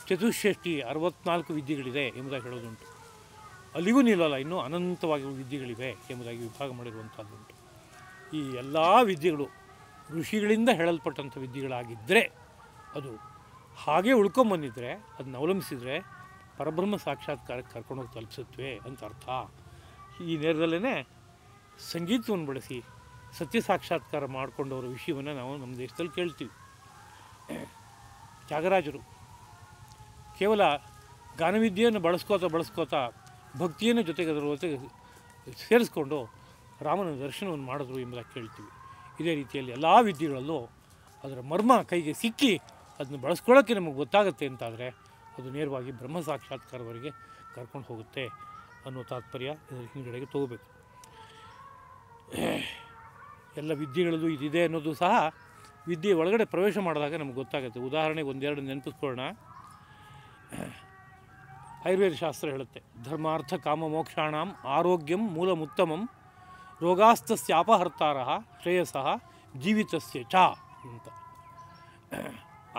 ಚತುಷ್ಷಷ್ಟಿ 64 ವಿದ್ಯೆಗಳಿದೆ ಎಂಬುದಾಗಿ ಹೇಳೋದುಂಟು. ಅಲ್ಲಿಗೂ ನಿಲ್ಲಲ್ಲ, ಇನ್ನೂ ಅನಂತವಾಗಿ ವಿದ್ಯೆಗಳಿವೆ ಎಂಬುದಾಗಿ ವಿಭಾಗ ಮಾಡಿರುವಂಥದ್ದುಂಟು. ಈ ಎಲ್ಲ ವಿದ್ಯೆಗಳು ಋಷಿಗಳಿಂದ ಹೇಳಲ್ಪಟ್ಟಂಥ ವಿದ್ಯೆಗಳಾಗಿದ್ದರೆ, ಅದು ಹಾಗೆ ಉಳ್ಕೊಂಬಂದಿದ್ದರೆ, ಅದನ್ನ ಅವಲಂಬಿಸಿದರೆ ಪರಬ್ರಹ್ಮ ಸಾಕ್ಷಾತ್ಕಾರಕ್ಕೆ ಕರ್ಕೊಂಡೋಗಿ ತಲುಪಿಸುತ್ತವೆ ಅಂತ ಅರ್ಥ. ಈ ನೇರದಲ್ಲೇ ಸಂಗೀತವನ್ನು ಬಳಸಿ ಸತ್ಯ ಸಾಕ್ಷಾತ್ಕಾರ ಮಾಡಿಕೊಂಡವರ ವಿಷಯವನ್ನು ನಾವು ನಮ್ಮ ದೇಶದಲ್ಲಿ ಕೇಳ್ತೀವಿ. ತ್ಯಾಗರಾಜರು ಕೇವಲ ಗಾನವಿದ್ಯೆಯನ್ನು ಬಳಸ್ಕೋತಾ ಭಕ್ತಿಯನ್ನು ಜೊತೆಗೆ ಅದರ ಜೊತೆಗೆ ಸೇರಿಸ್ಕೊಂಡು ರಾಮನ ದರ್ಶನವನ್ನು ಮಾಡಿದ್ರು ಎಂಬುದಾಗಿ ಕೇಳ್ತೀವಿ. ಇದೇ ರೀತಿಯಲ್ಲಿ ಎಲ್ಲ ವಿದ್ಯೆಗಳಲ್ಲೂ ಅದರ ಮರ್ಮ ಕೈಗೆ ಸಿಕ್ಕಿ ಅದನ್ನು ಬಳಸ್ಕೊಳ್ಳೋಕ್ಕೆ ನಮಗೆ ಗೊತ್ತಾಗುತ್ತೆ ಅಂತಾದರೆ ಅದು ನೇರವಾಗಿ ಬ್ರಹ್ಮ ಸಾಕ್ಷಾತ್ಕಾರವರೆಗೆ ಕರ್ಕೊಂಡು ಹೋಗುತ್ತೆ ಅನ್ನೋ ತಾತ್ಪರ್ಯ ಇದರ ಹಿಂದುಗಡೆಗೆ ತಗೋಬೇಕು. ಎಲ್ಲ ವಿದ್ಯೆಗಳಲ್ಲೂ ಇದಿದೆ ಅನ್ನೋದು ಸಹ ವಿದ್ಯೆ ಒಳಗಡೆ ಪ್ರವೇಶ ಮಾಡಿದಾಗ ನಮ್ಗೆ ಗೊತ್ತಾಗುತ್ತೆ. ಉದಾಹರಣೆಗೆ ಒಂದೆರಡು ನೆನಪಿಸ್ಕೊಳ್ಳೋಣ. ಆಯುರ್ವೇದ ಶಾಸ್ತ್ರ ಹೇಳುತ್ತೆ, ಧರ್ಮಾರ್ಥ ಕಾಮ ಮೋಕ್ಷಾಣಂ ಆರೋಗ್ಯಂ ಮೂಲಮುತ್ತಮಂ ರೋಗಾಸ್ತಸ್ಯಾಪಹರ್ತಾರ ಶ್ರೇಯಸಃ ಜೀವಿತಸ್ಯ ಚ ಅಂತ.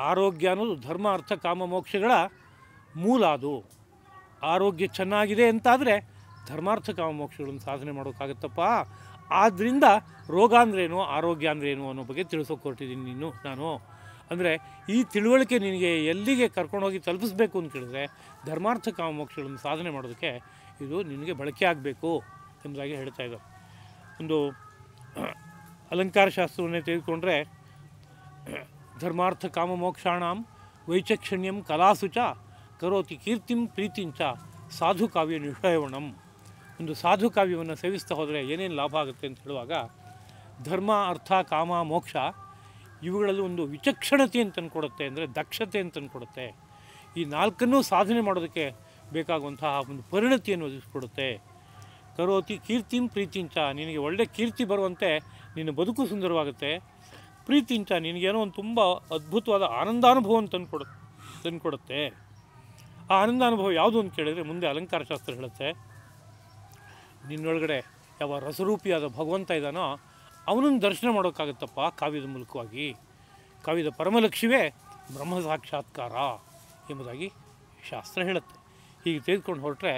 ಆರೋಗ್ಯ ಅನ್ನೋದು ಧರ್ಮ ಅರ್ಥ ಕಾಮ ಮೋಕ್ಷಗಳ ಮೂಲ. ಅದು ಆರೋಗ್ಯ ಚೆನ್ನಾಗಿದೆ ಅಂತಾದರೆ ಧರ್ಮಾರ್ಥ ಕಾಮ ಮೋಕ್ಷಗಳನ್ನು ಸಾಧನೆ ಮಾಡೋಕ್ಕಾಗತ್ತಪ್ಪ. ಆದ್ದರಿಂದ ರೋಗ ಅಂದ್ರೇನು, ಆರೋಗ್ಯ ಅಂದ್ರೇನು ಅನ್ನೋ ಬಗ್ಗೆ ತಿಳಿಸೋಕೆ ಹೊರಟಿದ್ದೀನಿ ನಾನು. ಅಂದರೆ ಈ ತಿಳುವಳಿಕೆ ನಿನಗೆ ಎಲ್ಲಿಗೆ ಕರ್ಕೊಂಡೋಗಿ ತಲುಪಿಸ್ಬೇಕು ಅಂತ ಕೇಳಿದ್ರೆ ಧರ್ಮಾರ್ಥ ಕಾಮ ಮೋಕ್ಷಗಳನ್ನು ಸಾಧನೆ ಮಾಡೋದಕ್ಕೆ ಇದು ನಿನಗೆ ಬಳಕೆ ಆಗಬೇಕು ಎಂಬುದಾಗಿ ಹೇಳ್ತಾ ಇದ್ದಾರೆ. ಒಂದು ಅಲಂಕಾರ ಶಾಸ್ತ್ರವನ್ನೇ ತೆಗೆದುಕೊಂಡ್ರೆ, ಧರ್ಮಾರ್ಥ ಕಾಮ ಮೋಕ್ಷಾಣಂ ವೈಚಕ್ಷಣ್ಯಂ ಕಲಾಸು ಚ ಕರೋತಿ ಕೀರ್ತಿಂ ಪ್ರೀತಿಂಚ ಸಾಧು ಕಾವ್ಯ ನಿಷಯವಣಂ. ಒಂದು ಸಾಧು ಕಾವ್ಯವನ್ನು ಸೇವಿಸ್ತಾ ಹೋದರೆ ಏನೇನು ಲಾಭ ಆಗುತ್ತೆ ಅಂತ ಹೇಳುವಾಗ, ಧರ್ಮ ಅರ್ಥ ಕಾಮ ಮೋಕ್ಷ ಇವುಗಳಲ್ಲಿ ಒಂದು ವಿಚಕ್ಷಣತೆ ಅಂತ ತಂದುಕೊಡುತ್ತೆ, ಅಂದರೆ ದಕ್ಷತೆ ಅಂತ ತಂದುಕೊಡುತ್ತೆ. ಈ 4ನ್ನೂ ಸಾಧನೆ ಮಾಡೋದಕ್ಕೆ ಬೇಕಾಗುವಂತಹ ಒಂದು ಪರಿಣತಿಯನ್ನು ಒದಗಿಸ್ಕೊಡುತ್ತೆ. ಕರೋತಿ ಕೀರ್ತಿಂ ಪ್ರೀತಿಂಚ, ನಿನಗೆ ಒಳ್ಳೆಯ ಕೀರ್ತಿ ಬರುವಂತೆ ನಿನ್ನ ಬದುಕು ಸುಂದರವಾಗುತ್ತೆ. ಪ್ರೀತಿಂಚ, ನಿನಗೇನೋ ಒಂದು ತುಂಬ ಅದ್ಭುತವಾದ ಆನಂದಾನುಭವವನ್ನು ತಂದುಕೊಡುತ್ತೆ. ಆ ಆನಂದಾನುಭವ ಯಾವುದು ಅಂತ ಕೇಳಿದರೆ ಮುಂದೆ ಅಲಂಕಾರ ಶಾಸ್ತ್ರ ಹೇಳುತ್ತೆ, ನಿನ್ನೊಳಗಡೆ ಯಾವ ರಸರೂಪಿಯಾದ ಭಗವಂತ ಇದ್ದಾನೋ ಅವನನ್ನು ದರ್ಶನ ಮಾಡೋಕ್ಕಾಗತ್ತಪ್ಪ ಕಾವ್ಯದ ಮೂಲಕವಾಗಿ. ಕಾವ್ಯದ ಪರಮಲಕ್ಷ್ಯವೇ ಬ್ರಹ್ಮ ಸಾಕ್ಷಾತ್ಕಾರ ಎಂಬುದಾಗಿ ಶಾಸ್ತ್ರ ಹೇಳುತ್ತೆ. ಹೀಗೆ ತೆಗೆದುಕೊಂಡು ಹೊರಟ್ರೆ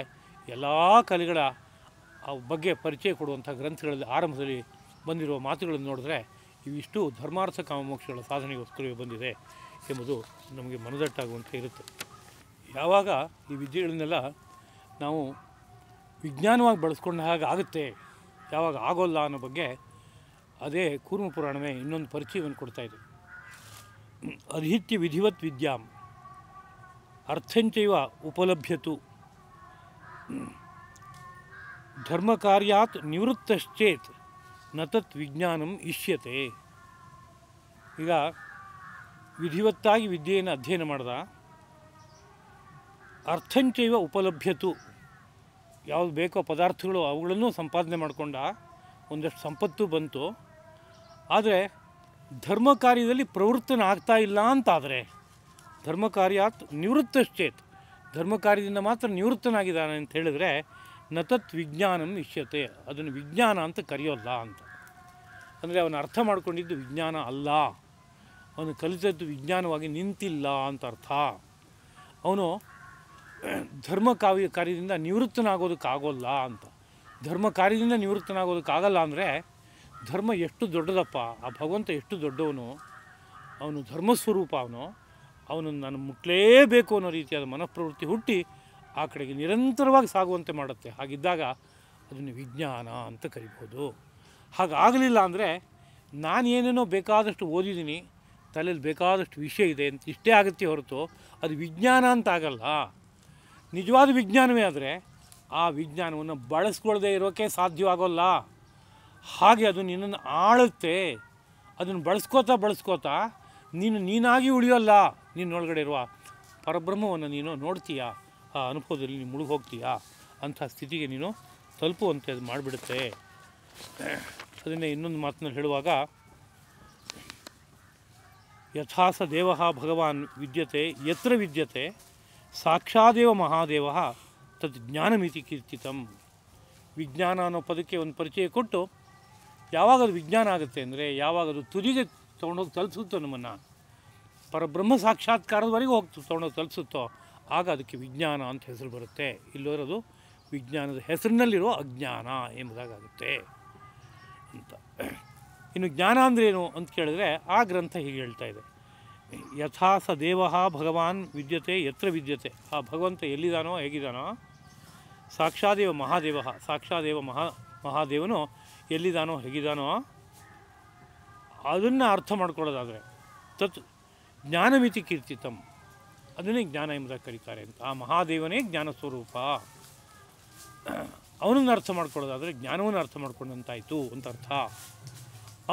ಎಲ್ಲ ಕಲೆಗಳ ಬಗ್ಗೆ ಪರಿಚಯ ಕೊಡುವಂಥ ಗ್ರಂಥಗಳಲ್ಲಿ ಆರಂಭದಲ್ಲಿ ಬಂದಿರುವ ಮಾತುಗಳನ್ನು ನೋಡಿದ್ರೆ ಇವಿಷ್ಟು ಧರ್ಮಾರ್ಥ ಕಾಮಮೋಕ್ಷಗಳ ಸಾಧನೆಗೋಸ್ಕರವೇ ಬಂದಿದೆ ಎಂಬುದು ನಮಗೆ ಮನದಟ್ಟಾಗುವಂತೆ ಇರುತ್ತೆ. ಯಾವಾಗ ಈ ವಿದ್ಯೆಗಳನ್ನೆಲ್ಲ ನಾವು ವಿಜ್ಞಾನವಾಗಿ ಬಳಸ್ಕೊಂಡ ಹಾಗೆ ಆಗುತ್ತೆ, ಯಾವಾಗ ಆಗೋಲ್ಲ ಅನ್ನೋ ಬಗ್ಗೆ ಅದೇ ಕೂರ್ಮ ಪುರಾಣವೇ ಇನ್ನೊಂದು ಪರಿಚಯವನ್ನು ಕೊಡ್ತಾಯಿದೆ. ಅಧಿತ್ಯ ವಿಧಿವತ್ ವಿದ್ಯಾಂ ಅರ್ಥಂಚೈವ ಉಪಲಭ್ಯತು ಧರ್ಮ ಕಾರ್ಯಾತ್ ನಿವೃತ್ತಶ್ಚೇತ್ ನ ತತ್ ವಿಜ್ಞಾನಂ ಇಷ್ಯತೆ. ಈಗ ವಿಧಿವತ್ತಾಗಿ ವಿದ್ಯೆಯನ್ನು ಅಧ್ಯಯನ ಮಾಡ್ದ, ಅರ್ಥಂಚೈವ ಉಪಲಭ್ಯತು, ಯಾವುದು ಬೇಕೋ ಪದಾರ್ಥಗಳು ಅವುಗಳನ್ನು ಸಂಪಾದನೆ ಮಾಡಿಕೊಂಡ, ಒಂದಷ್ಟು ಸಂಪತ್ತು ಬಂತು. ಆದರೆ ಧರ್ಮ ಕಾರ್ಯದಲ್ಲಿ ಪ್ರವೃತ್ತನಾಗ್ತಾ ಇಲ್ಲ ಅಂತಾದರೆ, ಧರ್ಮ ಕಾರ್ಯಾತ್ ನಿವೃತ್ತಶ್ಚೇತ್, ಧರ್ಮ ಕಾರ್ಯದಿಂದ ಮಾತ್ರ ನಿವೃತ್ತನಾಗಿದ್ದಾನೆ ಅಂತ ಹೇಳಿದ್ರೆ ನ ತತ್ ವಿಜ್ಞಾನಂ ಇಷ್ಯತೆ, ಅದನ್ನು ವಿಜ್ಞಾನ ಅಂತ ಕರೆಯೋಲ್ಲ ಅಂತ. ಅಂದರೆ ಅವನು ಅರ್ಥ ಮಾಡ್ಕೊಂಡಿದ್ದು ವಿಜ್ಞಾನ ಅಲ್ಲ, ಅವನು ಕಲಿತದ್ದು ವಿಜ್ಞಾನವಾಗಿ ನಿಂತಿಲ್ಲ ಅಂತ ಅರ್ಥ. ಅವನು ಧರ್ಮ ಕಾರ್ಯದಿಂದ ನಿವೃತ್ತನಾಗೋದಕ್ಕಾಗೋಲ್ಲ ಅಂತ. ಧರ್ಮ ಕಾರ್ಯದಿಂದ ನಿವೃತ್ತನಾಗೋದಕ್ಕಾಗಲ್ಲ ಅಂದರೆ ಧರ್ಮ ಎಷ್ಟು ದೊಡ್ಡದಪ್ಪ, ಆ ಭಗವಂತ ಎಷ್ಟು ದೊಡ್ಡವನು, ಅವನು ಧರ್ಮಸ್ವರೂಪ, ಅವನನ್ನು ನಾನು ಮುಟ್ಟಲೇಬೇಕು ಅನ್ನೋ ರೀತಿಯಾದ ಮನಃಪ್ರವೃತ್ತಿ ಹುಟ್ಟಿ ಆ ಕಡೆಗೆ ನಿರಂತರವಾಗಿ ಸಾಗುವಂತೆ ಮಾಡುತ್ತೆ. ಹಾಗಿದ್ದಾಗ ಅದನ್ನು ವಿಜ್ಞಾನ ಅಂತ ಕರಿಬೋದು. ಹಾಗಾಗಲಿಲ್ಲ ಅಂದರೆ ನಾನೇನೇನೋ ಬೇಕಾದಷ್ಟು ಓದಿದ್ದೀನಿ, ತಲೆಯಲ್ಲಿ ಬೇಕಾದಷ್ಟು ವಿಷಯ ಇದೆ ಅಂತ ಇಷ್ಟೇ ಆಗುತ್ತೆ ಹೊರತು ಅದು ವಿಜ್ಞಾನ ಅಂತ ಆಗಲ್ಲ. ನಿಜವಾದ ವಿಜ್ಞಾನವೇ ಆದರೆ ಆ ವಿಜ್ಞಾನವನ್ನು ಬಳಸ್ಕೊಳ್ಳದೆ ಇರೋಕ್ಕೆ ಸಾಧ್ಯವಾಗೋಲ್ಲ. ಹಾಗೆ ಅದು ನಿನ್ನನ್ನು ಆಳುತ್ತೆ. ಅದನ್ನು ಬಳಸ್ಕೋತಾ ನೀನಾಗಿ ಉಳಿಯೋಲ್ಲ, ನಿನ್ನೊಳಗಡೆ ಇರುವ ಪರಬ್ರಹ್ಮವನ್ನು ನೀನು ನೋಡ್ತೀಯಾ, ಆ ಅನುಭವದಲ್ಲಿ ನೀನು ಮುಳುಗಿ ಹೋಗ್ತೀಯಾ, ಅಂಥ ಸ್ಥಿತಿಗೆ ನೀನು ತಲುಪುವಂತೆ ಅದು ಮಾಡಿಬಿಡುತ್ತೆ. ಅದನ್ನೇ ಇನ್ನೊಂದು ಮಾತಿನಲ್ಲಿ ಹೇಳುವಾಗ, ಯಥಾ ಸ ದೇವ ಭಗವಾನ್ ವಿದ್ಯತೆ ಯತ್ರ ವಿದ್ಯತೆ ಸಾಕ್ಷಾದೇವ ಮಹಾದೇವ ತದ್ ಜ್ಞಾನಮಿತಿ ಕೀರ್ತಿತಂ. ವಿಜ್ಞಾನ ಅನ್ನೋ ಪದಕ್ಕೆ ಒಂದು ಪರಿಚಯ ಕೊಟ್ಟು, ಯಾವಾಗ ಅದು ವಿಜ್ಞಾನ ಆಗುತ್ತೆ ಅಂದರೆ ಯಾವಾಗ ಅದು ತುದಿಗೆ ತೊಗೊಂಡೋಗಿ ತಲುಪಿಸುತ್ತೋ, ನಮ್ಮನ್ನು ಪರಬ್ರಹ್ಮ ಸಾಕ್ಷಾತ್ಕಾರದವರೆಗೂ ತೊಗೊಂಡೋಗಿ ತಲುಪಿಸುತ್ತೋ, ಆಗ ಅದಕ್ಕೆ ವಿಜ್ಞಾನ ಅಂತ ಹೆಸರು ಬರುತ್ತೆ. ಇಲ್ಲೋರದು ವಿಜ್ಞಾನದ ಹೆಸರಿನಲ್ಲಿರೋ ಅಜ್ಞಾನ ಎಂಬುದಾಗುತ್ತೆ ಅಂತ. ಇನ್ನು ಜ್ಞಾನ ಅಂದ್ರೇನು ಅಂತ ಕೇಳಿದ್ರೆ ಆ ಗ್ರಂಥ ಹೀಗೆ ಹೇಳ್ತಾ ಇದೆ, ಯಥಾ ಸ ದೇವ ಭಗವಾನ್ ವಿದ್ಯತೆ ಯತ್ರ ವಿದ್ಯತೆ. ಆ ಭಗವಂತ ಎಲ್ಲಿದ್ದಾನೋ ಹೇಗಿದ್ದಾನೋ, ಸಾಕ್ಷಾದೇವ ಮಹಾದೇವ, ಸಾಕ್ಷಾದೇವ ಮಹಾದೇವನು ಎಲ್ಲಿದ್ದಾನೋ ಹೇಗಿದ್ದಾನೋ ಅದನ್ನು ಅರ್ಥ ಮಾಡ್ಕೊಳ್ಳೋದಾದರೆ ತತ್ ಜ್ಞಾನಮಿತಿ ಕೀರ್ತಿತಂ, ಅದನ್ನೇ ಜ್ಞಾನ ಎಂಬುದಾಗಿ ಕರೀತಾರೆ ಅಂತ. ಆ ಮಹಾದೇವನೇ ಜ್ಞಾನ ಸ್ವರೂಪ, ಅವನನ್ನು ಅರ್ಥ ಮಾಡ್ಕೊಳ್ಳೋದಾದರೆ ಜ್ಞಾನವನ್ನು ಅರ್ಥ ಮಾಡ್ಕೊಂಡಂತಾಯಿತು ಅಂತ ಅರ್ಥ.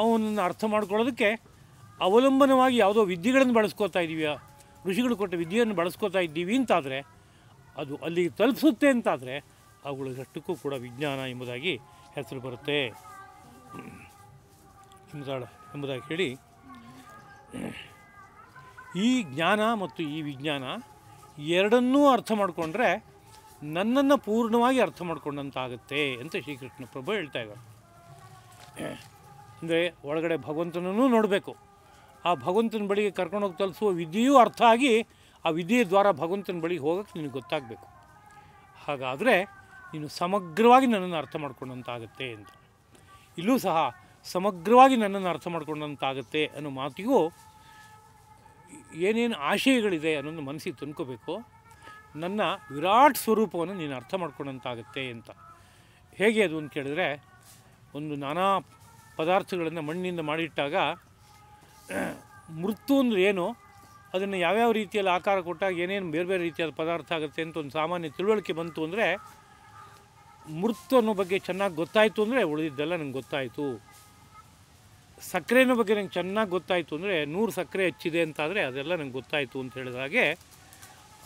ಅವನನ್ನು ಅರ್ಥ ಮಾಡ್ಕೊಳ್ಳೋದಕ್ಕೆ ಅವಲಂಬನವಾಗಿ ಯಾವುದೋ ವಿದ್ಯೆಗಳನ್ನು ಬಳಸ್ಕೋತಾ ಇದ್ದೀವಿ, ಋಷಿಗಳು ಕೊಟ್ಟ ವಿದ್ಯೆಯನ್ನು ಬಳಸ್ಕೋತಾ ಇದ್ದೀವಿ ಅಂತಾದರೆ ಅದು ಅಲ್ಲಿಗೆ ತಲುಪಿಸುತ್ತೆ ಅಂತಾದರೆ ಅವುಗಳಷ್ಟಕ್ಕೂ ಕೂಡ ವಿಜ್ಞಾನ ಎಂಬುದಾಗಿ ಹೆಸರು ಬರುತ್ತೆ ಎಂಬುದಾಗಿ ಹೇಳಿ, ಈ ಜ್ಞಾನ ಮತ್ತು ಈ ವಿಜ್ಞಾನ ಎರಡನ್ನೂ ಅರ್ಥ ಮಾಡಿಕೊಂಡ್ರೆ ನನ್ನನ್ನು ಪೂರ್ಣವಾಗಿ ಅರ್ಥ ಮಾಡ್ಕೊಂಡಂತಾಗುತ್ತೆ ಅಂತ ಶ್ರೀಕೃಷ್ಣ ಪ್ರಭು ಹೇಳ್ತಾ ಇದ್ದಾರೆ. ಅಂದರೆ ಒಳಗಡೆ ಭಗವಂತನೂ ನೋಡಬೇಕು, ಆ ಭಗವಂತನ ಬಳಿಗೆ ಕರ್ಕೊಂಡೋಗಿ ತಲುಪಿಸುವ ವಿದ್ಯೆಯೂ ಅರ್ಥ ಆಗಿ ಆ ವಿದ್ಯೆಯ ದ್ವಾರ ಭಗವಂತನ ಬಳಿಗೆ ಹೋಗೋಕ್ಕೆ ನಿನಗೆ ಗೊತ್ತಾಗಬೇಕು. ಹಾಗಾದರೆ ನೀನು ಸಮಗ್ರವಾಗಿ ನನ್ನನ್ನು ಅರ್ಥ ಮಾಡ್ಕೊಂಡಂತಾಗುತ್ತೆ ಅಂತ. ಇಲ್ಲೂ ಸಹ ಸಮಗ್ರವಾಗಿ ನನ್ನನ್ನು ಅರ್ಥ ಮಾಡ್ಕೊಂಡಂತಾಗುತ್ತೆ ಅನ್ನೋ ಮಾತಿಗೂ ಏನೇನು ಆಶಯಗಳಿದೆ ಅನ್ನೋದು ಮನಸ್ಸಿಗೆ ತಂದ್ಕೋಬೇಕು. ನನ್ನ ವಿರಾಟ್ ಸ್ವರೂಪವನ್ನು ನೀನು ಅರ್ಥ ಮಾಡ್ಕೊಂಡಂತಾಗುತ್ತೆ ಅಂತ. ಹೇಗೆ ಅದು ಅಂತ ಕೇಳಿದ್ರೆ, ಒಂದು ನಾನಾ ಪದಾರ್ಥಗಳನ್ನು ಮಣ್ಣಿನಿಂದ ಮಾಡಿಟ್ಟಾಗ ಮೃತ್ತು ಅಂದರೆ ಏನು, ಅದನ್ನು ಯಾವ್ಯಾವ ರೀತಿಯಲ್ಲಿ ಆಕಾರ ಕೊಟ್ಟಾಗ ಏನೇನು ಬೇರೆ ಬೇರೆ ರೀತಿಯಾದ ಪದಾರ್ಥ ಆಗುತ್ತೆ ಅಂತ ಒಂದು ಸಾಮಾನ್ಯ ತಿಳುವಳಿಕೆ ಬಂತು ಅಂದರೆ, ಮೃತ್ತು ಅನ್ನೋ ಬಗ್ಗೆ ಚೆನ್ನಾಗಿ ಗೊತ್ತಾಯಿತು ಅಂದರೆ ಉಳಿದಿದ್ದೆಲ್ಲ ನಂಗೆ ಗೊತ್ತಾಯಿತು. ಸಕ್ಕರೆ ಅನ್ನೋ ಬಗ್ಗೆ ನಂಗೆ ಚೆನ್ನಾಗಿ ಗೊತ್ತಾಯಿತು ಅಂದರೆ 100 ಸಕ್ಕರೆ ಹೆಚ್ಚಿದೆ ಅಂತಾದರೆ ಅದೆಲ್ಲ ನಂಗೆ ಗೊತ್ತಾಯಿತು ಅಂತ ಹೇಳಿದ ಹಾಗೆ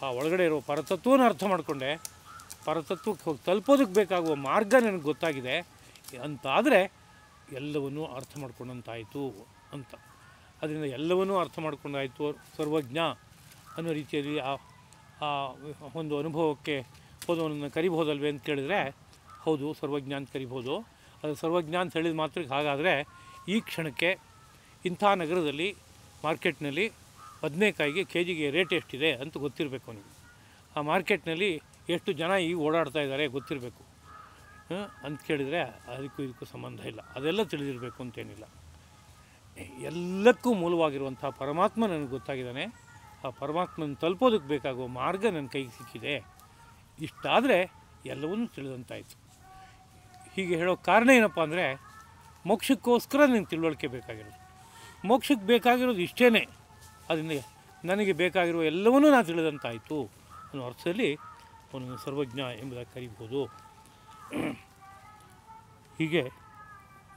ಆ ಒಳಗಡೆ ಇರೋ ಪರತತ್ವವನ್ನು ಅರ್ಥ ಮಾಡಿಕೊಂಡೆ, ಪರತತ್ವಕ್ಕೆ ಹೋಗಿ ತಲುಪೋದಕ್ಕೆ ಬೇಕಾಗುವ ಮಾರ್ಗ ನನಗೆ ಗೊತ್ತಾಗಿದೆ ಅಂತಾದರೆ ಎಲ್ಲವನ್ನೂ ಅರ್ಥ ಮಾಡ್ಕೊಂಡಂತಾಯಿತು ಅಂತ. ಅದರಿಂದ ಎಲ್ಲವನ್ನೂ ಅರ್ಥ ಮಾಡ್ಕೊಂಡಾಯಿತು, ಸರ್ವಜ್ಞ ಅನ್ನೋ ರೀತಿಯಲ್ಲಿ ಆ ಒಂದು ಅನುಭವಕ್ಕೆ ಹೋದವನನ್ನು ಕರಿಬೋದಲ್ವೇ ಅಂತ ಕೇಳಿದರೆ, ಹೌದು ಸರ್ವಜ್ಞ ಅಂತ ಕರಿಬೋದು. ಅದು ಸರ್ವಜ್ಞ ಅಂತ ಹೇಳಿದ ಮಾತ್ರಕ್ಕೆ ಹಾಗಾದರೆ ಈ ಕ್ಷಣಕ್ಕೆ ಇಂಥ ನಗರದಲ್ಲಿ ಮಾರ್ಕೆಟ್ನಲ್ಲಿ ಬದನೆಕಾಯಿಗೆ ಕೆಜಿಗೆ ರೇಟ್ ಎಷ್ಟಿದೆ ಅಂತ ಗೊತ್ತಿರಬೇಕು ಅವನಿಗೆ. ಆ ಮಾರ್ಕೆಟ್ನಲ್ಲಿ ಎಷ್ಟು ಜನ ಈಗ ಓಡಾಡ್ತಾ ಇದ್ದಾರೆ ಗೊತ್ತಿರಬೇಕು ಅಂತ ಕೇಳಿದರೆ ಅದಕ್ಕೂ ಇದಕ್ಕೂ ಸಂಬಂಧ ಇಲ್ಲ, ಅದೆಲ್ಲ ತಿಳಿದಿರಬೇಕು ಅಂತೇನಿಲ್ಲ. ಎಲ್ಲಕ್ಕೂ ಮೂಲವಾಗಿರುವಂಥ ಪರಮಾತ್ಮ ನನಗೆ ಗೊತ್ತಾಗಿದ್ದಾನೆ. ಆ ಪರಮಾತ್ಮನ ತಲುಪೋದಕ್ಕೆ ಬೇಕಾಗುವ ಮಾರ್ಗ ನನ್ನ ಕೈಗೆ ಸಿಕ್ಕಿದೆ. ಇಷ್ಟಾದರೆ ಎಲ್ಲವನ್ನೂ ತಿಳಿದಂತಾಯಿತು. ಹೀಗೆ ಹೇಳೋ ಕಾರಣ ಏನಪ್ಪ ಅಂದರೆ, ಮೋಕ್ಷಕ್ಕೋಸ್ಕರ ನನಗೆ ತಿಳುವಳಿಕೆ ಬೇಕಾಗಿರೋದು. ಮೋಕ್ಷಕ್ಕೆ ಬೇಕಾಗಿರೋದು ಇಷ್ಟೇ. ಅದರಿಂದ ನನಗೆ ಬೇಕಾಗಿರುವ ಎಲ್ಲವನ್ನೂ ನಾನು ತಿಳಿದಂತಾಯಿತು ಅನ್ನೋ ಅರ್ಥದಲ್ಲಿ ಅವನನ್ನು ಸರ್ವಜ್ಞ ಎಂಬುದಾಗಿ ಕರೀಬೋದು. ಹೀಗೆ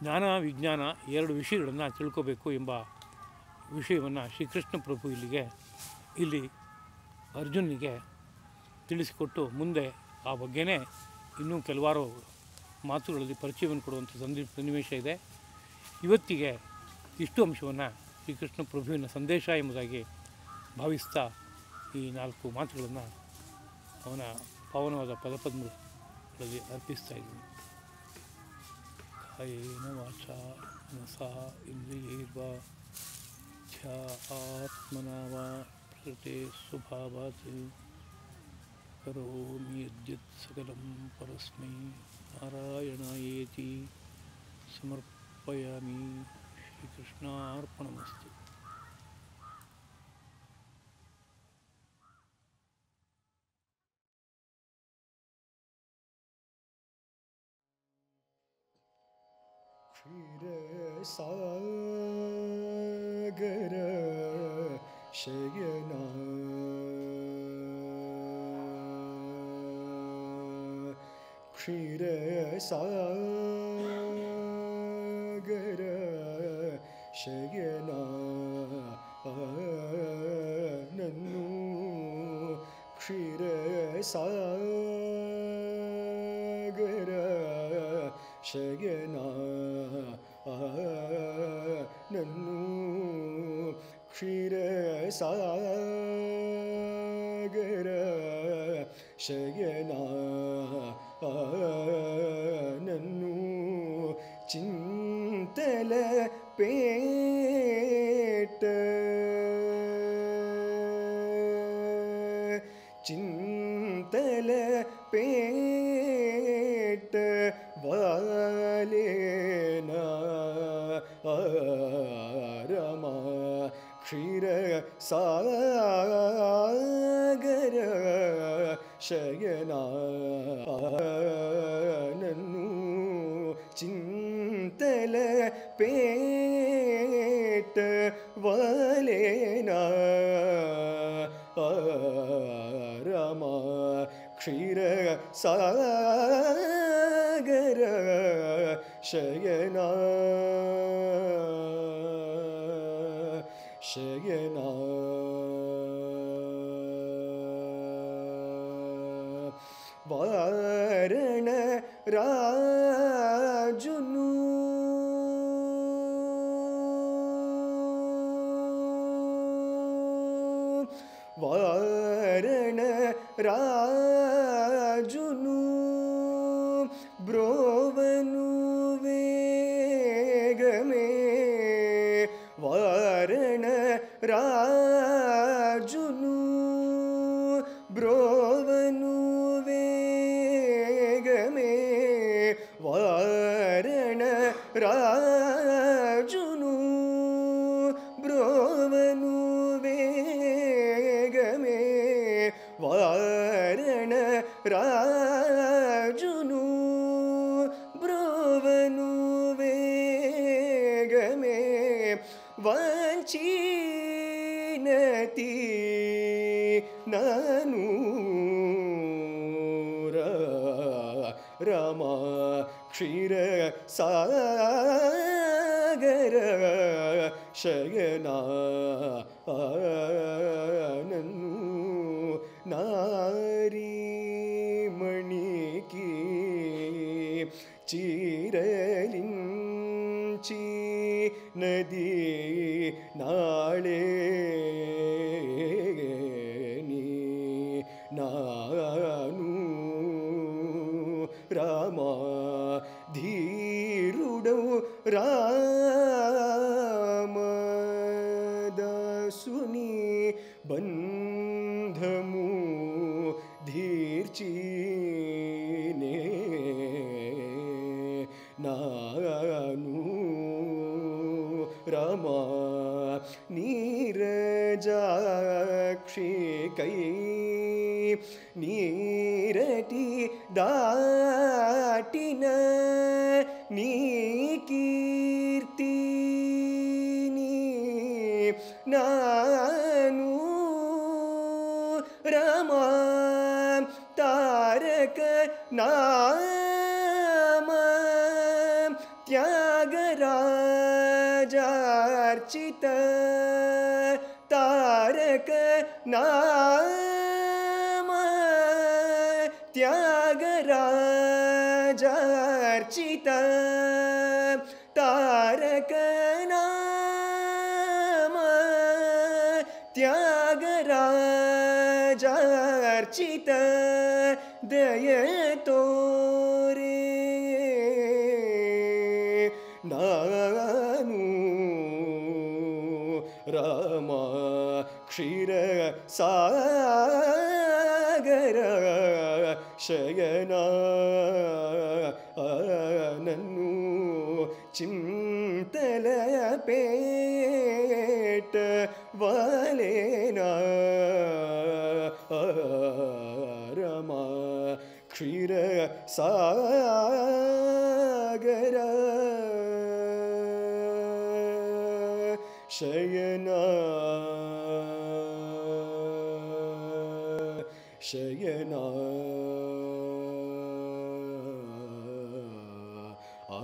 ಜ್ಞಾನ ವಿಜ್ಞಾನ ಎರಡು ವಿಷಯಗಳನ್ನು ತಿಳ್ಕೋಬೇಕು ಎಂಬ ವಿಷಯವನ್ನು ಶ್ರೀಕೃಷ್ಣ ಪ್ರಭು ಇಲ್ಲಿ ಅರ್ಜುನಿಗೆ ತಿಳಿಸಿಕೊಟ್ಟು, ಮುಂದೆ ಆ ಬಗ್ಗೆನೇ ಇನ್ನೂ ಕೆಲವಾರು ಮಾತುಗಳಲ್ಲಿ ಪರಿಚಯವನ್ನು ಕೊಡುವಂಥ ಸನ್ನಿವೇಶ ಇದೆ. ಇವತ್ತಿಗೆ ಇಷ್ಟು ಅಂಶವನ್ನು ಶ್ರೀಕೃಷ್ಣ ಪ್ರಭುವಿನ ಸಂದೇಶ ಎಂಬುದಾಗಿ ಭಾವಿಸ್ತಾ ಈ 4 ಮಾತುಗಳನ್ನು ಅವನ ಪಾವನವಾದ ಪದಪದ್ಮಗಳಲ್ಲಿ ಅರ್ಪಿಸ್ತಾ ಇದ್ದೀನಿ. ಕಾಯೇನ ವಾಚಾ ಮನಸಾ ಇಂದ್ರಿಯೈರ್ವಾ ಆತ್ಮನಾ ವಾ ಪ್ರಕೃತೆ ಸ್ವಭಾವಾತ್ ಕರೋಮಿ ಯದ್ಯತ್ ಸಕಲಂ ಪರಸ್ಮೈ ನಾರಾಯಣಾಯೇತಿ ಸಮರ್ಪಯಾಮಿ. ಶ್ರೀಕೃಷ್ಣಾರ್ಪಣಮಸ್ತು. ಕ್ಷೀರಸಾಗರ ಶಯನ ಕ್ಷೀರಸಾಗರ ಶಯನ ನನ್ನು ಕ್ಷೀರಸಾಗರ ಶಯನ ನನ್ನು ಕ್ಷೀರಸಾಗರ ಶಯನ ನನ್ನು ಚಿಂತಲ ಪೇಟ ಚಿಂತಲ ಪೇಟ ವಾಲೇನ ರಮ ಕ್ಷೀರ ಸಾಗರ ಶಯನ ನನ್ನು ಚಿಂತಲ ಪೇಟ ವಾಲೇನ ರಮ ಕ್ಷೀರ ಸಾಗರ ಶಯನ ಶಯನ ವಾರಣ ರಾಜುನು ವಾರಣ ರಾಜುನು ಬ್ರೋವನು ವೇಗಮೇ ವಾರಣ ರಾಜುನು ಬ್ರೋವನು ವೇಗಮೇ ವಾರಣ ರಾಜುನು ಬ್ರೋವನು ವೇಗಮೇ ವಾರಣ ರಾಜುನು ಬ್ರೋವನು ವೇಗಮೇ ವಂಚೀನತಿ ನಾನು ರಮ ಕ್ಷೀರ ಸಾಗರ ಶಯನ ನನ್ನು ನಾರಿ ಮಣಿಕಿ ಚೀರಲಿಂಚಿ ನದಿ ನಾಳೆ ನೀ ನಾನು ರಾಮ ಧೀರುಡವು ರಾಮದಾಸುನಿ ಬಂಧಮು ಧೀರ್ಚೀನೇ ನಾನು ರಮ ನೀರಜಾಕ್ಷಿ ಕೈ ನೀರಟಿ ದಾಟಿನ ನೀ ಕೀರ್ತಿ ನೀ ನಾನು ರಮ ತಾರಕ ನಾಮ ತ್ಯಾಗರಾಜಾರ್ಚಿತ ತಾರಕ ನಾಮ ತ್ಯಾಗರಾಜಾರ್ಚಿತ ತಾರಕ ನಾಮ ತ್ಯಾಗರಾಜಾರ್ಚಿತ ದಯ ತೋರೆ ನಾನು ರಾಮ ಕ್ಷೀರ ಸಾಗರ ಶಯನ ನನ್ನು ಚಿಂತಲ ಪೇಟ ವಾಲೇನ ರಮ ಕ್ಷೀರ ಸಾಗರ ಶಯನ ಶಯನ ಆ